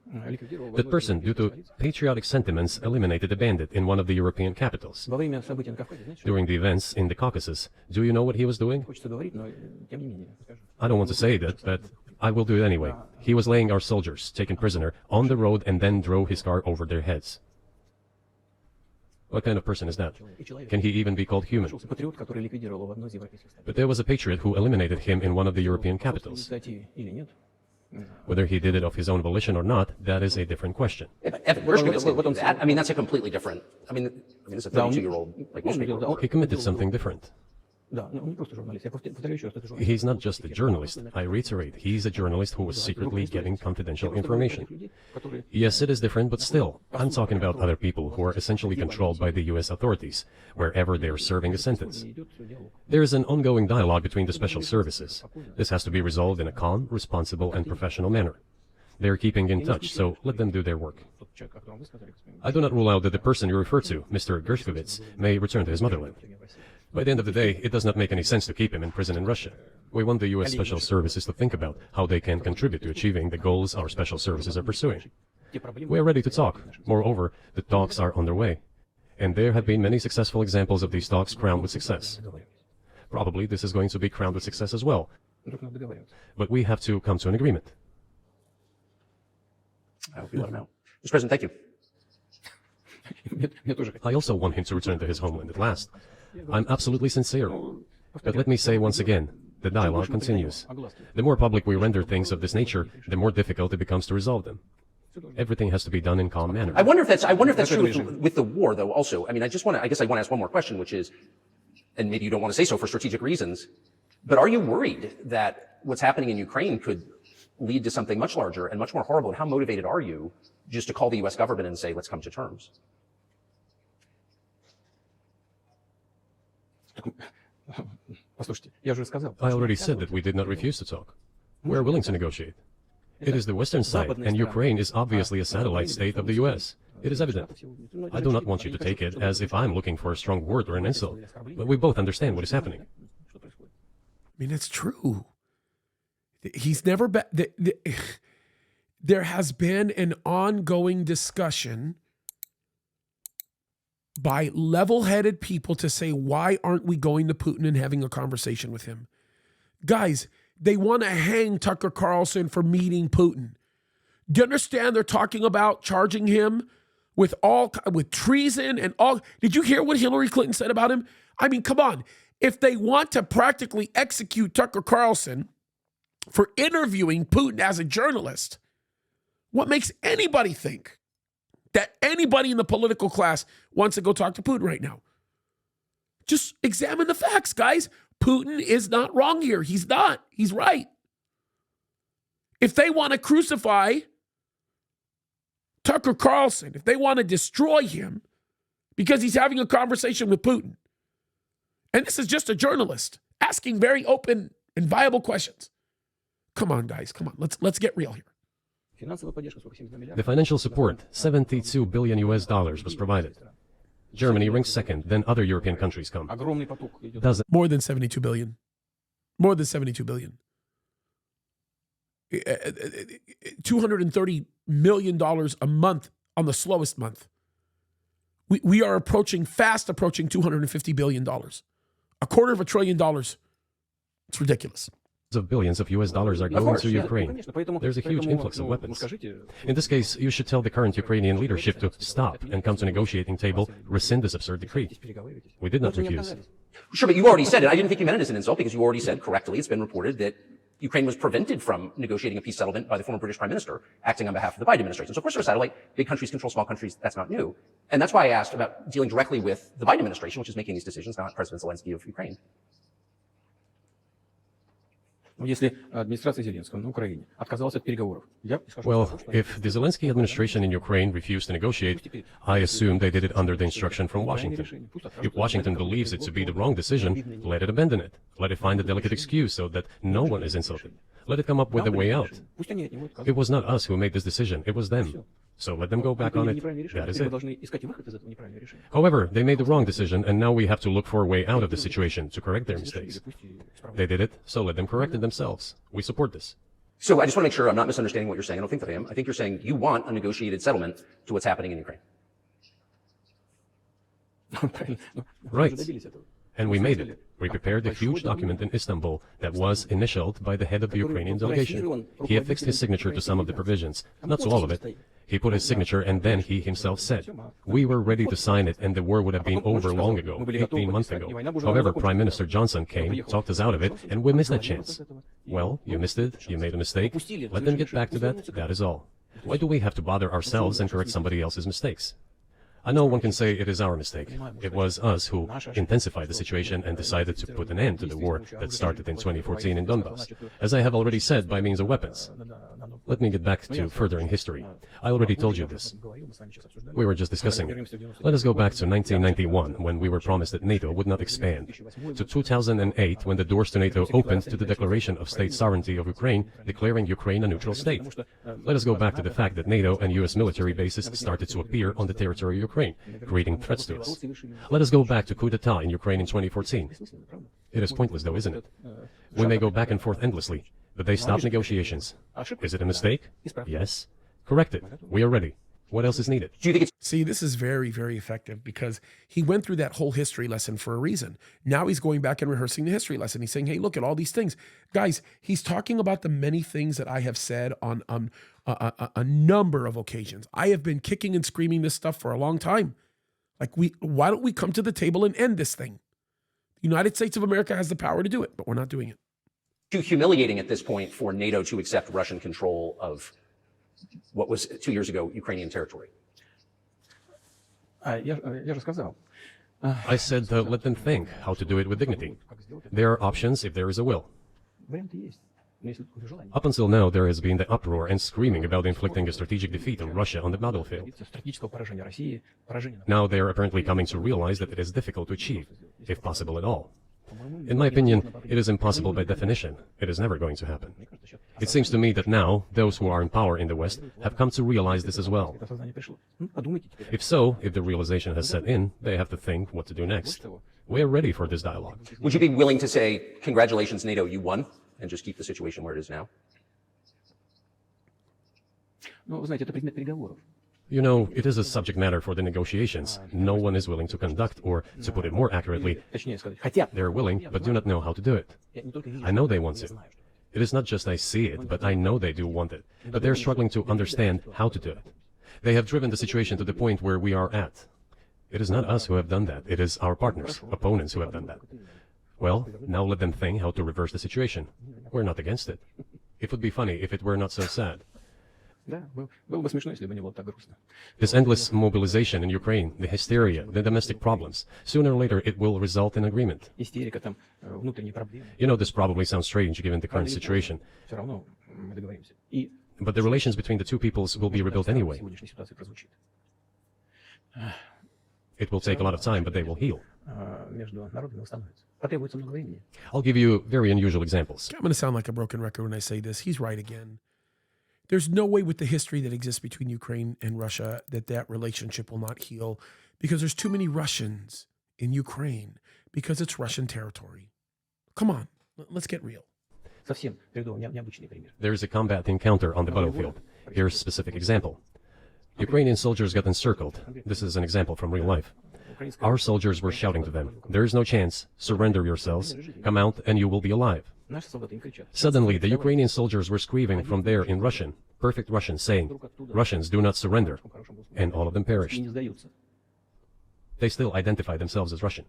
That person, due to patriotic sentiments, eliminated a bandit in one of the European capitals. Во время событий на Кавказе, знаете, During the events in the Caucasus, do you know what he was doing? хочется говорить, но тем не менее, скажем. I don't want to say that, but I will do it anyway. He was laying our soldiers, taken prisoner, on the road and then drove his car over their heads. What kind of person is that? Can he even be called human? Нашелся патриот, который ликвидировал в одной из европейских стран. But there was a patriot who eliminated him in one of the European capitals. Инициативе или нет? Whether he did it of his own volition or not, that is a different question. Yeah, but Evan Gershkovich didn't do that. I mean, that's a completely different. I mean, this is a 32-year-old newspaper. He committed something different. Да, он не просто журналист. Я повторяю еще раз, это журналист. He's not just a journalist. I reiterate, he's a journalist who was secretly getting confidential information. Yes, it is different, but still, I'm talking about other people who are essentially controlled by the U.S. authorities, wherever they are serving a sentence. There is an ongoing dialogue between the special services. This has to be resolved in a calm, responsible, and professional manner. They're keeping in touch, so let them do their work. I do not rule out that the person you refer to, Mr. Gershkovich, may return to his motherland. By the end of the day, it does not make any sense to keep him in prison in Russia. We want the U.S. Special Services to think about how they can contribute to achieving the goals our special services are pursuing. We are ready to talk. Moreover, the talks are underway. And there have been many successful examples of these talks crowned with success. Probably this is going to be crowned with success as well. But we have to come to an agreement. I hope you let him out. Mr. President, thank you. Мне тоже I also want him to return to his homeland at last. I'm absolutely sincere. But let me say once again, The dialogue continues. The more public we render things of this nature, the more difficult it becomes to resolve them. Everything has to be done in calm manner. I wonder if that's true with the war, though, also. I mean, I guess I want to ask one more question, which is, and maybe you don't want to say so for strategic reasons, but are you worried that what's happening in Ukraine could lead to something much larger and much more horrible? And how motivated are you just to call the U.S. government and say, let's come to terms? I already said that we did not refuse to talk. We are willing to negotiate. It is the Western side, and Ukraine is obviously a satellite state of the U.S. It is evident. I do not want you to take it as if I'm looking for a strong word or an insult, but we both understand what is happening. I mean, it's true. He's never been. There has been an ongoing discussion by level-headed people to say, why aren't we going to Putin and having a conversation with him? Guys, they want to hang Tucker Carlson for meeting Putin. Do you understand they're talking about charging him with treason and all? Did you hear what Hillary Clinton said about him? I mean, come on. If they want to practically execute Tucker Carlson for interviewing Putin as a journalist, what makes anybody think that anybody in the political class wants to go talk to Putin right now? Just examine the facts, guys. Putin is not wrong here. He's not. He's right. If they want to crucify Tucker Carlson, if they want to destroy him because he's having a conversation with Putin, and this is just a journalist asking very open and viable questions. Come on, guys. Come on. Let's get real here. The financial support, $72 billion was provided. Germany ranks second, then other European countries come. More than 72 billion. More than 72 billion. $230 million a month on the slowest month. We are fast approaching $250 billion. $250 billion. It's ridiculous. Of billions of US dollars are going to Ukraine. There's a huge influx of weapons. In this case, you should tell the current Ukrainian leadership to stop and come to a negotiating table, rescind this absurd decree. We did not refuse. Sure, but you already said it. I didn't think you meant it as an insult because you already said correctly, it's been reported that Ukraine was prevented from negotiating a peace settlement by the former British Prime Minister acting on behalf of the Biden administration. So of course they're a satellite. Big countries control small countries. That's not new. And that's why I asked about dealing directly with the Biden administration, which is making these decisions, not President Zelensky of Ukraine. Well, if the Zelensky administration in Ukraine refused to negotiate, I assume they did it under the instruction from Washington. If Washington believes it to be the wrong decision, let it abandon it. Let it find a delicate excuse so that no one is insulted. Let it come up with a way out. It was not us who made this decision, it was them. So let them go back on it. That is it. However, they made the wrong decision, and now we have to look for a way out of the situation to correct their mistakes. They did it, so let them correct it themselves. We support this. So I just want to make sure I'm not misunderstanding what you're saying. I don't think that I am. I think you're saying you want a negotiated settlement to what's happening in Ukraine. Right. And we made it. We prepared a huge document in Istanbul that was initialed by the head of the Ukrainian delegation. He affixed his signature to some of the provisions, not to all of it. He put his signature and then he himself said, we were ready to sign it and the war would have been over long ago, 18 months ago. However, Prime Minister Johnson came, talked us out of it, and we missed that chance. Well, you missed it, you made a mistake. Let them get back to that is all. Why do we have to bother ourselves and correct somebody else's mistakes? I know one can say it is our mistake. It was us who intensified the situation and decided to put an end to the war that started in 2014 in Donbass, as I have already said, by means of weapons. Let me get back to furthering history. I already told you this. We were just discussing it. Let us go back to 1991, when we were promised that NATO would not expand, to 2008, when the doors to NATO opened to the declaration of state sovereignty of Ukraine, declaring Ukraine a neutral state. Let us go back to the fact that NATO and US military bases started to appear on the territory of Ukraine, creating threats to us. Let us go back to coup d'etat in Ukraine in 2014. It is pointless though, isn't it? We may go back and forth endlessly, but they stopped negotiations. Is it a mistake? Yes. Correct it. We are ready. What else is needed? Do you think it's... See, this is very, very effective because he went through that whole history lesson for a reason. Now he's going back and rehearsing the history lesson. He's saying, hey, look at all these things. Guys, he's talking about the many things that I have said on a number of occasions. I have been kicking and screaming this stuff for a long time. Like, why don't we come to the table and end this thing? The United States of America has the power to do it, but we're not doing it. Too humiliating at this point for NATO to accept Russian control of what was 2 years ago Ukrainian territory. Я же сказал. I said let them think how to do it with dignity. There are options if there is a will. Варианты есть. Но если только желание. Up until now, there has been the uproar and screaming about inflicting a strategic defeat on Russia on the battlefield. Стратегического поражения России, поражения. Now they are apparently coming to realize that it is difficult to achieve, if possible at all. In my opinion, it is impossible by definition. It is never going to happen. It seems to me that now, those who are in power in the West have come to realize this as well. Это сознание пришло. Подумайте теперь. If so, if the realization has set in, they have to think what to do next. We are ready for this dialogue. Would you be willing to say, congratulations, NATO, you won, and just keep the situation where it is now? Ну, вы знаете, это предмет переговоров. You know, it is a subject matter for the negotiations. No one is willing to conduct, or, to put it more accurately, Точнее сказать, хотят. they are willing but do not know how to do it. Я не только вижу, I know they want я to. знаю, что. It is not just I see it, but I know they do want it. But they're struggling to understand how to do it. They have driven the situation to the point where we are at. It is not us who have done that. It is our partners, opponents who have done that. Well, now let them think how to reverse the situation. We're not against it. It would be funny if it were not so sad. Да, было бы смешно, если бы не было так грустно. This endless mobilization in Ukraine, the hysteria, the domestic problems, sooner or later it will result in agreement. Истерика, там, внутренние проблемы. You know, this probably sounds strange given the current situation, Все равно мы договоримся. И but the relations between the two peoples will be rebuilt anyway. в сегодняшней ситуации прозвучит. It will take a lot of time, but they will heal. Между народами восстановится. Потребуется много времени. I'll give you very unusual examples. I'm going to sound like a broken record when I say this. He's right again. There's no way with the history that exists between Ukraine and Russia that relationship will not heal because there's too many Russians in Ukraine because it's Russian territory. Come on, let's get real. Совсем передал необычный пример. There is a combat encounter on the battlefield. Here's a specific example. Ukrainian soldiers got encircled. This is an example from real life. Our soldiers were shouting to them, "There is no chance. Surrender yourselves. Come out and you will be alive." Наши солдаты им кричат. Suddenly, the Ukrainian soldiers were screaming from there in Russian, perfect Russian, saying, "Russians, do not surrender." And all of them И perished. не сдаются. They still identify themselves as Russian.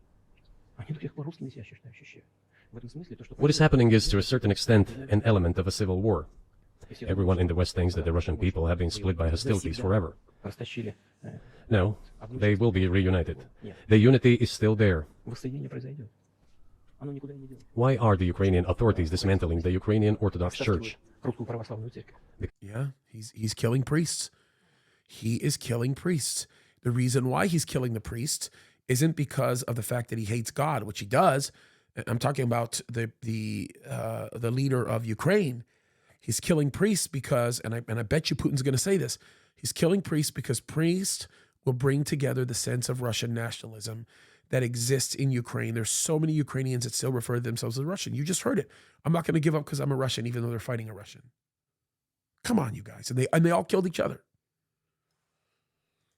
Они до сих пор русскими себя ощущают. В этом смысле то, что... What is happening is, to a certain extent, an element of a civil war. Everyone in the West thinks that the Russian people have been split by hostilities forever. Растащили. No, they will be reunited. The unity is still there. Воссоединение произойдет. Оно никуда не идет. Why are the Ukrainian authorities dismantling the Ukrainian Orthodox Church? Русскую православную церковь. Yeah, he's killing priests. He is killing priests. The reason why he's killing the priests isn't because of the fact that he hates God, which he does. I'm talking about the leader of Ukraine. He's killing priests because, and I bet you Putin's going to say this, he's killing priests because priests will bring together the sense of Russian nationalism that exists in Ukraine. There's so many Ukrainians that still refer to themselves as Russian. You just heard it. I'm not going to give up because I'm a Russian, even though they're fighting a Russian. Come on, you guys. And they all killed each other.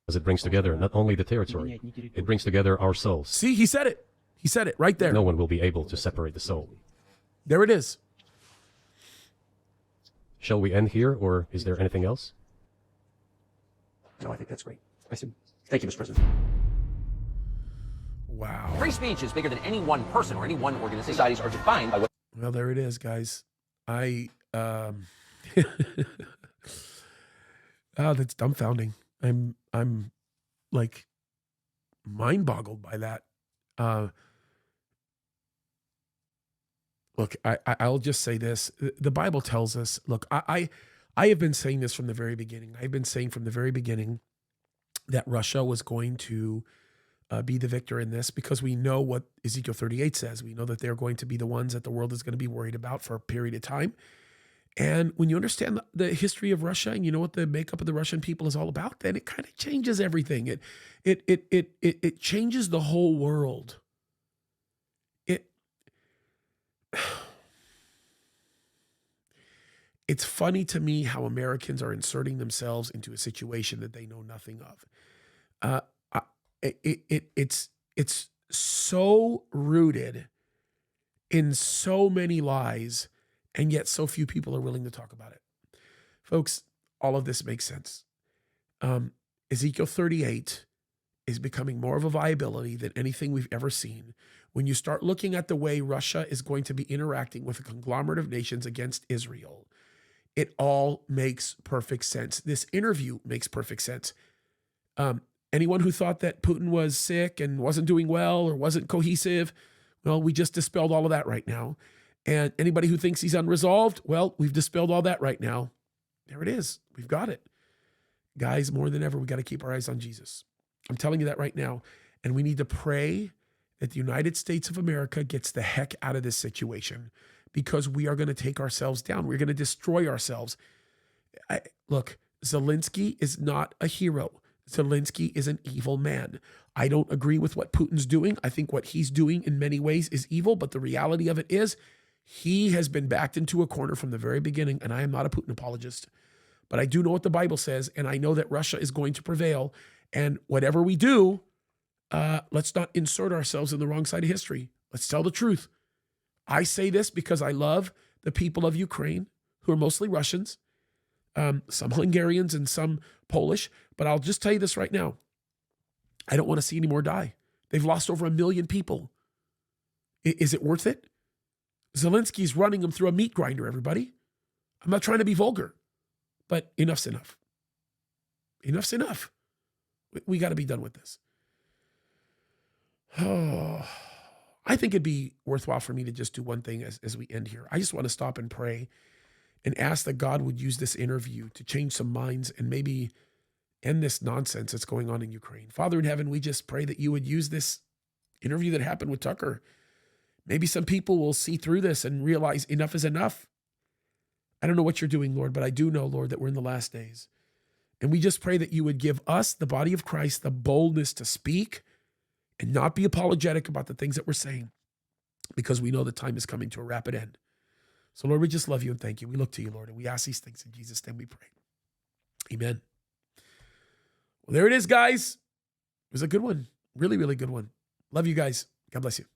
Because it brings together not only the territory, it brings together our souls. See, he said it. He said it right there. No one will be able to separate the soul. There it is. Shall we end here, or is there anything else? No, I think that's great. Спасибо. Thank you, Mr. President. Wow. Free speech is bigger than any one person or any one organization. Societies are defined by what Well, there it is, guys. Oh, that's dumbfounding. I'm like mind boggled by that. Look, I'll just say this. The Bible tells us, look, I have been saying this from the very beginning. I've been saying from the very beginning that Russia was going to be the victor in this because we know what Ezekiel 38 says. We know that they're going to be the ones that the world is going to be worried about for a period of time. And when you understand the history of Russia and you know what the makeup of the Russian people is all about, then it kind of changes everything. It changes the whole world. It's funny to me how Americans are inserting themselves into a situation that they know nothing of. It's so rooted in so many lies, and yet so few people are willing to talk about it. Folks, all of this makes sense. Ezekiel 38 is becoming more of a viability than anything we've ever seen. When you start looking at the way Russia is going to be interacting with a conglomerate of nations against Israel, it all makes perfect sense. This interview makes perfect sense. Anyone who thought that Putin was sick and wasn't doing well or wasn't cohesive, well, we just dispelled all of that right now. And anybody who thinks he's unresolved, well, we've dispelled all that right now. There it is. We've got it. Guys, more than ever, we got to keep our eyes on Jesus. I'm telling you that right now. And we need to pray that the United States of America gets the heck out of this situation, because we are going to take ourselves down. We're going to destroy ourselves. Look, Zelensky is not a hero. Zelensky is an evil man. I don't agree with what Putin's doing. I think what he's doing in many ways is evil, but the reality of it is he has been backed into a corner from the very beginning, and I am not a Putin apologist. But I do know what the Bible says, and I know that Russia is going to prevail. And whatever we do, let's not insert ourselves in the wrong side of history. Let's tell the truth. I say this because I love the people of Ukraine, who are mostly Russians, some Hungarians and some Polish. But I'll just tell you this right now. I don't want to see any more die. They've lost over 1 million people. Is it worth it? Zelensky's running them through a meat grinder, everybody. I'm not trying to be vulgar, but enough's enough. Enough's enough. We got to be done with this. Oh, I think it'd be worthwhile for me to just do one thing as we end here. I just want to stop and pray and ask that God would use this interview to change some minds and maybe end this nonsense that's going on in Ukraine. Father in heaven, we just pray that you would use this interview that happened with Tucker. Maybe some people will see through this and realize enough is enough. I don't know what you're doing, Lord, but I do know, Lord, that we're in the last days. And we just pray that you would give us, the body of Christ, the boldness to speak and not be apologetic about the things that we're saying, because we know the time is coming to a rapid end. So, Lord, we just love you and thank you. We look to you, Lord, and we ask these things in Jesus' name we pray. Amen. Well, there it is, guys. It was a good one. Really, really good one. Love you guys. God bless you.